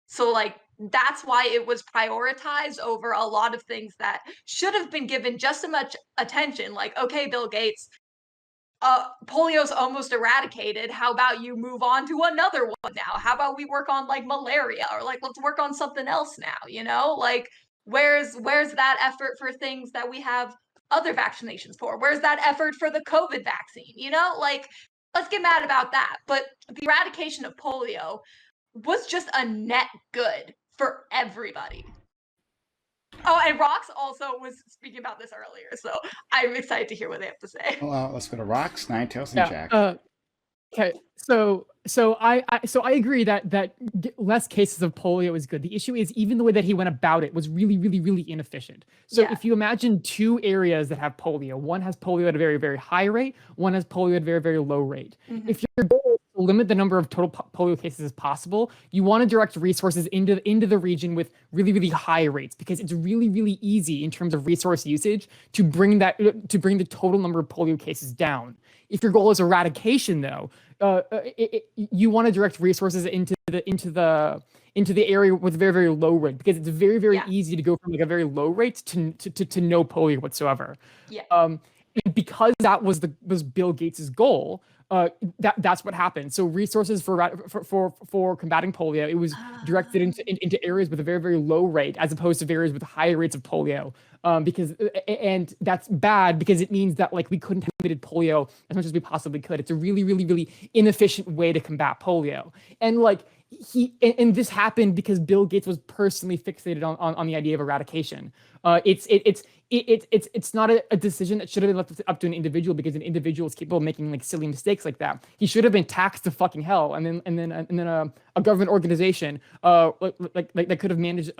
So like that's why it was prioritized over a lot of things that should have been given just as much attention. Like, okay, Bill Gates, polio's almost eradicated. How about you move on to another one now? How about we work on like malaria, or like let's work on something else now, you know? Like where's that effort for things that we have other vaccinations for? Where's that effort for the COVID vaccine? You know, like let's get mad about that. But the eradication of polio was just a net good for everybody. Oh, and Rox also was speaking about this earlier, so I'm excited to hear what they have to say. Well, let's go to Rox, Ninetales, and Jack. Okay, so I agree that less cases of polio is good. The issue is even the way that he went about it was really, really, really inefficient. So if you imagine 2 areas that have polio, one has polio at a very, very high rate, one has polio at a very, very low rate. Mm-hmm. If your goal is to limit the number of total polio cases as possible, you want to direct resources into the region with really, really high rates, because it's really, really easy in terms of resource usage to bring the total number of polio cases down. If your goal is eradication, though, you want to direct resources into the area with a very, very low rate, because it's very, very easy to go from like a very low rate to no polio whatsoever. And because that was Bill Gates's goal, that's what happened. So resources for combating polio, it was directed into areas with a very, very low rate, as opposed to areas with high rates of polio. And that's bad, because it means that like we couldn't have limited polio as much as we possibly could. It's a really, really, really inefficient way to combat polio. And like and this happened because Bill Gates was personally fixated on the idea of eradication. It's not a decision that should have been left up to an individual, because an individual is capable of making like silly mistakes like that. He should have been taxed to fucking hell, and then a government organization like that could have managed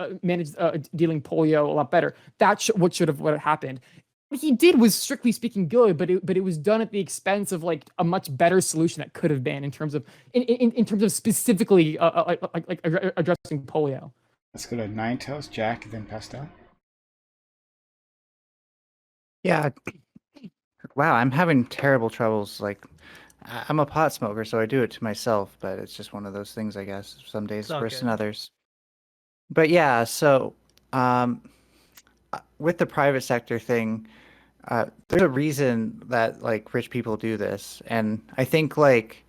dealing polio a lot better. That's what happened. What he did was, strictly speaking, good, but it was done at the expense of like a much better solution that could have been in terms of specifically addressing polio. Let's go to Ninetales, Jack, and then Pastel. Yeah. Wow, I'm having terrible troubles. Like, I'm a pot smoker, so I do it to myself, but it's just one of those things, I guess. Some days worse than others. But yeah, so with the private sector thing, there's a reason that like rich people do this, and I think like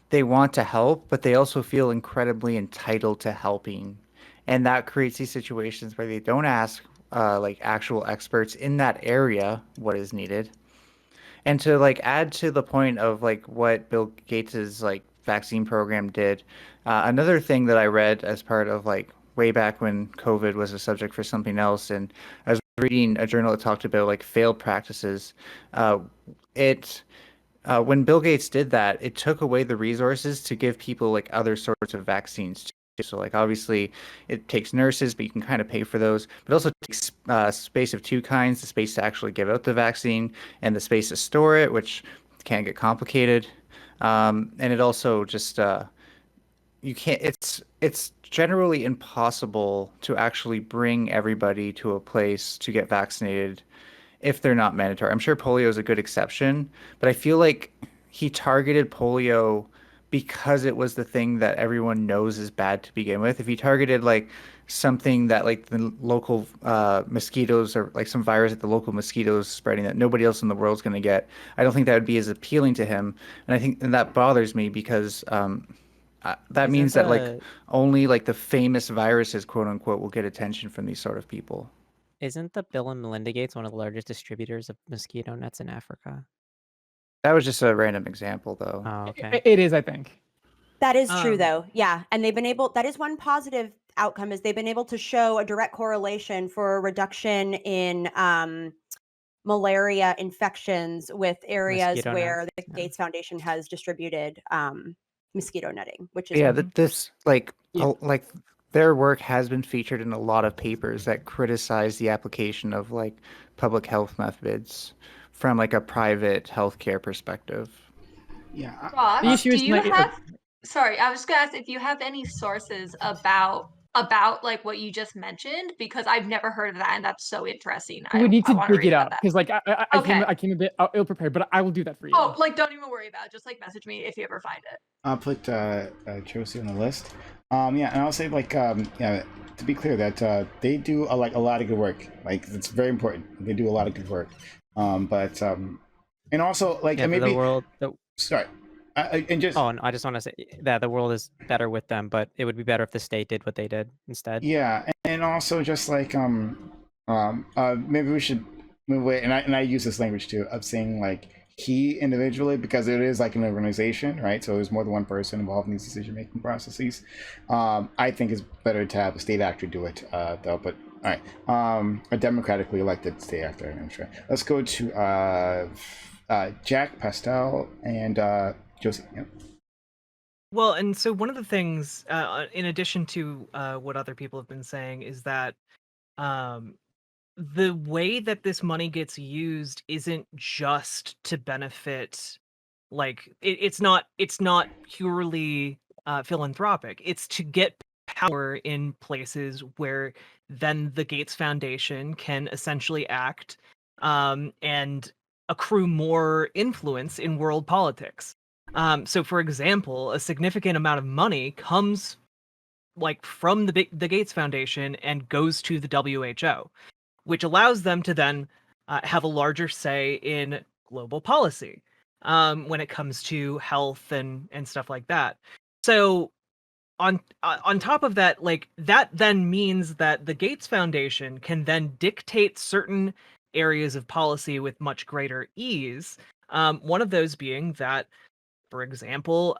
they want to help, but they also feel incredibly entitled to helping. and that creates these situations where they don't ask like actual experts in that area what is needed. And to like add to the point of like what Bill Gates's like vaccine program did, another thing that I read as part of like way back when COVID was a subject for something else, and I was reading a journal that talked about like failed practices. Uh, it when Bill Gates did that, it took away the resources to give people like other sorts of vaccines too. So like obviously it takes nurses, but you can kind of pay for those. But it also takes space of two kinds: the space to actually give out the vaccine and the space to store it, which can get complicated. And it also just you can't. It's generally impossible to actually bring everybody to a place to get vaccinated if they're not mandatory. I'm sure polio is a good exception, but I feel like he targeted polio because it was the thing that everyone knows is bad to begin with. If he targeted like something that like the local mosquitoes or like some virus that the local mosquitoes spreading that nobody else in the world is going to get, I don't think that would be as appealing to him. And I think and that bothers me because that Isn't means that like the only like the famous viruses, quote unquote, will get attention from these sort of people. isn't the Bill and Melinda Gates one of the largest distributors of mosquito nets in Africa? That was just a random example, though. Oh, okay. It is, I think. That is true, Um, though. Yeah, and they've been able. That is one positive outcome is they've been able to show a direct correlation for a reduction in malaria infections with areas Mosquito where nets. the Yeah. Gates Foundation has distributed mosquito netting, which is Yeah, wonderful. this like Yeah. like their work has been featured in a lot of papers that criticize the application of like public health methods from like a private healthcare perspective. Yeah. The Ross, issue do is you like, have, sorry, I was just gonna ask if you have any sources about like what you just mentioned, because I've never heard of that and that's so interesting. we would need I to want to dig read it about up that. because like Okay. I came a bit ill prepared, but I will do that for you. Oh, like don't even worry about it. Just like message me if you ever find it. I'll put Josie on the list. Yeah, and I'll say like yeah, to be clear that they do like a lot of good work. Like it's very important. They do a lot of good work. But and also like Yeah, and but maybe the world. sorry, and just Oh, and I just want to say that the world is better with them, but it would be better if the state did what they did instead. yeah, and also just like maybe we should move away. And I use this language too of saying like he individually because it is like an organization, right? So there's more than one person involved in these decision making processes. I think it's better to have a state actor do it though. But all right, a democratically elected state actor. I'm sure. Let's go to Jack Pastel and Josie. Yeah. Well, and so one of the things, in addition to what other people have been saying, is that um, the way that this money gets used isn't just to benefit, like it's not purely philanthropic. It's to get power in places where then the Gates Foundation can essentially act and accrue more influence in world politics. So, for example, a significant amount of money comes like from the Gates Foundation and goes to the WHO, which allows them to then have a larger say in global policy when it comes to health and stuff like that. So on top of that, like that then means that the Gates Foundation can then dictate certain areas of policy with much greater ease. One of those being that, for example,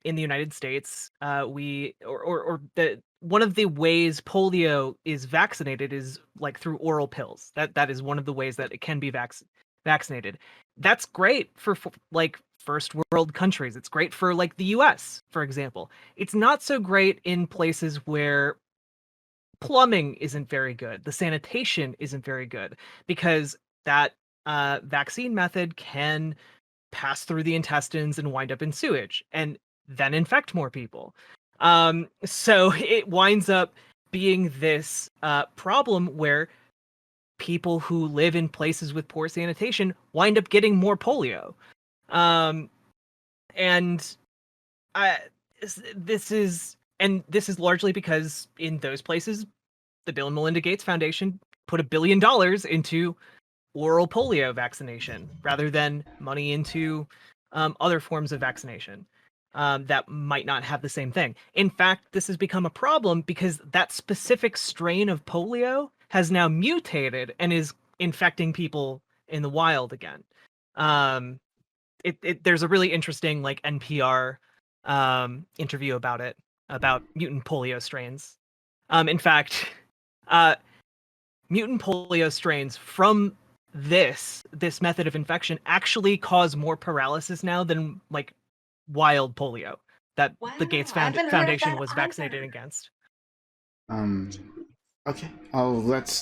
in the United States, we or the one of the ways polio is vaccinated is like through oral pills. That is one of the ways that it can be vaccinated. That's great for like first world countries. It's great for like the US, for example. It's not so great in places where plumbing isn't very good. The sanitation isn't very good because that vaccine method can pass through the intestines and wind up in sewage and then infect more people. So it winds up being this problem where people who live in places with poor sanitation wind up getting more polio. And I, this is largely because in those places, the Bill and Melinda Gates Foundation put $1 billion into oral polio vaccination rather than money into other forms of vaccination. that might not have the same thing. In fact, this has become a problem because that specific strain of polio has now mutated and is infecting people in the wild again. There's a really interesting like NPR interview about it, about mutant polio strains. In fact, mutant polio strains from this method of infection actually cause more paralysis now than like wild polio that the Gates Wow, I haven't heard of Foundation that was either. vaccinated against. Okay.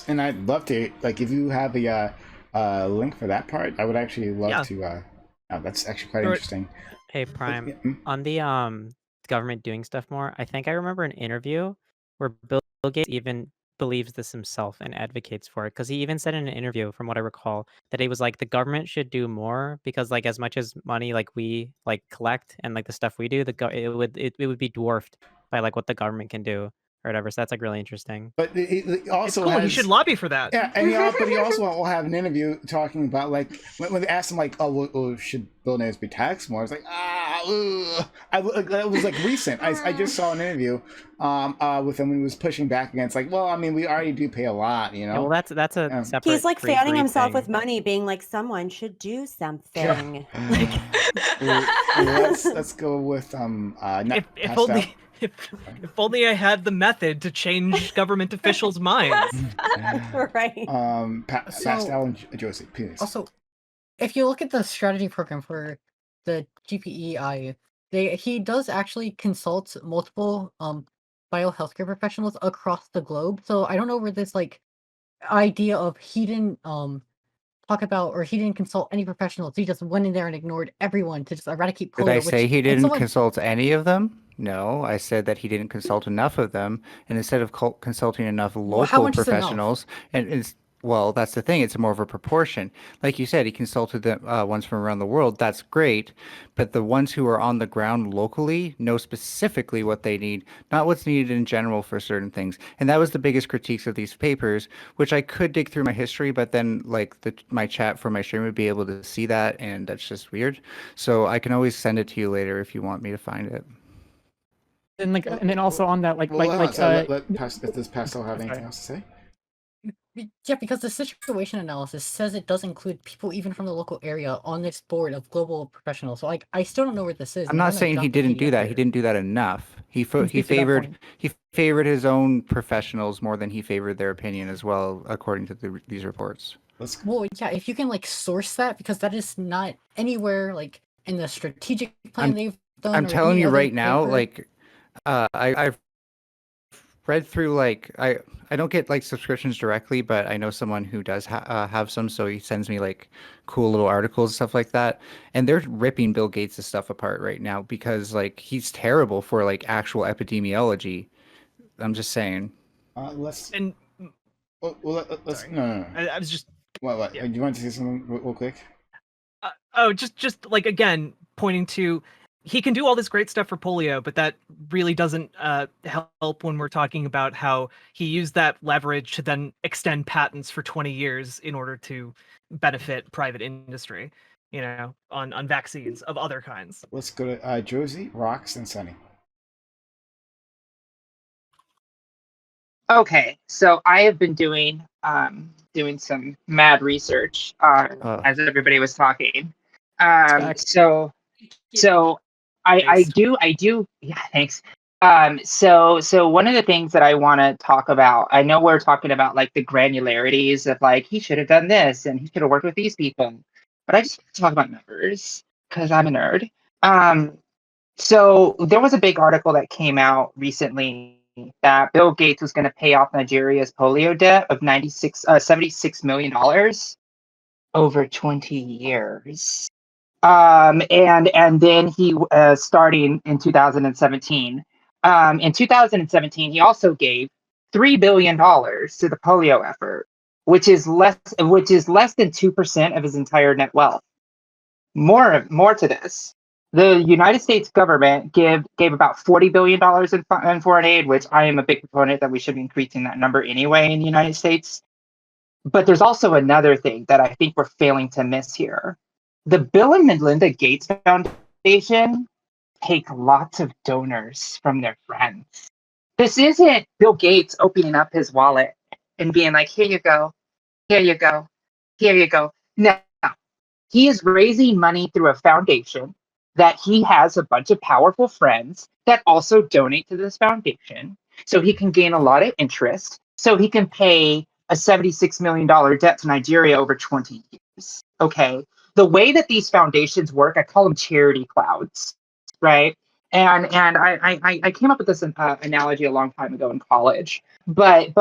And I'd love to, like, if you have a link for that part, I would actually love to. That's actually quite interesting. Hey, Prime, Yeah, on the government doing stuff more, I think I remember an interview where Bill Gates even believes this himself and advocates for it, because he even said in an interview, from what I recall, that he was like, the government should do more because like as much as money like we like collect and like the stuff we do, it would be dwarfed by like what the government can do or whatever. So that's like really interesting. But it also It's cool. He has, should lobby for that. yeah, and but he also will have an interview talking about like when they asked him like, oh, well, should billionaires be taxed more? It's like it was like recent. I just saw an interview with him when he was pushing back against like, well, I mean, we already do pay a lot, you know. Yeah, well, that's a separate. He's like free fanning free himself thing. with money, being like, someone should do something. Let's go with If only. If only I had the method to change government officials' minds. Right. Pascal and Josie, please. Also, if you look at the strategy program for the GPEI, he does actually consult multiple biohealthcare professionals across the globe. So I don't know where this like idea of he didn't talk about, or he didn't consult any professionals. He just went in there and ignored everyone to just eradicate polio. Did I say he didn't someone... consult any of them? No, I said that he didn't consult enough of them, and instead of consulting enough local professionals, well, that's the thing. It's more of a proportion. Like you said, he consulted the ones from around the world. That's great. But the ones who are on the ground locally know specifically what they need, not what's needed in general for certain things. And that was the biggest critiques of these papers, which I could dig through my history, but then like my chat for my stream would be able to see that, and that's just weird. So I can always send it to you later if you want me to find it. And like, and then also on that, does Pascal have anything else to say? Yeah, because the situation analysis says it does include people even from the local area on this board of global professionals. So like, I still don't know where this is. I'm not saying he didn't do that. He didn't do that enough. He favored his own professionals more than he favored their opinion as well, according to these reports. Well, yeah, if you can like source that, because that is not anywhere like in the strategic plan they've done. I'm telling you right now, like I've read through like I don't get like subscriptions directly, but I know someone who does have some, so he sends me like cool little articles and stuff like that, and they're ripping Bill Gates' stuff apart right now because like he's terrible for like actual epidemiology. I'm just saying. Let's no. I was just. What? Yeah. Do you want to say something real quick? Just like again pointing to. He can do all this great stuff for polio, but that really doesn't help when we're talking about how he used that leverage to then extend patents for 20 years in order to benefit private industry, you know, on vaccines of other kinds. Let's go to Josie, Rox, and Sunny. Okay, so I have been doing some mad research as everybody was talking. So I do yeah, thanks. So one of the things that I want to talk about, I know we're talking about like the granularities of like he should have done this and he should have worked with these people, but I just want to talk about numbers because I'm a nerd. So there was a big article that came out recently that Bill Gates was going to pay off Nigeria's polio debt of $76 million over 20 years. And then he starting in 2017. In 2017, he also gave $3 billion to the polio effort, which is less than 2% of his entire net wealth. More to this, the United States government gave about $40 billion in foreign aid, which I am a big proponent that we should be increasing that number anyway in the United States. But there's also another thing that I think we're failing to miss here. The Bill and Melinda Gates Foundation take lots of donors from their friends. This isn't Bill Gates opening up his wallet and being like, here you go, here you go, here you go. No, he is raising money through a foundation that he has a bunch of powerful friends that also donate to this foundation. So he can gain a lot of interest. So he can pay a $76 million debt to Nigeria over 20 years. Okay. The way that these foundations work, I call them charity clouds, right? And I came up with this analogy a long time ago in college, but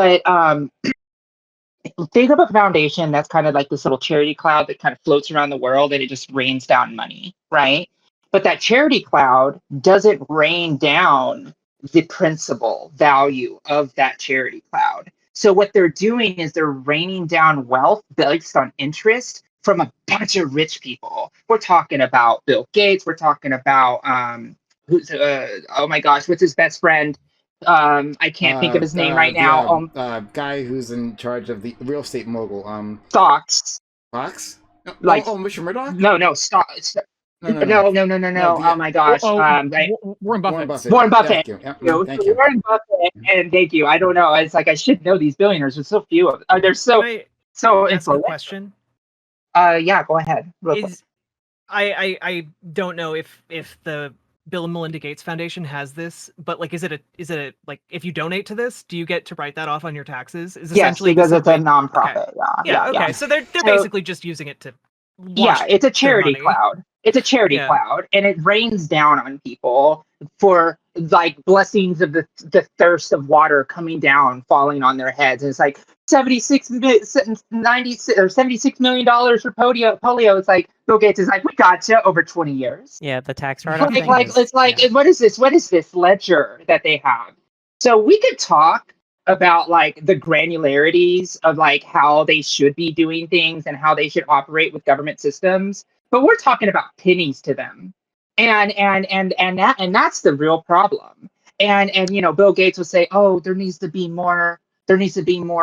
think of a foundation that's kind of like this little charity cloud that kind of floats around the world and it just rains down money, right? But that charity cloud doesn't rain down the principal value of that charity cloud. So what they're doing is they're raining down wealth based on interest from a bunch of rich people. We're talking about Bill Gates. We're talking about oh my gosh, what's his best friend? I can't think of his name right now. Guy who's in charge of the real estate mogul. Fox. Fox? No, Like Mr. Murdoch? No, stop. No. Oh my gosh. Warren Buffett. Warren Buffett. Thank you. Thank you. Warren Buffett. And thank you. I don't know. It's like I should know these billionaires. There's so few of them. They're so Ask a influential. question. Yeah, go ahead. I don't know if the Bill and Melinda Gates Foundation has this, but like, is it a like, if you donate to this, do you get to write that off on your taxes? Is essentially because it's a nonprofit. Okay. Yeah. Okay. So they're basically just using it to. It's a charity cloud. It's a charity cloud, and it rains down on people for like blessings of the thirst of water coming down, falling on their heads. And it's like $76 million for polio. It's like Bill Gates is like, we gotcha over 20 years. Yeah, the tax write-off. What is this? What is this ledger that they have? So we could talk about like the granularities of like how they should be doing things and how they should operate with government systems, but we're talking about pennies to them, and that's the real problem. And you know, Bill Gates will say, oh, there needs to be more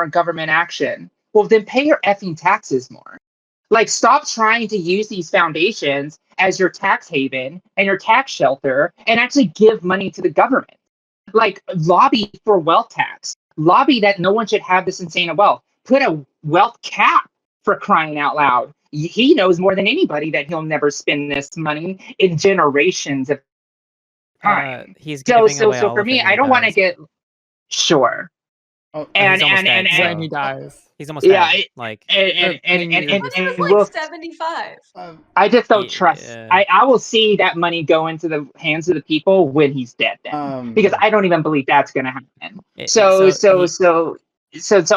government action. Well, then pay your effing taxes more. Like, stop trying to use these foundations as your tax haven and your tax shelter and actually give money to the government. Like, lobby for wealth tax. Lobby that no one should have this insane wealth. Put a wealth cap, for crying out loud. He knows more than anybody that he'll never spend this money in generations of time. He's giving away all for of me, it I don't want to get sure. Oh, and he dies. He's almost dead. Like and we'll, 75. I just don't trust. I will see that money go into the hands of the people when he's dead, then, because I don't even believe that's going to happen. So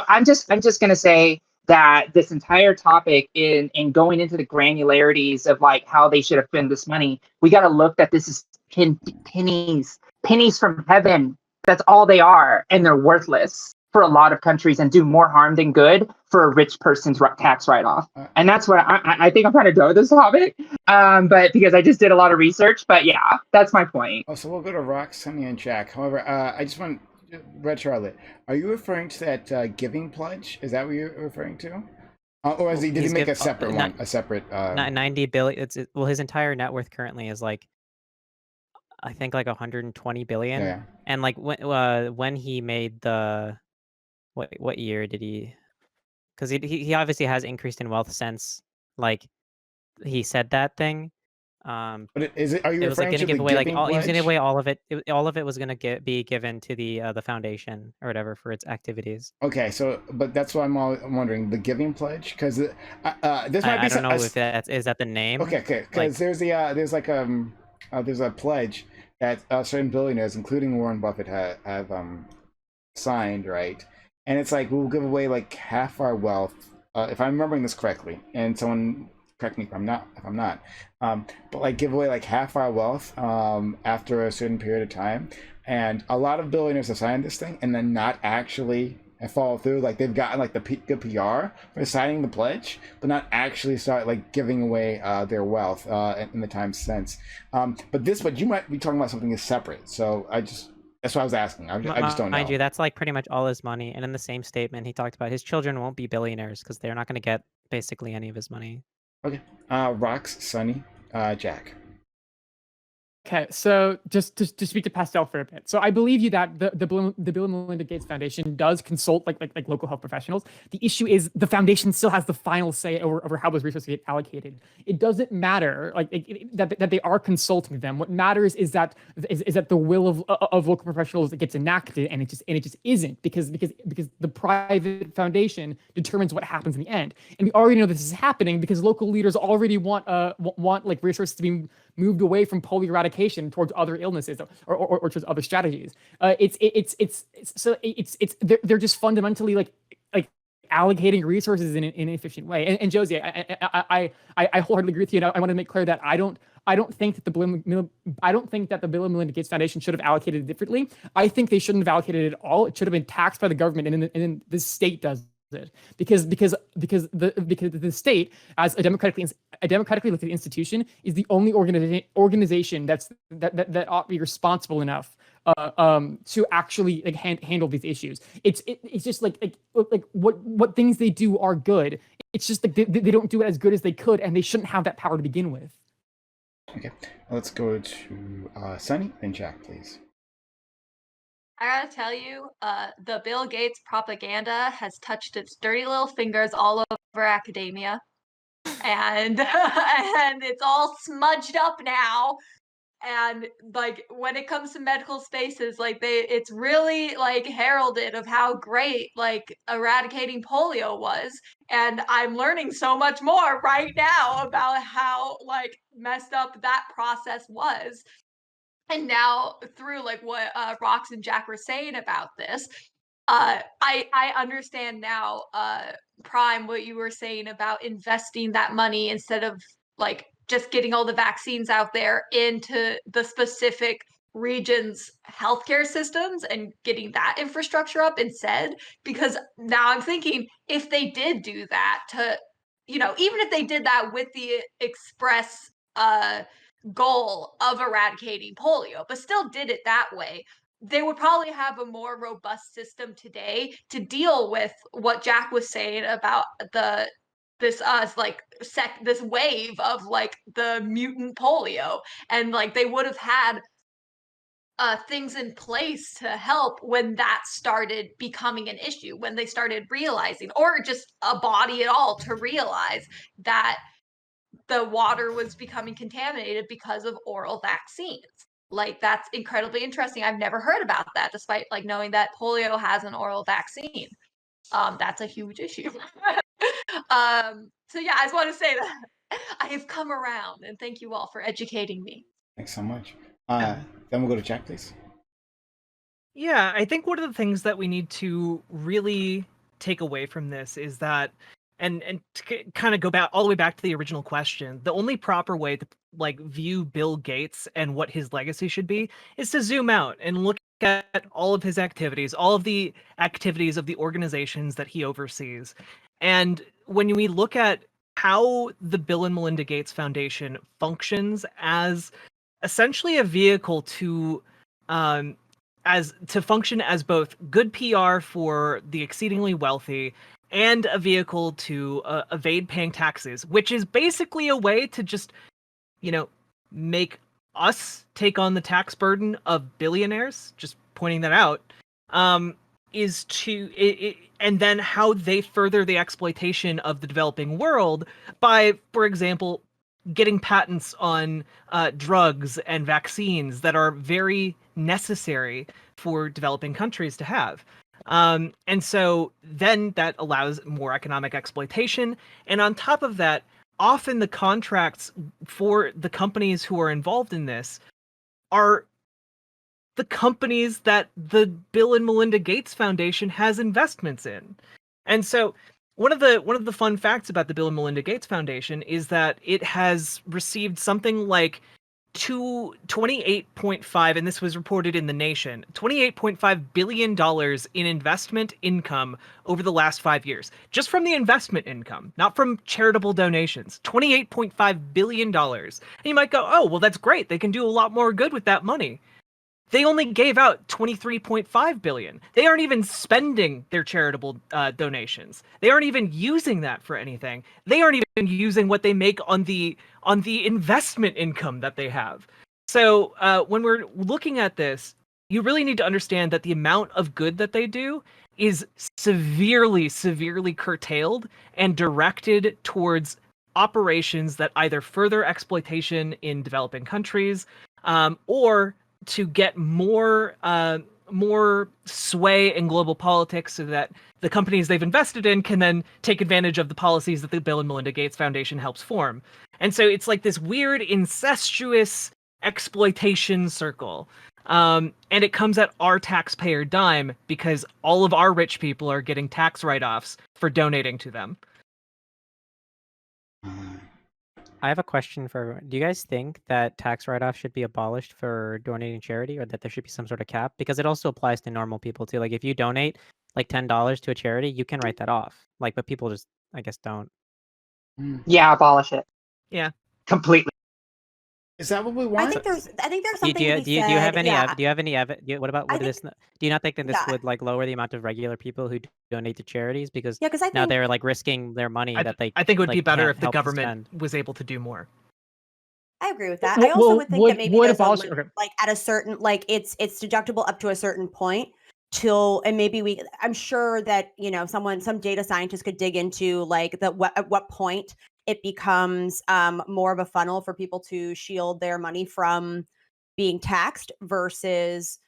I'm just going to say that this entire topic in going into the granularities of like how they should spend this money, we got to look that this is pennies from heaven. That's all they are, and they're worthless for a lot of countries and do more harm than good for a rich person's tax write-off. And that's what I think I'm kind of done with this topic, but because I just did a lot of research. But yeah, that's my point. Oh, so we'll go to Rock, Sunny, and Jack. However, I just want Red Charlotte. Are you referring to that giving pledge? Is that what you're referring to? Or did he make a separate one? A separate 90 billion. His entire net worth currently is like, I think like 120 billion. Yeah. And like when he made the what year did he? Because he obviously has increased in wealth since like he said that thing. But is it? Are you it was like referring going to to give the away like giving all, he was going to give pledge? away all of it. All of it was going to be given to the foundation or whatever for its activities. Okay, so but that's why I'm wondering the giving pledge, because this might be. I don't know if is that the name. Okay, because there's a pledge that certain billionaires, including Warren Buffett, have signed, right? And it's like, we'll give away like half our wealth, if I'm remembering this correctly, and someone correct me if I'm not, but like give away like half our wealth after a certain period of time. And a lot of billionaires have signed this thing and then not actually follow through. Like, they've gotten like the good PR for signing the pledge, but not actually start like giving away their wealth in the time since. But you might be talking about something that's separate. So that's what I was asking. I just don't know. Mind you, that's like pretty much all his money. And in the same statement, he talked about his children won't be billionaires because they're not going to get basically any of his money. Okay. Rox, Sunny, Jack. Okay, so just to speak to Pastel for a bit. So I believe you that the Bill and Melinda Gates Foundation does consult like local health professionals. The issue is the foundation still has the final say over how those resources get allocated. It doesn't matter that they are consulting them. What matters is that the will of local professionals that gets enacted, and it just isn't because the private foundation determines what happens in the end. And we already know this is happening because local leaders already want like resources to be moved away from polio eradication towards other illnesses or towards other strategies. They're just fundamentally like allocating resources in an inefficient way. And Josie, I wholeheartedly agree with you. And I want to make clear that I don't think that the Bill and Melinda Gates Foundation should have allocated it differently. I think they shouldn't have allocated it at all. It should have been taxed by the government, and then the state does it because the state, as a democratically elected institution, is the only organization that ought to be responsible enough to actually like handle these issues. It's just like what things they do are good. It's just like they don't do it as good as they could, and they shouldn't have that power to begin with. Okay, let's go to Sunny and Jack, please. I gotta tell you, the Bill Gates propaganda has touched its dirty little fingers all over academia, and and it's all smudged up now. And like when it comes to medical spaces, like it's really like heralded of how great like eradicating polio was. And I'm learning so much more right now about how like messed up that process was. And now through like what Rox and Jack were saying about this, I understand now, Prime, what you were saying about investing that money instead of like just getting all the vaccines out there into the specific region's healthcare systems and getting that infrastructure up instead. Because now I'm thinking if they did do that to, even if they did that with the express goal of eradicating polio, but still did it that way, they would probably have a more robust system today to deal with what Jack was saying about this wave of like the mutant polio, and like they would have had things in place to help when that started becoming an issue, when they started realizing, or just a body at all to realize that the water was becoming contaminated because of oral vaccines. Like that's incredibly interesting. I've never heard about that, despite like knowing that polio has an oral vaccine. That's a huge issue. So yeah, I just want to say that I have come around, and thank you all for educating me. Thanks so much. Then we'll go to Jack, please. Yeah, I think one of the things that we need to really take away from this is that, and to kind of go back all the way back to the original question, the only proper way to like view Bill Gates and what his legacy should be is to zoom out and look at all of his activities, all of the activities of the organizations that he oversees. And when we look at how the Bill and Melinda Gates Foundation functions as essentially a vehicle to function as both good PR for the exceedingly wealthy and a vehicle to evade paying taxes, which is basically a way to just, make us take on the tax burden of billionaires, just pointing that out, and then how they further the exploitation of the developing world by, for example, getting patents on drugs and vaccines that are very necessary for developing countries to have. And so then that allows more economic exploitation. And on top of that, often the contracts for the companies who are involved in this are the companies that the Bill and Melinda Gates Foundation has investments in. And so one of the fun facts about the Bill and Melinda Gates Foundation is that it has received something like 28.5, and this was reported in The Nation, $28.5 billion in investment income over the last 5 years. Just from the investment income, not from charitable donations. $28.5 billion. And you might go, oh, well, that's great. They can do a lot more good with that money. They only gave out $23.5 billion. They aren't even spending their charitable donations. They aren't even using that for anything. They aren't even using what they make on the investment income that they have. So when we're looking at this, you really need to understand that the amount of good that they do is severely, severely curtailed and directed towards operations that either further exploitation in developing countries, or to get more sway in global politics, so that the companies they've invested in can then take advantage of the policies that the Bill and Melinda Gates Foundation helps form. And so it's like this weird incestuous exploitation circle. And it comes at our taxpayer dime because all of our rich people are getting tax write-offs for donating to them. I have a question for everyone. Do you guys think that tax write-off should be abolished for donating charity, or that there should be some sort of cap? Because it also applies to normal people too. Like if you donate like $10 to a charity, you can write that off. Like, but people just, I guess, don't. Yeah, abolish it. Yeah. Completely. Is that what we I want? think there's Do something you, to do be you, do you have said, any yeah. do you have any what about I would this do you not think that this yeah. would like lower the amount of regular people who donate to charities, because Yeah, because I now think they're like risking their money that they I think it would be like, better can't if the help to government spend. was able to do more. I agree with that. I also would think that maybe would there's a abolish- limit, like at a certain, like it's deductible up to a certain point till, and maybe I'm sure that, you know, some data scientist could dig into like at what point it becomes more of a funnel for people to shield their money from being taxed versus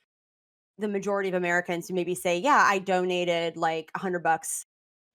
the majority of Americans who maybe say, yeah, I donated like $100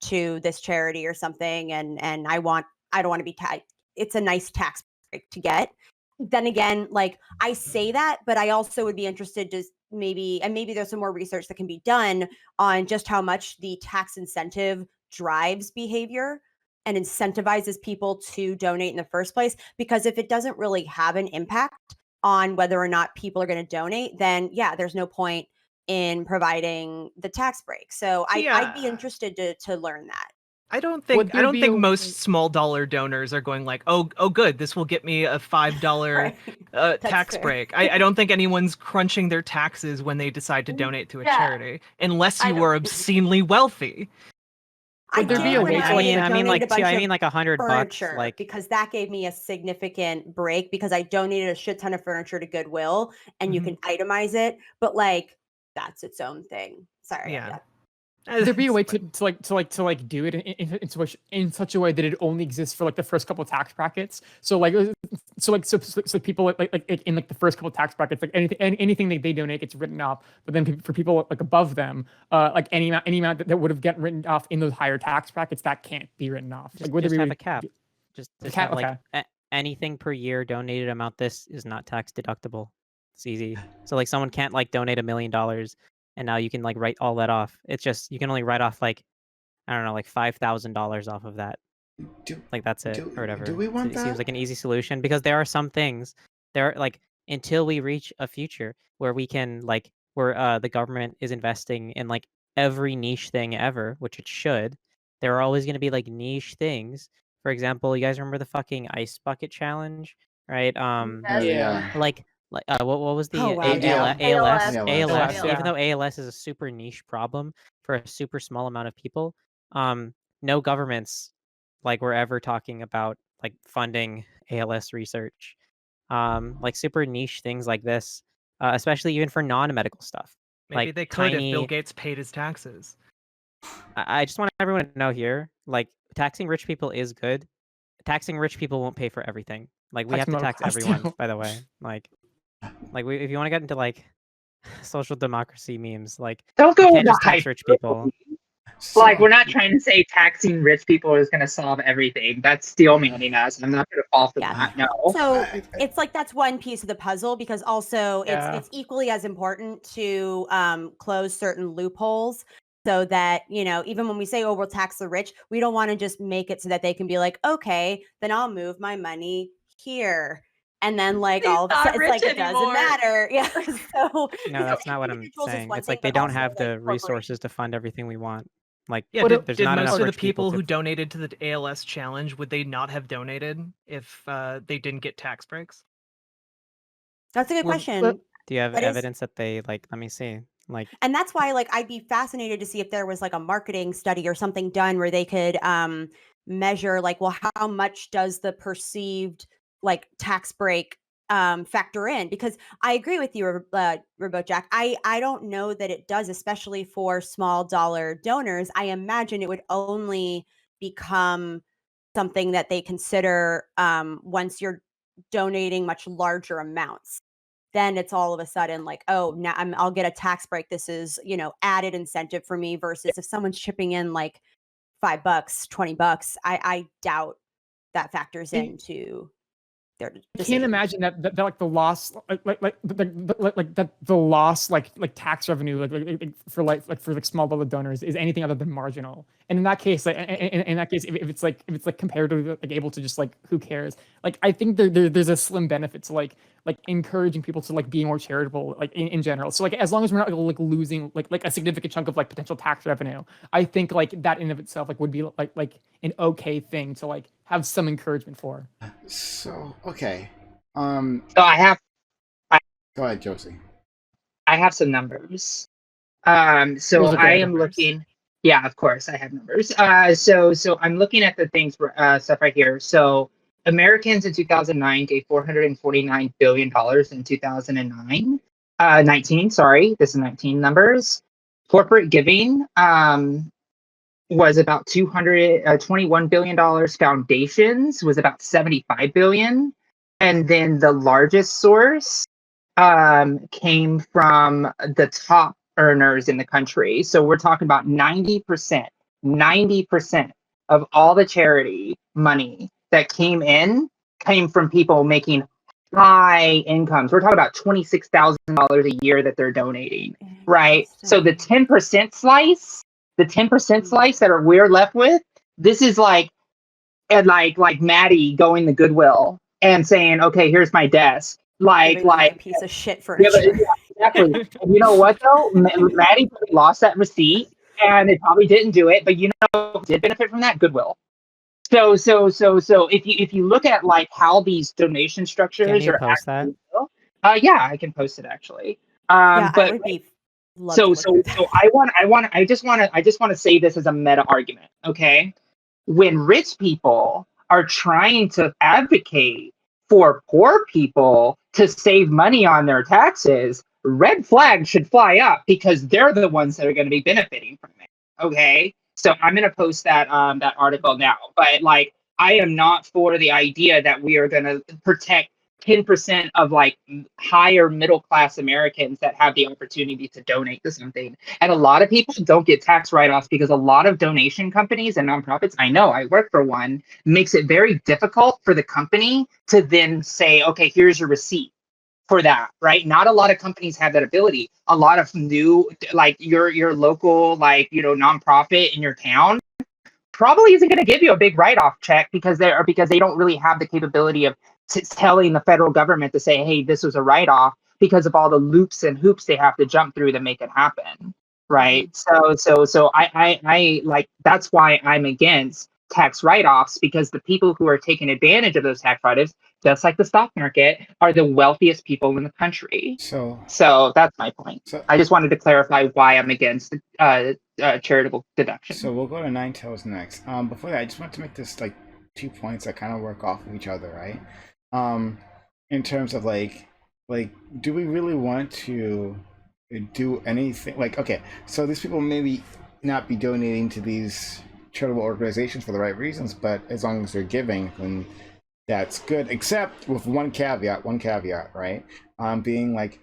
to this charity or something, and I don't want to be taxed. It's a nice tax break to get. Then again, like I say that, but I also would be interested to maybe there's some more research that can be done on just how much the tax incentive drives behavior and incentivizes people to donate in the first place. Because if it doesn't really have an impact on whether or not people are going to donate, then yeah, there's no point in providing the tax break. So I'd be interested to learn that. I don't think most small dollar donors are going like, oh good, this will get me a $5 tax fair. break. I don't think anyone's crunching their taxes when they decide to donate to a charity, unless you were obscenely wealthy. I there be did a when way to, I like donated like $100, furniture, like because that gave me a significant break, because I donated a shit ton of furniture to Goodwill, and you can itemize it, but like that's its own thing. Sorry. Yeah. Could there be a way to do it in such a way that it only exists for like the first couple of tax brackets? So people like in like the first couple of tax brackets, like anything that they donate gets written off. But then for people like above them, like any amount that would have gotten written off in those higher tax brackets, that can't be written off. just, Like, just have a cap. Just cap, have like okay. anything per year donated amount this is not tax deductible. It's easy. So like someone can't like donate $1 million. And now you can like write all that off. It's just you can only write off like, I don't know, like $5,000 off of that. Like that's it, or whatever. Do we want It that? seems like an easy solution, because there are some things there, like until we reach a future where we can like where the government is investing in like every niche thing ever, which it should. There are always going to be like niche things. For example, you guys remember the fucking ice bucket challenge, right? Yeah. Like what was the Oh, wow, ALS? ALS. ALS. Yeah. Even though ALS is a super niche problem for a super small amount of people, no governments like were ever talking about like funding ALS research. Like super niche things like this, especially even for non-medical stuff. Maybe like they could if Bill tiny. Gates paid his taxes. I just want everyone to know here, like taxing rich people is good. Taxing rich people won't pay for everything. Like we have to Taxing tax middle class everyone, too. by the way. Like if you want to get into like social democracy memes, like Don't you go can't into just tax rich people. Like, we're not trying to say taxing rich people is going to solve everything. That's steel manning us. I'm not going to fall for that. No. So it's like that's one piece of the puzzle, because also Yeah. it's equally as important to close certain loopholes, so that, you know, even when we say, oh, we'll tax the rich, we don't want to just make it so that they can be like, okay, then I'll move my money here. And then like He's all of a not sudden, it's like rich it doesn't anymore. matter. Yeah. So No, that's not what I'm individuals is saying. one It's thing, like they but don't also, have like, the corporations. resources to fund everything we want. Like Yeah, But there's did not most enough of the rich people who to. donated to the ALS challenge, would they not have donated if they didn't get tax breaks? That's a good Well, question. Do you have That is- evidence that they like? Let me see. Like And that's why, like, I'd be fascinated to see if there was like a marketing study or something done where they could measure, like, well, how much does the perceived like tax break factor in, because I agree with you, Robot Jack. I don't know that it does, especially for small dollar donors. I imagine it would only become something that they consider once you're donating much larger amounts. Then it's all of a sudden like, oh, now I'll get a tax break. This is, added incentive for me, versus if someone's chipping in like $5, $20, I doubt that factors into their I can't decision. imagine that like the loss, that the loss, like tax revenue, for small dollar donors is anything other than marginal. And in that case, if it's like comparatively like able to just like, who cares? Like, I think there's a slim benefit to like encouraging people to like be more charitable, like in general. So like, as long as we're not like losing like a significant chunk of like potential tax revenue, I think like that in of itself like would be like an okay thing to like have some encouragement for. So okay. So I have Go ahead, Josie. I have some numbers. So Those are I good. am looking. Yeah, of course I have numbers. So I'm looking at the things stuff right here. So Americans in 2009 gave $449 billion in 2009. 19. Sorry, this is 19 numbers. Corporate giving was about $221 billion. Foundations was about $75 billion, and then the largest source came from the top earners in the country. So we're talking about 90% of all the charity money that came from people making high incomes. We're talking about $26,000 a year that they're donating, right? So the 10% slice, that we're left with, this is like, and like Maddie going to Goodwill and saying, okay, here's my desk. Giving them a piece of shit furniture. Yeah, exactly. And you know what though? Maddie probably lost that receipt and it probably didn't do it, but did benefit from that? Goodwill. So if you look at like how these donation structures Can you are post that? yeah, I can post it actually. Yeah, But I would be. so I just want to say this as a meta argument, okay? When rich people are trying to advocate for poor people to save money on their taxes, red flags should fly up because they're the ones that are going to be benefiting from it. Okay, so I'm going to post that that article now. But like, I am not for the idea that we are going to protect 10% of like higher middle class Americans that have the opportunity to donate to something. And a lot of people don't get tax write-offs because a lot of donation companies and nonprofits, I know, I work for one, makes it very difficult for the company to then say, okay, here's your receipt for that, right? Not a lot of companies have that ability. A lot of new, like your local, like, nonprofit in your town probably isn't going to give you a big write-off check because they don't really have the capability of telling the federal government to say, hey, this was a write-off, because of all the loops and hoops they have to jump through to make it happen, right? So I like, that's why I'm against tax write-offs, because the people who are taking advantage of those tax write-offs, just like the stock market, are the wealthiest people in the country. So that's my point. I just wanted to clarify why I'm against charitable deduction. So we'll go to Nine Tails next. Before that, I just want to make this like 2 points that kind of work off of each other, right? In terms of like, do we really want to do anything? Like, okay, so these people maybe not be donating to these charitable organizations for the right reasons, but as long as they're giving, then that's good. Except with one caveat, right? Being like,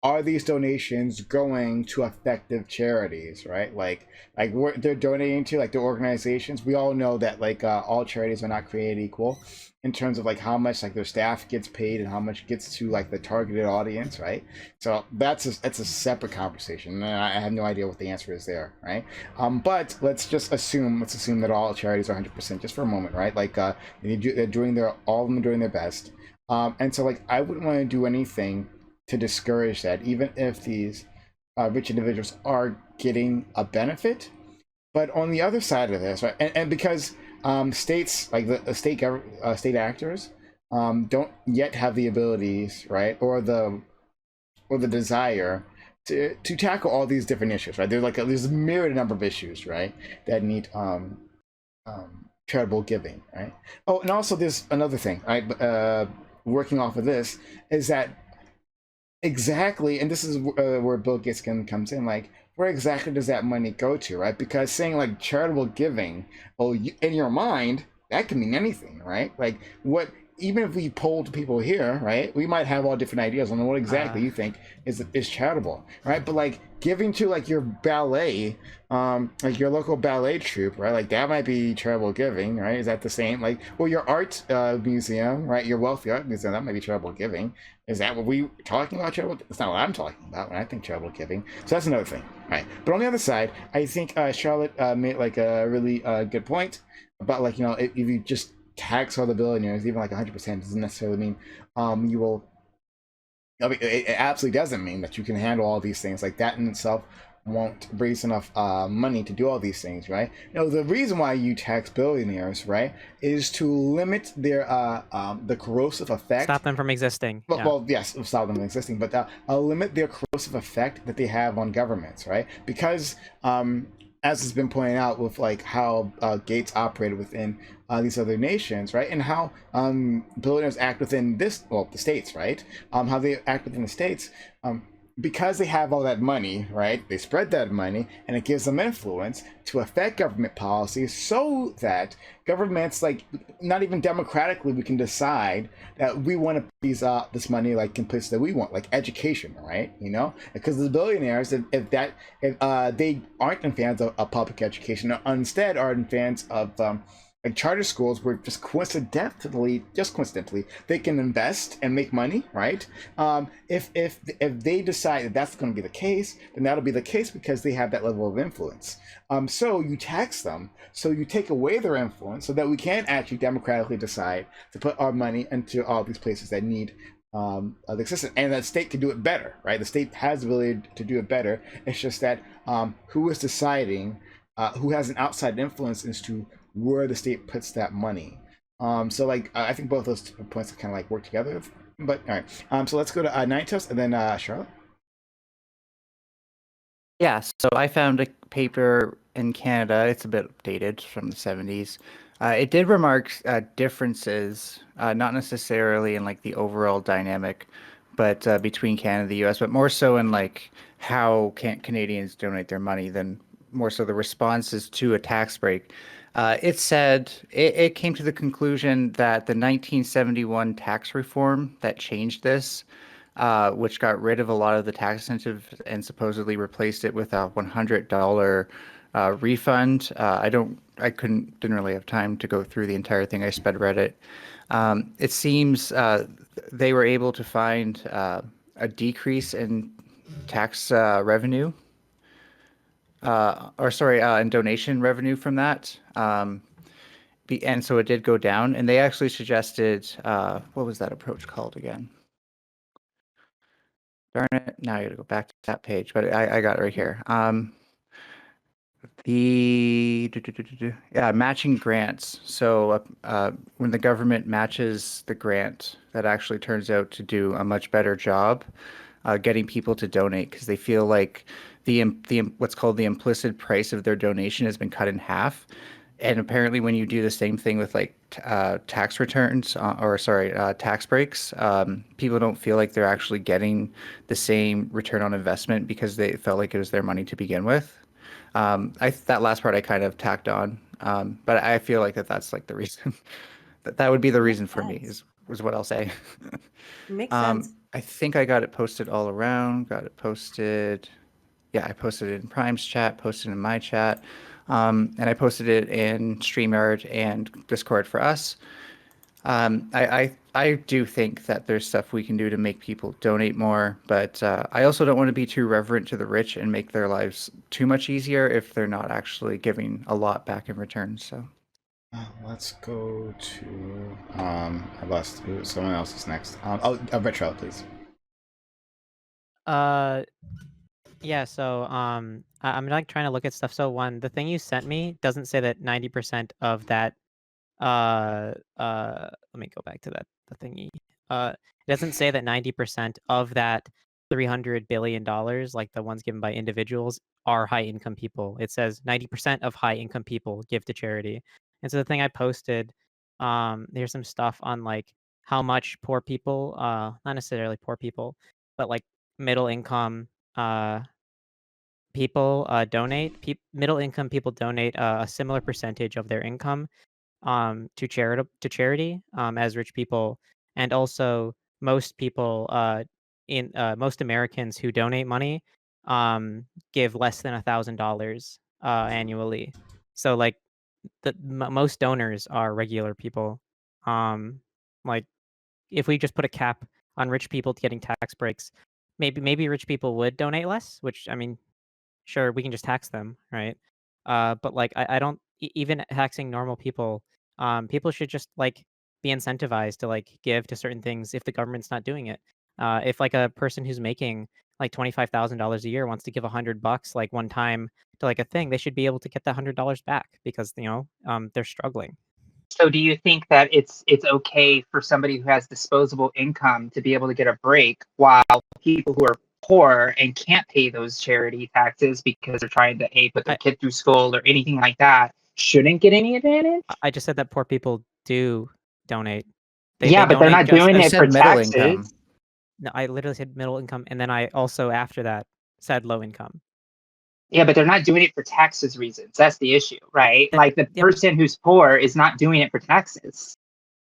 are these donations going to effective charities, right? Like they're donating to like the organizations. We all know that like all charities are not created equal in terms of like how much like their staff gets paid and how much gets to like the targeted audience, right? So that's a separate conversation, and I have no idea what the answer is there, right? But let's assume that all charities are 100% just for a moment, right? Like they're doing all of them are doing their best, and so like I wouldn't want to do anything to discourage that, even if these rich individuals are getting a benefit. But on the other side of this, right, and because states, like the state actors, don't yet have the abilities, right, or the desire to tackle all these different issues, right? There's a myriad number of issues, right, that need charitable giving, right? Oh, and also there's another thing, right? working off of this, is that exactly, and this is where Bill Gates comes in, like, where exactly does that money go to, right? Because saying like charitable giving, well, in your mind, that can mean anything, right? Like, what, even if we polled people here, right, we might have all different ideas on what exactly you think is charitable, right? But like giving to like your ballet, like your local ballet troupe, right? Like that might be charitable giving, right? Is that the same? Like, well, your art museum, right? Your wealthy art museum, that might be charitable giving. Is that what we talking about charitable? That's not what I'm talking about when I think charitable giving. So that's another thing, right? But on the other side, I think Charlotte made like a really good point about, like, you know, if you just tax all the billionaires, even like 100%, doesn't necessarily mean you will. I mean, it absolutely doesn't mean that you can handle all these things. Like that in itself won't raise enough money to do all these things, right? You know, the reason why you tax billionaires, right, is to limit their the corrosive effect. Stop them from existing. Well, Yeah. well, yes, stop them from existing, but limit their corrosive effect that they have on governments, right? Because as has been pointed out with like how Gates operated within these other nations, right, and how billionaires act within this, well, the states, right, how they act within the states, because they have all that money, right, they spread that money, and it gives them influence to affect government policies, so that governments, like, not even democratically, we can decide that we want to put this money like in places that we want, like education, right? You know, because the billionaires, if they aren't in fans of public education, or instead are in fans of like charter schools, where just coincidentally they can invest and make money, right? If they decide that that's going to be the case, then that'll be the case because they have that level of influence. So you tax them, so you take away their influence, so that we can actually democratically decide to put our money into all these places that need the system, and the state can do it better, right? The state has the ability to do it better. It's just that who is deciding, who has an outside influence as to where the state puts that money. So like I think both those points kind of like work together. But all right, so let's go to Nightos and then Charlotte. Yeah, so I found a paper in Canada. It's a bit dated from the 70s. It did remark differences, not necessarily in like the overall dynamic, but between Canada and the U.S., but more so in like how Canadians donate their money than more so the responses to a tax break. It said it came to the conclusion that the 1971 tax reform that changed this, which got rid of a lot of the tax incentive and supposedly replaced it with a $100 refund. Didn't really have time to go through the entire thing. I sped read it. It seems they were able to find a decrease in tax revenue, in donation revenue from that. And so it did go down, and they actually suggested, what was that approach called again? Darn it, now I gotta go back to that page, but I got it right here. Matching grants. So when the government matches the grant, that actually turns out to do a much better job getting people to donate, because they feel like the what's called the implicit price of their donation has been cut in half. And apparently, when you do the same thing with like tax returns tax breaks, people don't feel like they're actually getting the same return on investment because they felt like it was their money to begin with. That last part I kind of tacked on, but I feel like that's like the reason. that would be the reason for me is what I'll say. Makes sense. I think I got it posted all around. Got it posted. Yeah, I posted it in Prime's chat, posted it in my chat, and I posted it in StreamYard and Discord for us. I do think that there's stuff we can do to make people donate more, but I also don't want to be too reverent to the rich and make their lives too much easier if they're not actually giving a lot back in return. So let's go to I lost someone else is next. Retro, please. Yeah, so I'm like trying to look at stuff. So the thing you sent me doesn't say that 90% of that let me go back to the thingy. It doesn't say that 90% of that $300 billion, like the ones given by individuals, are high income people. It says 90% of high income people give to charity. And so the thing I posted, there's some stuff on like how much poor people, not necessarily poor people, but like middle income people donate. Middle income people donate a similar percentage of their income to charity as rich people, and also most people in most Americans who donate money give less than $1,000 annually. So like most donors are regular people. Like if we just put a cap on rich people getting tax breaks, maybe rich people would donate less. Which I mean, sure, we can just tax them, right? But like I don't even taxing normal people. People should just like be incentivized to like give to certain things if the government's not doing it. If like a person who's making like $25,000 a year wants to give $100 like one time to like a thing, they should be able to get that $100 back because they're struggling. So do you think that it's okay for somebody who has disposable income to be able to get a break while people who are poor and can't pay those charity taxes because they're trying to put their kid through school or anything like that shouldn't get any advantage? I just said that poor people do donate. Yeah, but they're donate not doing You it said for middle taxes. income. No, I literally said middle income, and then I also after that said low income. Yeah, but they're not doing it for taxes reasons. That's the issue, right? Like the Yeah, person who's poor is not doing it for taxes.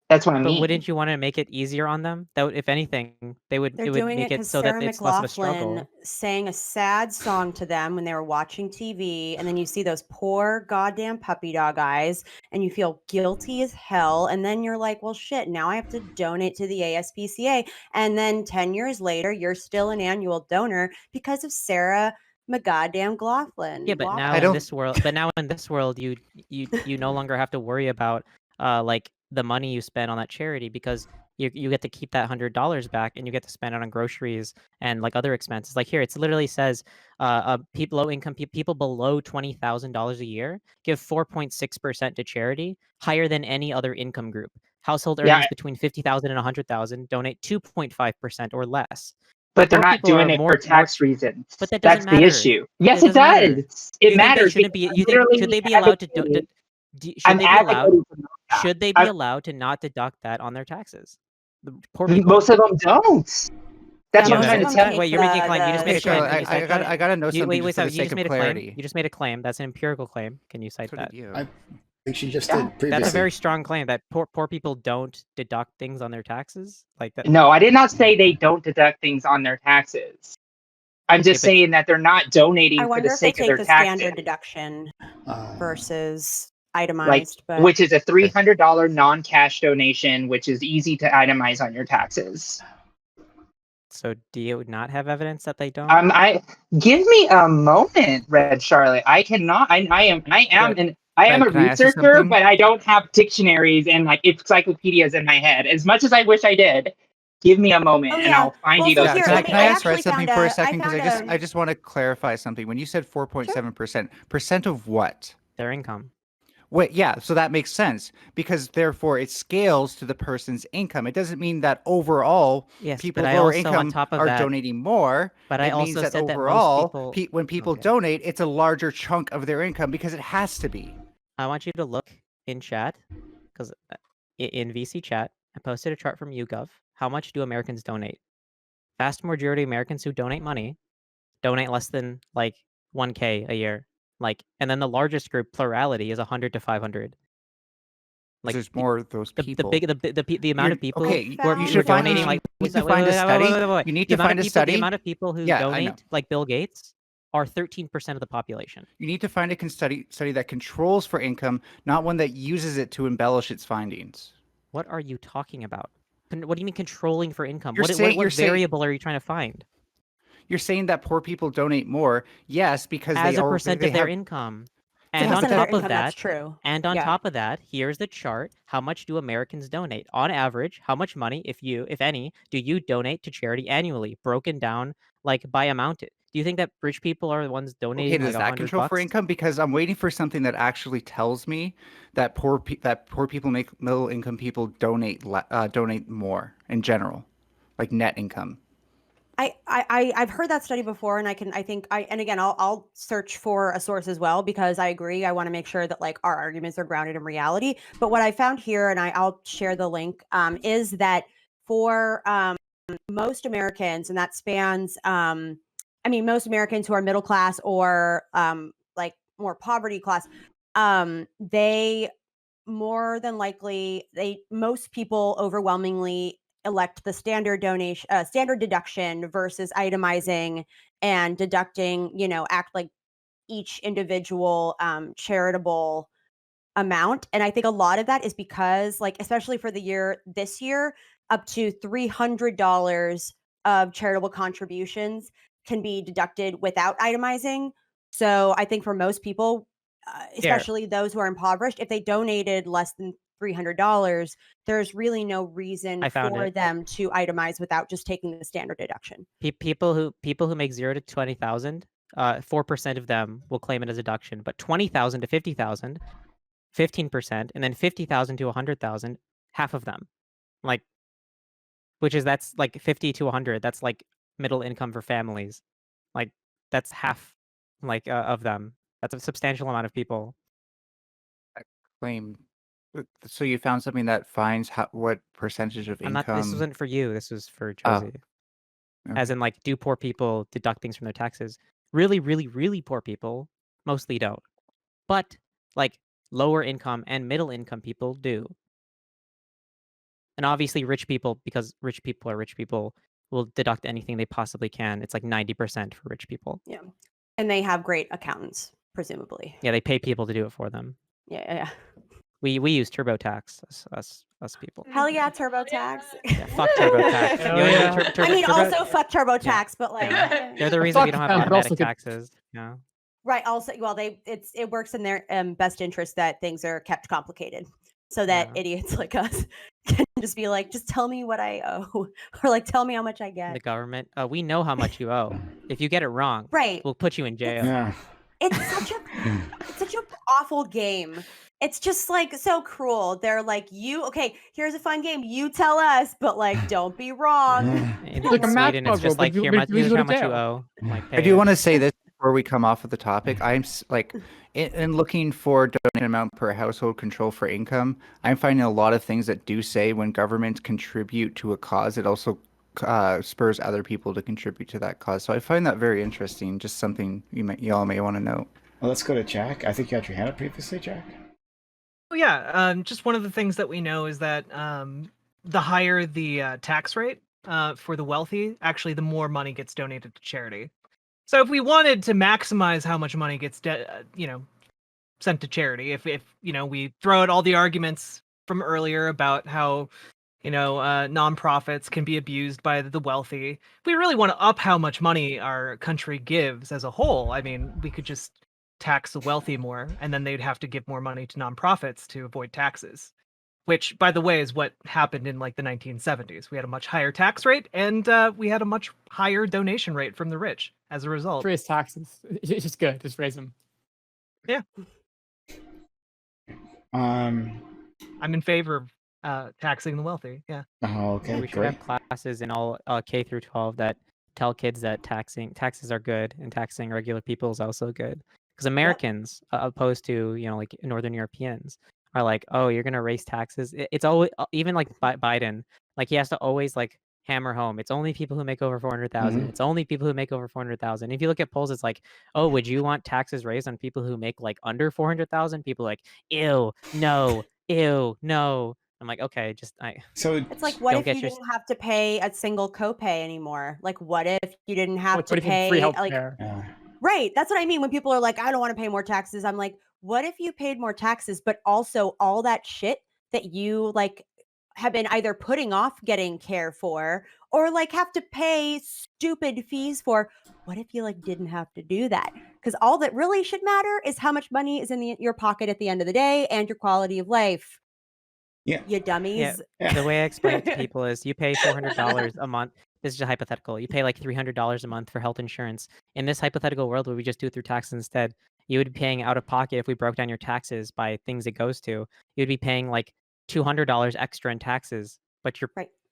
That's what I but mean. wouldn't you want to make it easier on them? That would, if anything, They're it would doing it make it because so Sarah that it's less of a McLachlan struggle. sang a sad song to them when they were watching TV, and then you see those poor goddamn puppy dog eyes, and you feel guilty as hell, and then you're like, well, shit, now I have to donate to the ASPCA, and then 10 years later, you're still an annual donor because of Sarah McGoddamn Glothlin. Yeah, but now I in don't- this world, you no longer have to worry about like the money you spend on that charity because you get to keep that $100 back and you get to spend it on groceries and like other expenses. Like here, it literally says people low income people below $20,000 a year give 4.6% to charity, higher than any other income group. Household Yeah. earnings between 50,000 and 100,000 donate 2.5% or less. But they're Poor not people doing are it more for tax reasons. But that That's doesn't the matter. issue. Yes, It it doesn't matter. does. It You think they matters. shouldn't be? because You I'm think should they be allowed to? advocating- Should I'm they be allowed? advocating for that. Should they be allowed to not deduct that on their taxes? The poor people. Most of them don't. That's You what I'm have trying to evidence tell of that? you. Wait, you're making a claim. You just made a Hey, claim. Charlotte, Can you cite that? I gotta know something Wait, just for the you sake just of made a claim. clarity. You just made a claim. That's an empirical claim. Can you cite So that? did you. I think she just did previously. That's a very strong claim that poor people don't deduct things on their taxes. Like that. No, I did not say they don't deduct things on their taxes. I'm just saying that they're not donating I for wonder the if they sake of take their the taxes. standard deduction versus Like, itemized, but which is a $300 non-cash donation, which is easy to itemize on your taxes. So do you not have evidence that they don't? I give me a moment, Red Charlotte. I cannot. I am Red, a can I ask you researcher, something? but I don't have dictionaries and like encyclopedias in my head. As much as I wish I did, give me a moment and I'll find you those. here, Can let I me- I ask Red actually something found for a- a second? I Because found I just want to clarify something. When you said 4.7%, percent of what? Their income. Wait, yeah, so that makes sense because therefore it scales to the person's income. It doesn't mean that overall Yes, people but with I lower also, on income top of are that- donating more. But I it means also that said that most overall, people- when people Okay. donate, it's a larger chunk of their income because it has to be. I want you to look in chat, because in VC chat, I posted a chart from YouGov. How much do Americans donate? Vast majority of Americans who donate money donate less than like 1K a year. Like, and then the largest group, plurality, is 100 to 500. Like There's more of those people. the amount of people okay, who are you should find donating, you like, need to find a study. You need to find a study. The amount of people who Yeah, I know. donate, like Bill Gates, are 13% of the population. You need to find a study that controls for income, not one that uses it to embellish its findings. What are you talking about? What do you mean controlling for income? You're What saying- what you're saying- variable are you trying to find? You're saying that poor people donate more, yes, because As they a are percent they of their have- income. It's a And on percent of their top of income, that, that's true. and on Yeah. top of that, here's the chart. How much do Americans donate? On average, how much money, if any, do you donate to charity annually, broken down like by amount? Do you think that rich people are the ones donating Okay, does like that control for $100? income? Because I'm waiting for something that actually tells me that poor people make middle income people donate more in general, like net income. I've heard that study before, and and again, I'll search for a source as well, because I agree. I want to make sure that like our arguments are grounded in reality. But what I found here, and I'll share the link, is that for most Americans, and that spans, most Americans who are middle class or like more poverty class, they more than likely, most people overwhelmingly elect the standard standard deduction versus itemizing and deducting, act like each individual charitable amount. And I think a lot of that is because, like, especially for this year, up to $300 of charitable contributions can be deducted without itemizing. So I think for most people, especially those who are impoverished, if they donated less than $300, there's really no reason I found for it. them to itemize without just taking the standard deduction. People who make 0 to 20,000, 4% of them will claim it as a deduction, but 20,000 to 50,000, 15%, and then 50,000 to 100,000, half of them. Like, that's like 50 to 100. That's like middle income for families. Like, that's half, like, of them. That's a substantial amount of people. Claim. So you found something that finds what percentage of This income? wasn't for you. This was for Oh, Josie. As in, like, do poor people deduct things from their taxes? Really, really, really poor people mostly don't. But, like, lower income and middle income people do. And obviously rich people, because rich people are rich people, will deduct anything they possibly can. It's like 90% for rich people. Yeah. And they have great accountants, presumably. Yeah, they pay people to do it for them. Yeah. We use TurboTax, us people. Hell yeah, TurboTax. Yeah, fuck TurboTax. Hell You know, yeah. Also fuck TurboTax, but like, they're the reason we Fuck don't have them, but also automatic good- taxes. Yeah. right. Also, well, it works in their best interest that things are kept complicated, so that idiots like us can just be like, just tell me what I owe, or like tell me how much I get. The government, we know how much you owe. If you get it wrong, Right. we'll put you in jail. Yeah. It's such an awful game. It's just like so cruel. They're like, okay, here's a fun game. You tell us, but like, don't be wrong. In Like a math Sweden, it's puzzle, just but like, you- here's but you go to how much you jail. owe. Like, I pay do it. want to say this before we come off of the topic. I'm like, in looking for donation amount per household control for income, I'm finding a lot of things that do say when governments contribute to a cause, it also spurs other people to contribute to that cause. So I find that very interesting. Just something y'all may want to note. Well, let's go to Jack. I think you had your hand up previously, Jack. Oh yeah, just one of the things that we know is that the higher the tax rate for the wealthy, actually the more money gets donated to charity. So if we wanted to maximize how much money gets sent to charity, if we throw out all the arguments from earlier about how nonprofits can be abused by the wealthy, if we really want to up how much money our country gives as a whole, I mean, we could just tax the wealthy more, and then they'd have to give more money to nonprofits to avoid taxes, which, by the way, is what happened in like the 1970s. We had a much higher tax rate, and we had a much higher donation rate from the rich as a result. Raise taxes. It's just good. Just raise them. Yeah. I'm in favor of taxing the wealthy. Yeah. Oh, okay. We should have classes in all K through 12 that tell kids that taxes are good and taxing regular people is also good. Because Americans, opposed to like Northern Europeans, are like, oh, you're gonna raise taxes. It's always, even like Biden, like he has to always like hammer home. It's only people who make over 400,000. It's only people who make over 400,000. If you look at polls, it's like, oh, would you want taxes raised on people who make like under 400,000? People are like, ew, no. I'm like, okay, So it's like, what if you didn't have to pay a single copay anymore? Like, what if you didn't have to pay free like healthcare? Right. That's what I mean. When people are like, I don't want to pay more taxes. I'm like, what if you paid more taxes, but also all that shit that you like have been either putting off getting care for or like have to pay stupid fees for? What if you like didn't have to do that? Because all that really should matter is how much money is in your pocket at the end of the day and your quality of life. Yeah. You dummies. Yeah. The way I explain it to people is you pay $400 a month. This is a hypothetical. You pay like $300 a month for health insurance. In this hypothetical world where we just do it through taxes instead, you would be paying out of pocket if we broke down your taxes by things it goes to. You'd be paying like $200 extra in taxes, but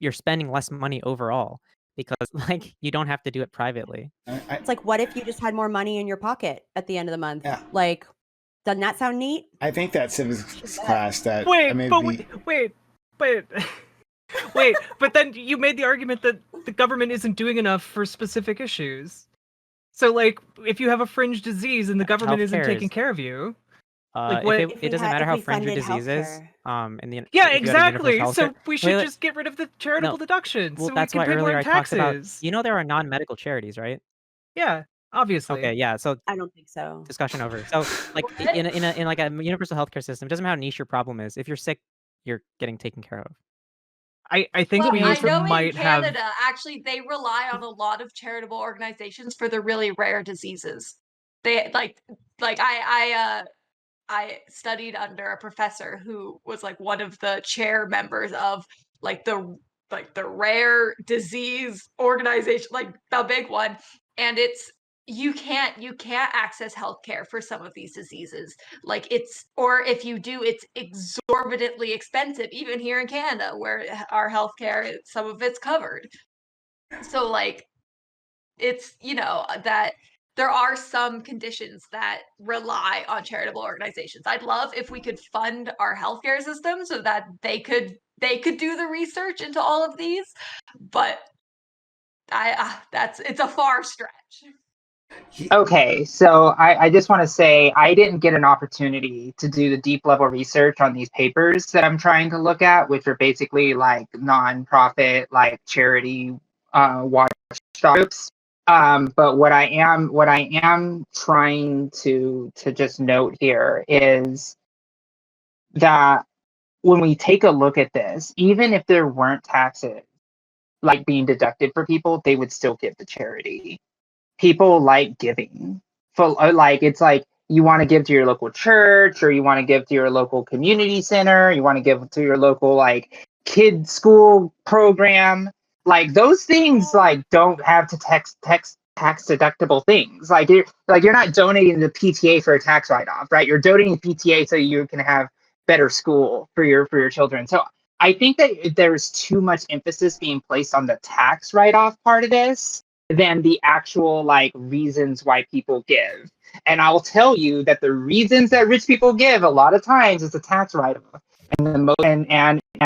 you're spending less money overall. because like you don't have to do it privately. It's like, what if you just had more money in your pocket at the end of the month? Yeah. Like, doesn't that sound neat? I think that civics class that Wait, may but be wait, but then you made the argument that the government isn't doing enough for specific issues. So, like, if you have a fringe disease and the government isn't Healthcare taking is- care of you, like, what? It doesn't matter how fringe your disease is. In the Yeah, if you go to exactly. universal So healthcare- we should wait. just get rid of the charitable deductions, Well, so that's we why can pay more earlier in I talked about. taxes. You know, there are non-medical charities, right? Yeah, obviously. Okay, yeah. So I don't think so. discussion over. So, like, in like a universal healthcare system, it doesn't matter how niche your problem is. If you're sick, you're getting taken care of. I think Well, we I know in might have. Canada, actually, they rely on a lot of charitable organizations for the really rare diseases. They I studied under a professor who was like one of the chair members of like the rare disease organization, like the big one, and it's you can't access healthcare for some of these diseases. Like it's, or if you do, it's exorbitantly expensive, even here in Canada, where our healthcare, some of it's covered. So like, it's, you know, that there are some conditions that rely on charitable organizations. I'd love if we could fund our healthcare system so that they could do the research into all of these, but it's a far stretch. Okay, so I just want to say I didn't get an opportunity to do the deep level research on these papers that I'm trying to look at, which are basically like nonprofit, like charity watchdogs. But what I am trying to just note here is that when we take a look at this, even if there weren't taxes like being deducted for people, they would still give to charity. People like giving. So like it's like you want to give to your local church, or you want to give to your local community center, you want to give to your local like kid school program. Like those things like don't have to tax deductible things. Like you're not donating to the PTA for a tax write-off, right? You're donating to PTA so you can have better school for your children. So I think that there's too much emphasis being placed on the tax write-off part of this than the actual like reasons why people give. And I'll tell you that the reasons that rich people give a lot of times is a tax write-off. And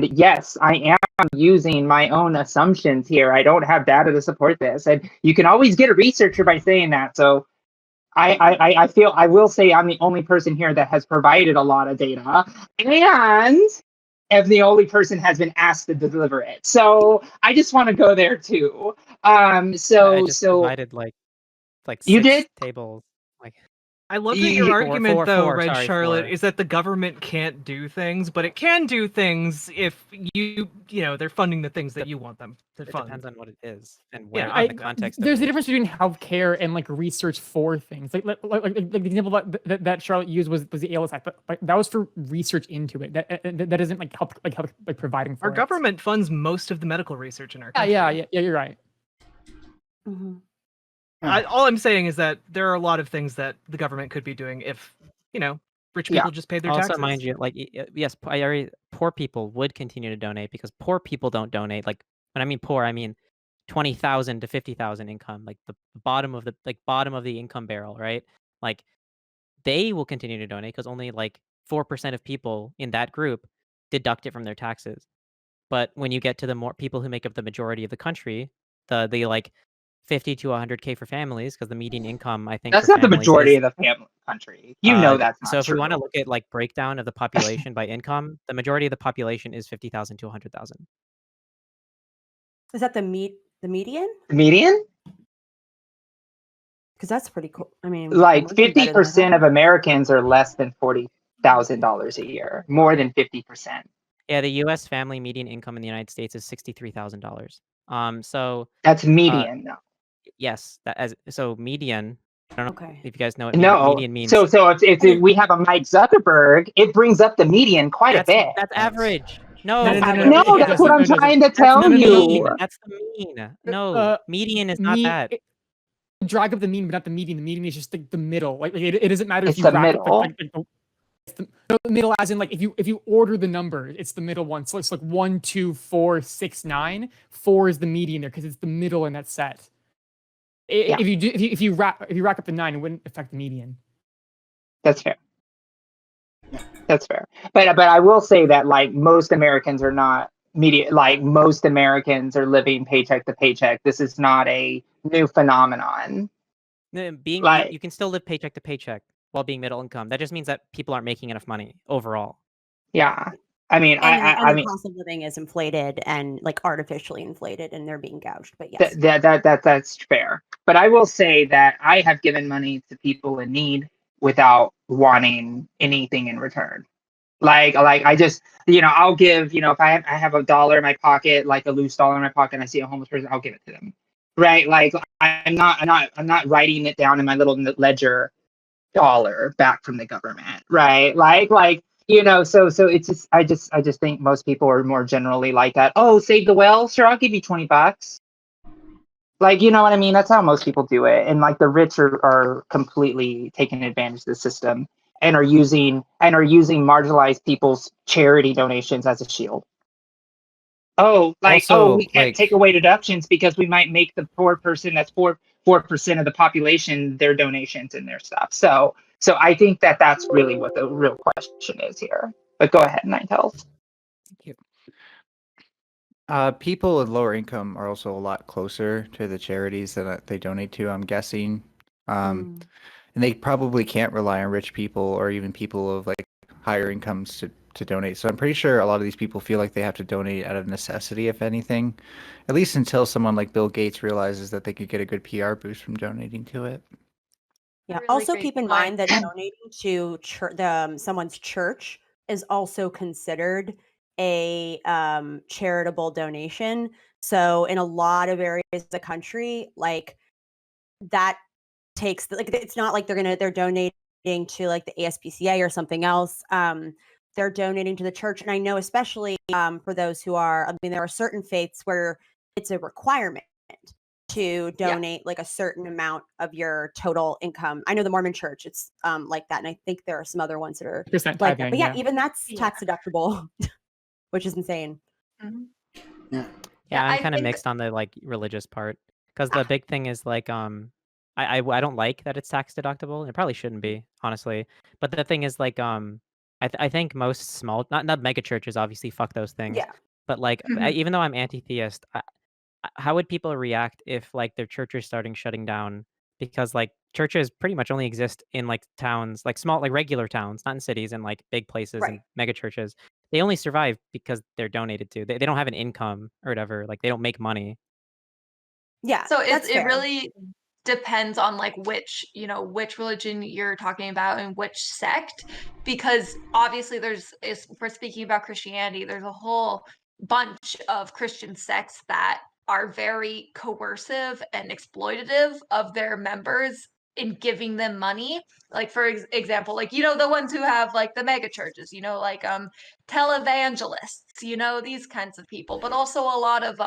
yes, I am using my own assumptions here. I don't have data to support this. And you can always get a researcher by saying that. So I feel I will say I'm the only person here that has provided a lot of data. And the only person has been asked to deliver it. So I just want to go there too. I just provided like you 6 did? tables. Like I love that your argument, though, four, Red sorry, Charlotte, 4. is that the government can't do things, but it can do things if you know, they're funding the things that you want them to It fund. depends on what it is and where Yeah, in the context. There's a difference between healthcare and like research for things. Like the example that Charlotte used was the ALS Act, but like that was for research into it. That isn't like help providing for our it. government funds most of the medical research in our country. Yeah, you're right. Mm-hmm. All I'm saying is that there are a lot of things that the government could be doing if, you know, rich people just paid their also, taxes. mind you, like yes, poor people would continue to donate because poor people don't donate. Like when I mean poor, I mean 20,000 to 50,000 income, like the bottom of the income barrel, right? Like they will continue to donate because only like 4% of people in that group deduct it from their taxes. But when you get to the more people who make up the majority of the country, the like 50 to 100K for families, because the median income, I think, That's for not the families majority is, of the family country. You know that's not so if true. we want to look at like breakdown of the population by income, the majority of the population is 50,000 to 100,000. Is that the median? The median? Because that's pretty cool. I mean, Like that would be better than I 50% thought. of Americans are less than $40,000 a year. More than 50%. Yeah, the U.S. family median income in the United States is $63,000. So that's median. Yes, so median. I don't know if you guys know what median means. So if we have a Mike Zuckerberg, it brings up the median quite a bit. That's average. No, that's what I'm trying to tell you. That's the mean. No, median is not that. Drag up the mean, but not the median. The median is just the middle. Like it doesn't matter if it's you the rack middle. up No, the middle as in like if you order the number, it's the middle one. So it's like 1, 2, 4, 6, 9. 4 is the median there because it's the middle in that set. Yeah. If you rack up the 9, it wouldn't affect the median. That's fair. That's fair. But I will say that like most Americans are not most Americans are living paycheck to paycheck. This is not a new phenomenon. You can still live paycheck to paycheck while being middle income. That just means that people aren't making enough money overall. Yeah. I mean, and the cost of living is inflated and like artificially inflated, and they're being gouged. But yes, that's fair. But I will say that I have given money to people in need without wanting anything in return. Like I just, I'll give, if I have $1 in my pocket, like a loose dollar in my pocket, and I see a homeless person, I'll give it to them. Right? Like I'm not writing it down in my little ledger dollar back from the government. Right? So it's just I just think most people are more generally like that. Oh, save the whale, sure, I'll give you $20. Like, you know what I mean? That's how most people do it. And like the rich are completely taking advantage of the system and are using marginalized people's charity donations as a shield. Oh, we can't take away deductions because we might make the poor person that's 4% of the population their donations and their stuff. So I think that's really what the real question is here. But go ahead, Ninetales. Thank you. People with lower income are also a lot closer to the charities that they donate to, I'm guessing. And they probably can't rely on rich people or even people of like higher incomes to donate. So I'm pretty sure a lot of these people feel like they have to donate out of necessity, if anything, at least until someone like Bill Gates realizes that they could get a good PR boost from donating to it. Yeah. Really Also, great keep in point. mind that donating to someone's church is also considered a charitable donation. So, in a lot of areas of the country, like that takes it's not like they're donating to like the ASPCA or something else. They're donating to the church, and I know especially for those who are. I mean, there are certain faiths where it's a requirement to donate like a certain amount of your total income. I know the Mormon Church, it's like that, and I think there are some other ones that are like that. But yeah, even that's tax deductible, which is insane. Yeah, I'm kind of mixed on the like religious part because the big thing is like I don't like that it's tax deductible. It probably shouldn't be, honestly. But the thing is like I think most small not mega churches obviously fuck those things. Yeah. But like even though I'm anti-theist, how would people react if like their church is shutting down? Because like churches pretty much only exist in like towns, like small, like regular towns, not in cities and like big places and mega churches. They only survive because they're donated to. They don't have an income or whatever. Like they don't make money. Yeah. So it really depends on like which religion you're talking about and which sect, because obviously if we're speaking about Christianity, there's a whole bunch of Christian sects that are very coercive and exploitative of their members in giving them money. Like for example, like the ones who have like the mega churches, like televangelists, these kinds of people, but also a lot of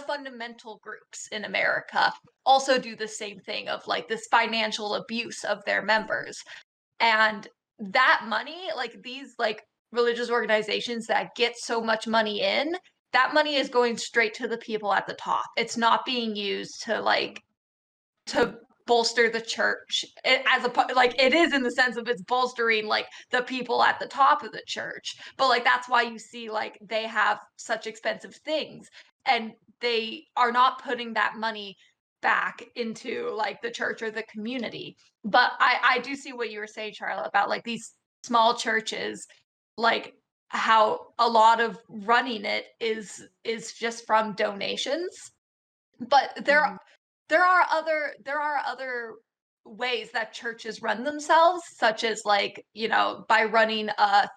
fundamental groups in America also do the same thing of like this financial abuse of their members. And that money, like these like religious organizations that get so much money in, that money is going straight to the people at the top. It's not being used to bolster the church it is in the sense of it's bolstering like the people at the top of the church, but like that's why you see like they have such expensive things and they are not putting that money back into like the church or the community. But I do see what you were saying, Charlotte, about like these small churches, like how a lot of running it is just from donations. But there are other ways that churches run themselves, such as like by running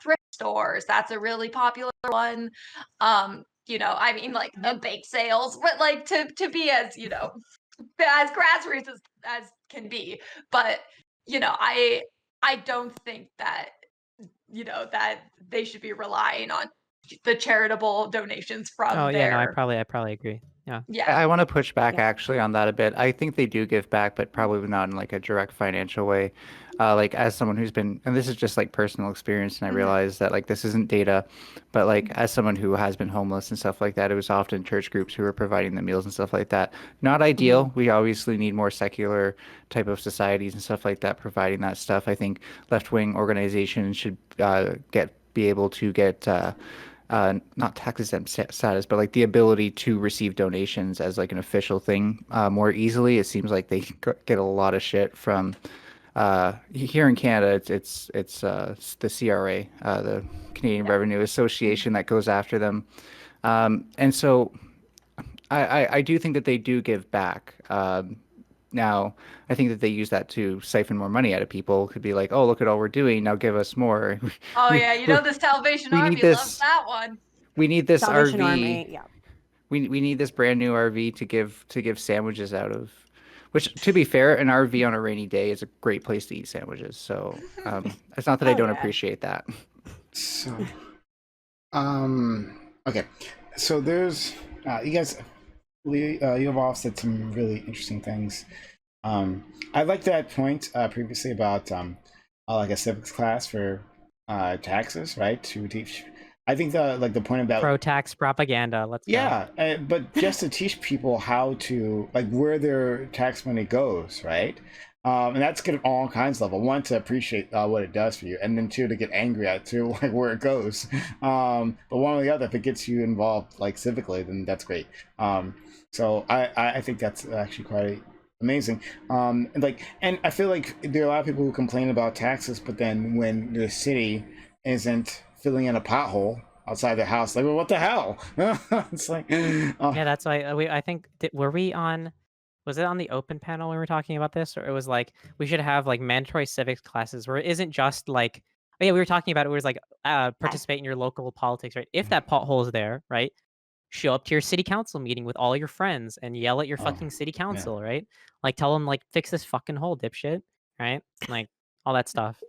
thrift stores. That's a really popular one. I mean like bake sales, but like to be as as grassroots as can be. But I don't think that that they should be relying on the charitable donations from Oh yeah, no, I their probably agree. Yeah. yeah. I want to push back Yeah. actually on that a bit. I think they do give back, but probably not in like a direct financial way. Like as someone who's been, and this is just like personal experience, and I Mhm. realize that like this isn't data, but like as someone who has been homeless and stuff like that, it was often church groups who were providing the meals and stuff like that. Not ideal. We obviously need more secular type of societies and stuff like that providing that stuff. I think left-wing organizations should be able to get not tax exempt status, but like the ability to receive donations as like an official thing more easily. It seems like they get a lot of shit from here in Canada. It's the CRA, the Canadian Revenue Association, that goes after them, and so I do think that they do give back. Now, I think that they use that to siphon more money out of people. Could be like, oh, look at all we're doing. Now give us more. Oh We, yeah, you we, know the Salvation we Army need loves this. that one. We need this Salvation RV. Army, yeah. We need this brand new RV to give sandwiches out of. Which, to be fair, an RV on a rainy day is a great place to eat sandwiches. So it's not that I Oh, don't yeah. appreciate that. So, okay. So there's you guys, you have all said some really interesting things. I like that point previously about like a civics class for taxes, right? To teach. I think the point about Pro-tax propaganda. Let's go. yeah, but just to teach people how to like where their tax money goes, right? And that's good at all kinds of level. One, to appreciate what it does for you, and then two, to get angry at too, like where it goes. But one or the other, if it gets you involved like civically, then that's great. So I think that's actually quite amazing. And I feel like there are a lot of people who complain about taxes, but then when the city isn't filling in a pothole outside their house, like, well, what the hell? It's like, Yeah, that's why I think were we on, was it on the open panel when we were talking about this, or it was like we should have like mandatory civics classes where it isn't just like, oh yeah, we were talking about it, where it was like participate in your local politics, right? If that pothole is there, right? Show up to your city council meeting with all your friends and yell at your fucking city council, right? Like tell them like fix this fucking hole, dipshit, right? Like all that stuff.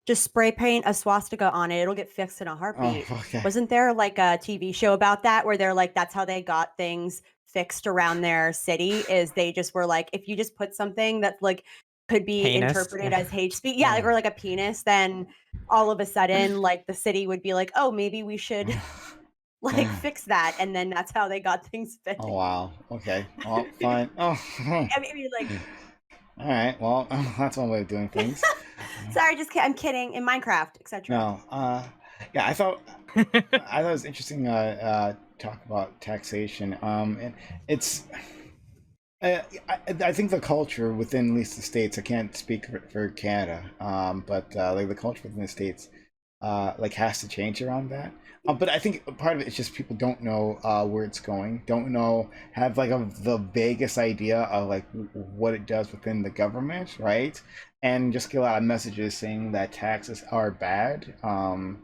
Just spray paint a swastika on it. It'll get fixed in a heartbeat. okay. Wasn't there like a TV show about that where they're like, that's how they got things fixed around their city, is they just were like, if you just put something that like could be Heinous, interpreted yeah. as hate speech, yeah, like, or like a penis, then all of a sudden like the city would be like, oh, maybe we should like fix that, and then that's how they got things fixed. Oh wow. Okay. Well, fine. Oh. I mean, like, All right. Well, that's one way of doing things. sorry, I'm kidding. In Minecraft, etc. No. Yeah, I thought it was interesting. Talk about taxation. And it's. I think the culture within at least the states. I can't speak for Canada. But like the culture within the states, like has to change around that. But I think part of it is just people don't know where it's going, don't know, have like the vaguest idea of like what it does within the government, right? And just get a lot of messages saying that taxes are bad, and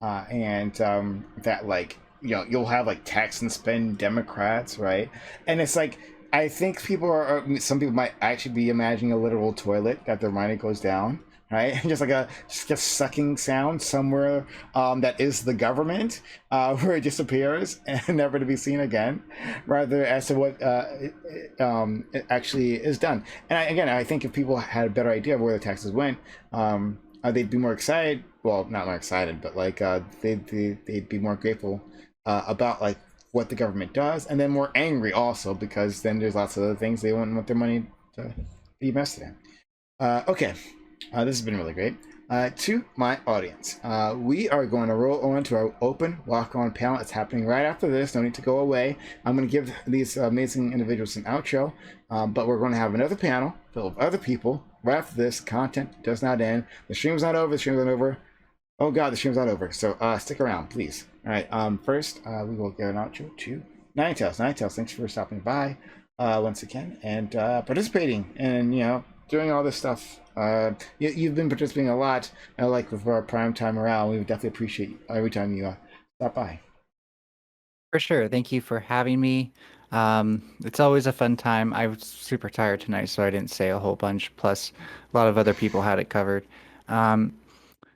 that like you'll have like tax and spend Democrats, right? And it's like I think some people might actually be imagining a literal toilet that their money goes down, right? Just like a sucking sound somewhere that is the government, where it disappears and never to be seen again, rather as to what it actually is done. And I think if people had a better idea of where the taxes went, they'd be more excited. Well, not more excited, but like they'd be more grateful about like what the government does, and then more angry also, because then there's lots of other things they want their money to be invested in. Okay. This has been really great. To my audience, we are going to roll on to our open walk-on panel. It's happening right after this. No need to go away. I'm going to give these amazing individuals an outro, but we're going to have another panel filled with other people right after this. Content does not end. The stream's not over. The stream's not over. Oh God, the stream's not over. So stick around, please. All right. First, we will give an outro to Ninetales. Ninetales, thanks for stopping by once again and participating and doing all this stuff. You've been participating a lot, like with our prime time around. We would definitely appreciate every time you stop by. For sure. Thank you for having me. It's always a fun time. I was super tired tonight, so I didn't say a whole bunch. Plus, a lot of other people had it covered.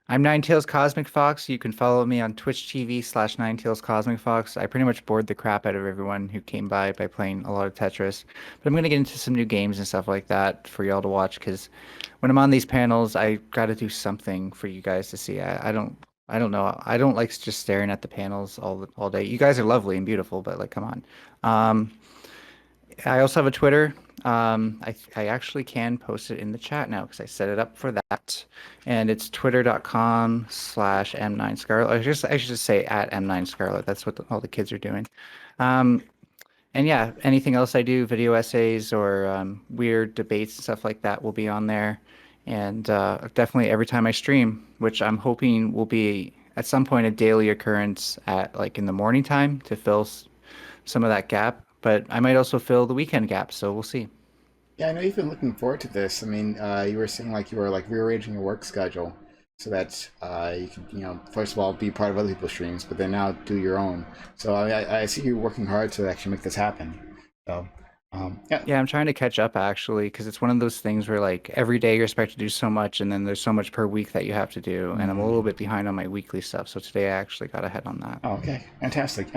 I'm Ninetails Cosmic Fox. You can follow me on Twitch TV/Ninetails Cosmic Fox. I pretty much bored the crap out of everyone who came by playing a lot of Tetris. But I'm going to get into some new games and stuff like that for y'all to watch, because when I'm on these panels, I got to do something for you guys to see. I don't know. I don't like just staring at the panels all day. You guys are lovely and beautiful, but like, come on. I also have a Twitter. I actually can post it in the chat now because I set it up for that, and it's twitter.com/m9scarlet. I should just say at m9scarlet. That's what all the kids are doing. And yeah, anything else I do, video essays or weird debates and stuff like that, will be on there. And definitely every time I stream, which I'm hoping will be at some point a daily occurrence at like in the morning time to fill some of that gap. But I might also fill the weekend gap, so we'll see. Yeah, I know you've been looking forward to this. I mean, you were saying like you were like rearranging your work schedule so that you can, first of all, be part of other people's streams, but then now do your own. So I see you working hard to actually make this happen. So yeah. Yeah, I'm trying to catch up actually, because it's one of those things where like every day you're expected to do so much, and then there's so much per week that you have to do, and I'm a little bit behind on my weekly stuff. So today I actually got ahead on that. Oh, okay, fantastic.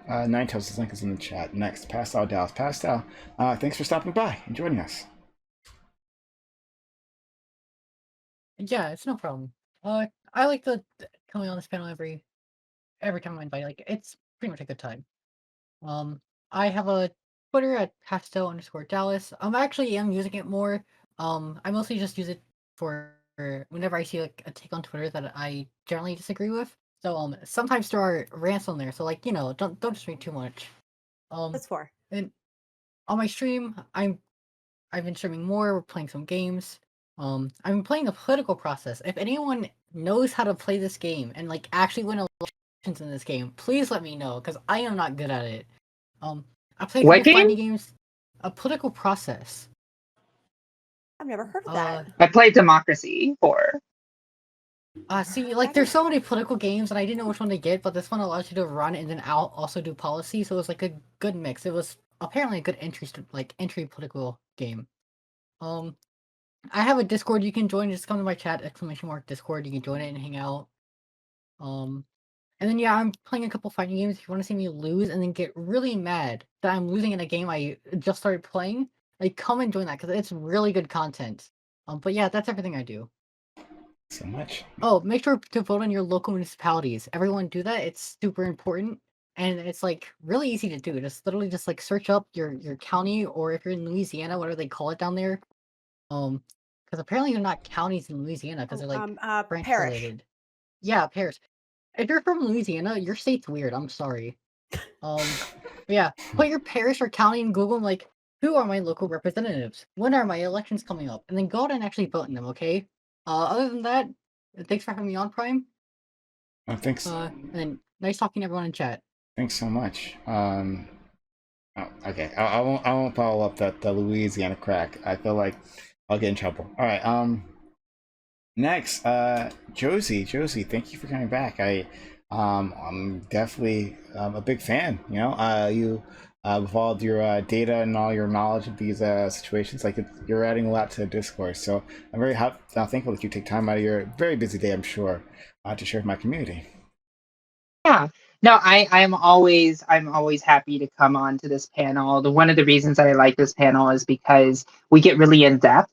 Ninetails' link is in the chat. Next, Pastel Dallas. Pastel, thanks for stopping by and joining us. Yeah, it's no problem. I like to coming on this panel every time I'm invited. Like, it's pretty much a good time. I have a Twitter at pastel_Dallas. I actually am using it more. I mostly just use it for whenever I see like a take on Twitter that I generally disagree with. So sometimes there are rants on there. So like, don't just read too much. That's for. And on my stream, I've been streaming more. We're playing some games. I've been playing the political process. If anyone knows how to play this game and like actually win elections in this game, please let me know, because I am not good at it. I play a What couple fighting game? games. A political process. I've never heard of that. I played Democracy 4. See, like there's so many political games, and I didn't know which one to get, but this one allows you to run and then also do policy, so it was like a good mix. It was apparently a good entry political game. I have a Discord you can join. Just come to my chat, !Discord. You can join it and hang out. And then yeah, I'm playing a couple fighting games. If you want to see me lose and then get really mad that I'm losing in a game I just started playing, like come and join that, because it's really good content. But yeah, that's everything I do. So much. Oh, make sure to vote on your local municipalities. Everyone do that. It's super important, and it's like really easy to do. Just literally just like search up your county, or if you're in Louisiana, whatever they call it down there. Because apparently they're not counties in Louisiana, because they're like branch parish. related. Yeah, parish. If you're from Louisiana, your state's weird. I'm sorry. Yeah, put your parish or county in Google and like, who are my local representatives? When are my elections coming up? And then go out and actually vote in them, okay? Other than that, thanks for having me on, Prime. Thanks. And nice talking to everyone in chat. Thanks so much. Okay, I won't follow up the Louisiana crack. I feel like I'll get in trouble. All right. Next, Josie, thank you for coming back. I'm definitely a big fan. You with all your data and all your knowledge of these situations, like you're adding a lot to the discourse. So I'm very thankful that you take time out of your very busy day, I'm sure, to share with my community. Yeah. No, I'm always happy to come on to this panel. One of the reasons that I like this panel is because we get really in depth.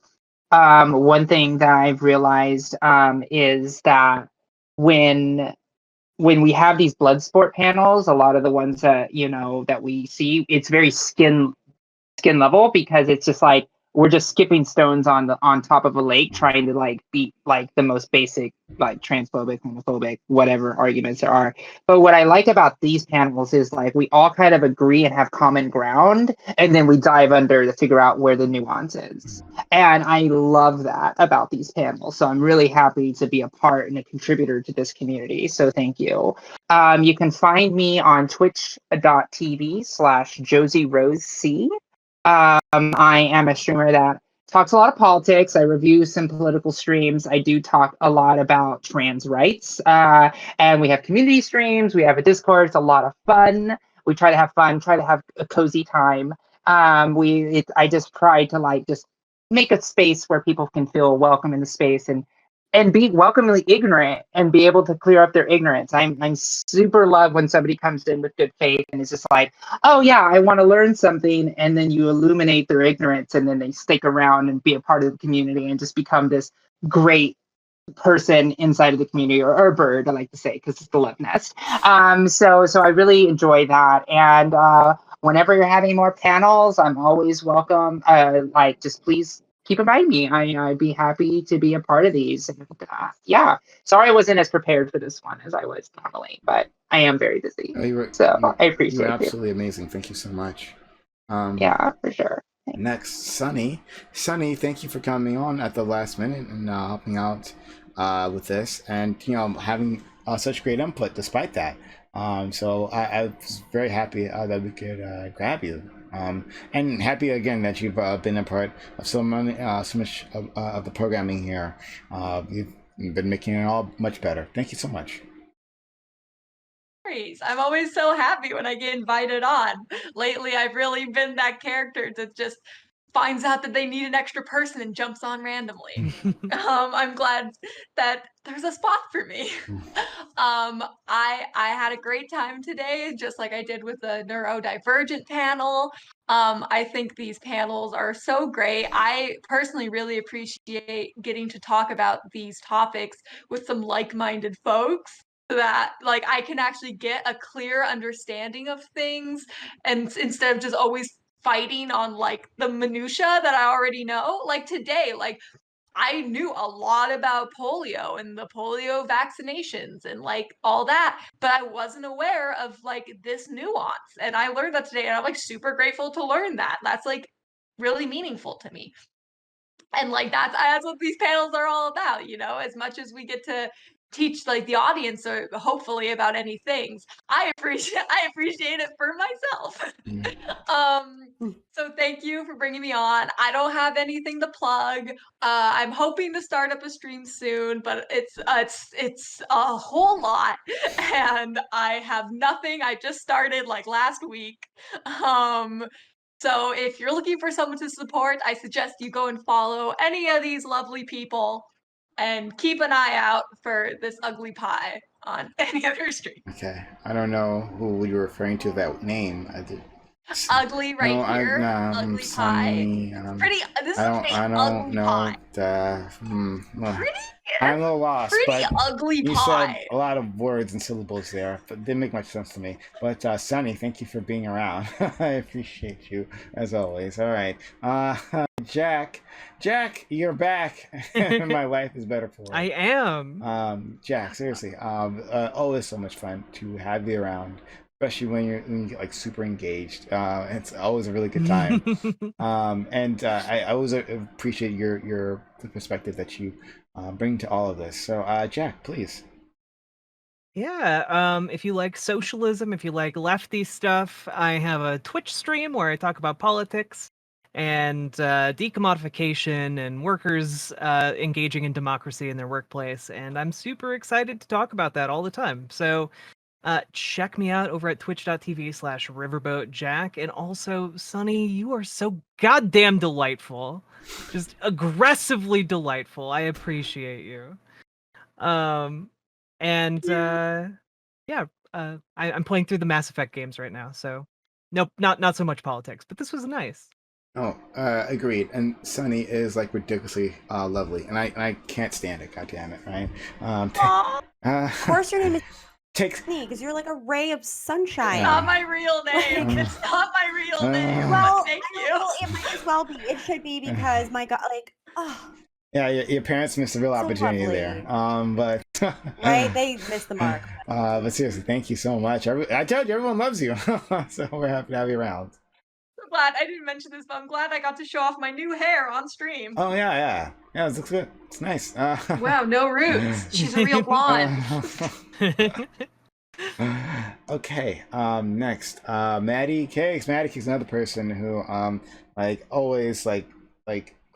One thing that I've realized is that when we have these blood sport panels, a lot of the ones that that we see, it's very skin level, because it's just like we're just skipping stones on top of a lake, trying to like beat like the most basic like transphobic, homophobic, whatever arguments there are. But what I like about these panels is like we all kind of agree and have common ground, and then we dive under to figure out where the nuance is. And I love that about these panels. So I'm really happy to be a part and a contributor to this community. So thank you. You can find me on twitch.tv/JosieRoseC. I am a streamer that talks a lot of politics. I review some political streams. I do talk a lot about trans rights. And we have community streams. We have a Discord. It's a lot of fun. We try to have fun, try to have a cozy time. I just try to like just make a space where people can feel welcome in the space and and be welcomingly ignorant and be able to clear up their ignorance. I'm super love when somebody comes in with good faith and is just like, oh yeah, I want to learn something, and then you illuminate their ignorance, and then they stick around and be a part of the community and just become this great person inside of the community, or bird, I like to say, because it's the love nest. So I really enjoy that. And whenever you're having more panels, I'm always welcome. Like, just please keep inviting me. I'd be happy to be a part of these. And, yeah, sorry I wasn't as prepared for this one as I was normally, but I am very busy. So I appreciate you. You. Absolutely amazing. Thank you so much. Yeah, for sure. Next, Sunny. Sunny, thank you for coming on at the last minute and helping out with this, and having such great input despite that. So I was very happy that we could grab you, and happy again that you've been a part of so much of the programming here. You've been making it all much better. Thank you so much. I'm always so happy when I get invited on. Lately, I've really been that character that just finds out that they need an extra person and jumps on randomly. I'm glad that there's a spot for me. I had a great time today, just like I did with the neurodivergent panel. I think these panels are so great. I personally really appreciate getting to talk about these topics with some like-minded folks, that like I can actually get a clear understanding of things, and instead of just always fighting on like the minutia that I already know. Like today, like I knew a lot about polio and the polio vaccinations and like all that, but I wasn't aware of like this nuance. And I learned that today, and I'm like super grateful to learn that. That's like really meaningful to me. And like that's what these panels are all about, as much as we get to teach like the audience, or hopefully, about any things, I appreciate it for myself. So thank you for bringing me on. I don't have anything to plug. I'm hoping to start up a stream soon, but it's a whole lot, and I have nothing. I just started like last week. So if you're looking for someone to support, I suggest you go and follow any of these lovely people, and keep an eye out for this ugly pie on any other stream. Okay, I don't know who you're referring to that name. I did. Ugly right No, here. I'm Ugly Sunny. pie. Pretty. This is pretty I don't ugly know. pie. Pretty. I'm a little lost. Pretty but ugly you pie. said a lot of words and syllables there, but didn't make much sense to me. But Sunny, thank you for being around. I appreciate you as always. All right, Jack, you're back. My life is better for it. I am. Jack, seriously, always so much fun to have you around, especially when you get like super engaged. It's always a really good time. And I always appreciate your the perspective that you bring to all of this. So, Jack, please. Yeah, if you like socialism, if you like lefty stuff, I have a Twitch stream where I talk about politics and decommodification and workers engaging in democracy in their workplace, and I'm super excited to talk about that all the time. So check me out over at twitch.tv/riverboatjack. And also, Sunny, you are so goddamn delightful. Just aggressively delightful. I appreciate you. And yeah, I'm playing through the Mass Effect games right now, so nope, not so much politics, but this was nice. Oh, agreed. And Sunny is like ridiculously lovely, and I can't stand it. God damn it, right? Of course, your name is takes Sunny, because you're like a ray of sunshine. It's not my real name. It's not my real name. Well, thank I you. don't know, it might as well be. It should be, because my God, like, oh. Yeah, your parents missed a real So opportunity lovely. there. But Right, they missed the mark. But seriously, thank you so much. I told you, everyone loves you, so we're happy to have you around. I'm glad I didn't mention this, but I'm glad I got to show off my new hair on stream. Oh yeah, it looks good. It's nice. Wow, no roots. She's a real blonde. Okay. Next, Maddie Cakes. Maddie Cakes, another person who like always like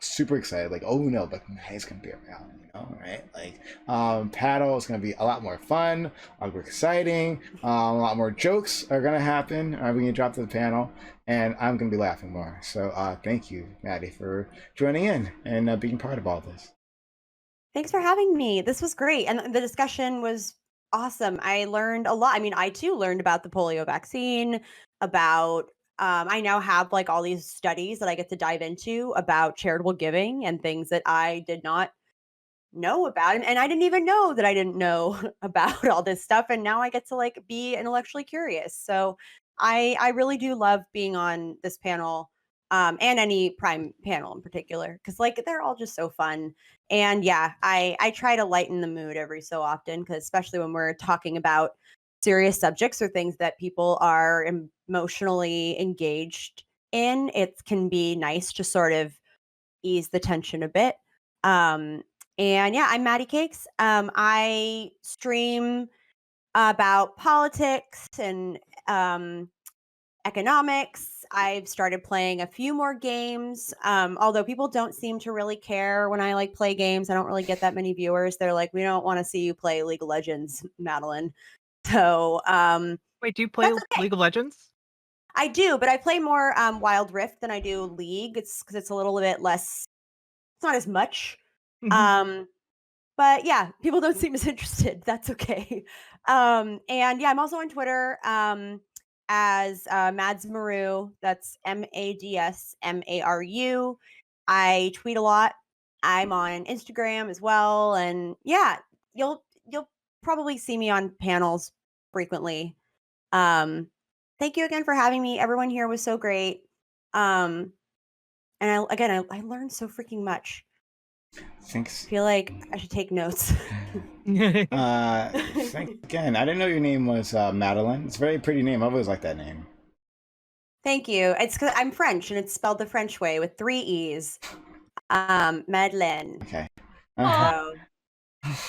super excited. Like, oh no, but Maddie's gonna be around. Right? Like, paddle is gonna be a lot more fun, a lot more exciting. A lot more jokes are gonna happen. We're gonna drop to the panel, and I'm gonna be laughing more. So, thank you, Maddie, for joining in and being part of all this. Thanks for having me. This was great. And the discussion was awesome. I learned a lot. I mean, I too learned about the polio vaccine, about I now have like all these studies that I get to dive into about charitable giving and things that I did not know about. And I didn't even know that I didn't know about all this stuff. And now I get to like be intellectually curious. So I really do love being on this panel, and any Prime panel in particular, because like they're all just so fun. And yeah, I try to lighten the mood every so often, because especially when we're talking about serious subjects or things that people are emotionally engaged in, it can be nice to sort of ease the tension a bit. Um, and yeah, I'm Maddie Cakes. I stream about politics and economics. I've started playing a few more games. Although people don't seem to really care when I like play games. I don't really get that many viewers. They're like, we don't want to see you play League of Legends, Madeline. So Wait, do you play that's okay. League of Legends? I do, but I play more Wild Rift than I do League. It's because it's a little bit less. It's not as much. Mhm. But yeah, people don't seem as interested. That's okay. And yeah, I'm also on Twitter as Mads Maru. That's MADSMARU. I tweet a lot. I'm on Instagram as well, and yeah, you'll probably see me on panels frequently. Thank you again for having me. Everyone here was so great. And I learned so freaking much. Thanks. I feel like I should take notes. Thanks again. I didn't know your name was Madeline. It's a very pretty name. I've always liked that name. Thank you. It's because I'm French and it's spelled the French way with 3 E's. Madeleine. Okay. So,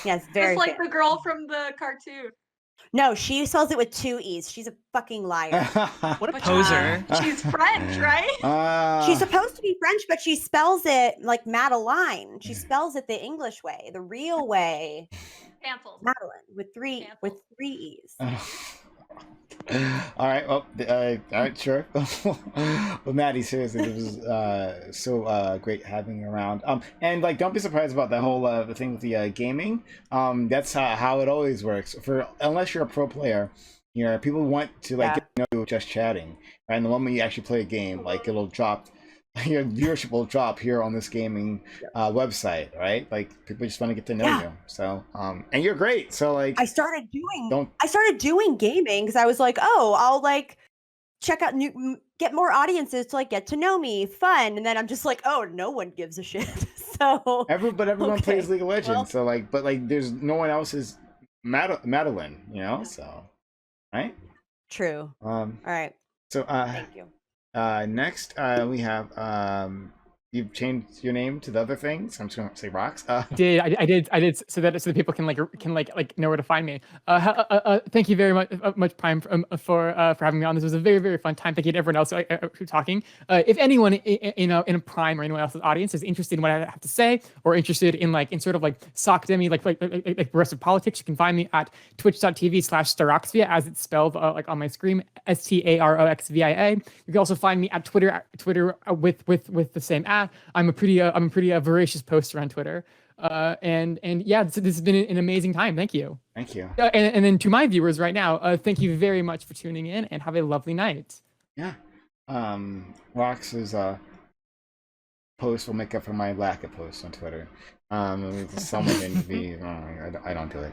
yes, very Just like good. the girl from the cartoon. No, she spells it with 2 E's. She's a fucking liar. What a But poser. she's French, right? She's supposed to be French, but she spells it like Madeline. She spells it the English way, the real way. Cancelled. Madeline with 3 Cancelled. E's. All right. Well, all right, sure. But Maddie, seriously, it was so great having you around. And like, don't be surprised about that whole the thing with the gaming. That's how it always works. Unless you're a pro player, you know, people want to like get to know you just chatting. Right? And the moment you actually play a game, like it'll drop. Your viewership will drop here on this gaming website, right? Like people just want to get to know you. So, and you're great. So like, I started doing gaming because I was like, oh, I'll like check out get more audiences to like get to know me, fun. And then I'm just like, oh, no one gives a shit. So everyone plays League of Legends. So like, but like, there's no one else is Madeline, you know. So, right? True. All right. So thank you. Next, we have you've changed your name to the other things. I'm just gonna say Rocks. I did, so that people can know where to find me. Thank you very much Prime for having me on. This was a very, very fun time. Thank you to everyone else who's talking. If anyone in a Prime or anyone else's audience is interested in what I have to say, or interested in sort of like sockdemi, like progressive politics, you can find me at twitch.tv/Staroxvia, as it's spelled like on my screen, STAROXVIA. You can also find me at Twitter with the same at. I'm a pretty voracious poster on Twitter. And yeah, this has been an amazing time. Thank you. Thank you. And then to my viewers right now, thank you very much for tuning in, and have a lovely night. Yeah. Rox's post will make up for my lack of posts on Twitter. Someone didn't be. I don't do it.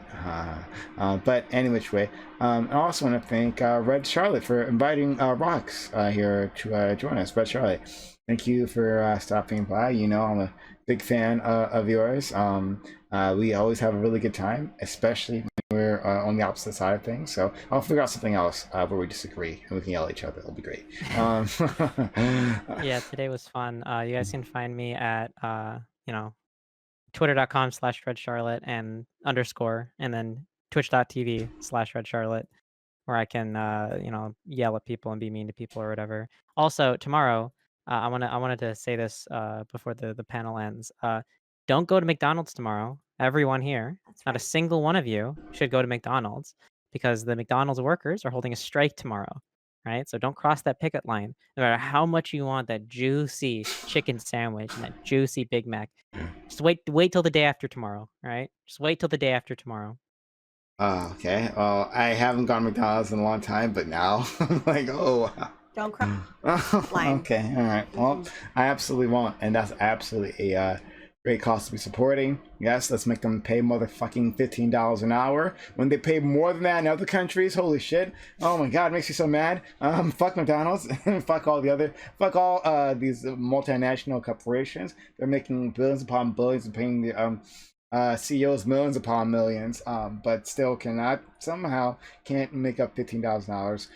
But any which way, I also want to thank Red Charlotte for inviting Rox here to join us. Red Charlotte, thank you for stopping by. You know, I'm a big fan of yours. We always have a really good time, especially when we're on the opposite side of things. So I'll figure out something else where we disagree and we can yell at each other. It'll be great. Yeah, today was fun. You guys can find me at twitter.com/redcharlotte and _, and then twitch.tv/redcharlotte, where I can yell at people and be mean to people or whatever. Also, tomorrow, I wanted to say this before the panel ends. Don't go to McDonald's tomorrow. Everyone here, not a single one of you should go to McDonald's, because the McDonald's workers are holding a strike tomorrow. right? So don't cross that picket line. No matter how much you want that juicy chicken sandwich and that juicy Big Mac, just wait till the day after tomorrow, right? Just wait till the day after tomorrow. Okay. Well, I haven't gone to McDonald's in a long time, but now I'm like, oh. Don't cry. Okay. All right. Well, I absolutely won't, and that's absolutely a great cost to be supporting. Yes, let's make them pay motherfucking $15 an hour when they pay more than that in other countries. Holy shit! Oh my god, it makes me so mad. Fuck McDonald's. Fuck all these multinational corporations. They're making billions upon billions and paying the CEOs millions upon millions, but still can't make up $15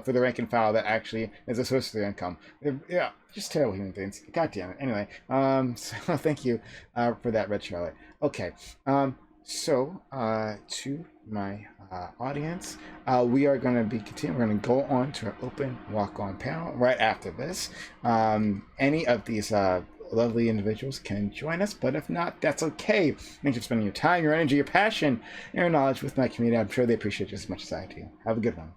for the rank and file that actually is a source of their income. Yeah, just terrible human beings. God damn it. Anyway, so thank you for that, Red Charlotte. Okay, so to my audience, we are going to be continuing. We're going to go on to our open walk-on panel right after this. Any of these lovely individuals can join us, but if not, that's okay. Thanks for spending your time, your energy, your passion, and your knowledge with my community. I'm sure they appreciate it just as much as I do. Have a good one.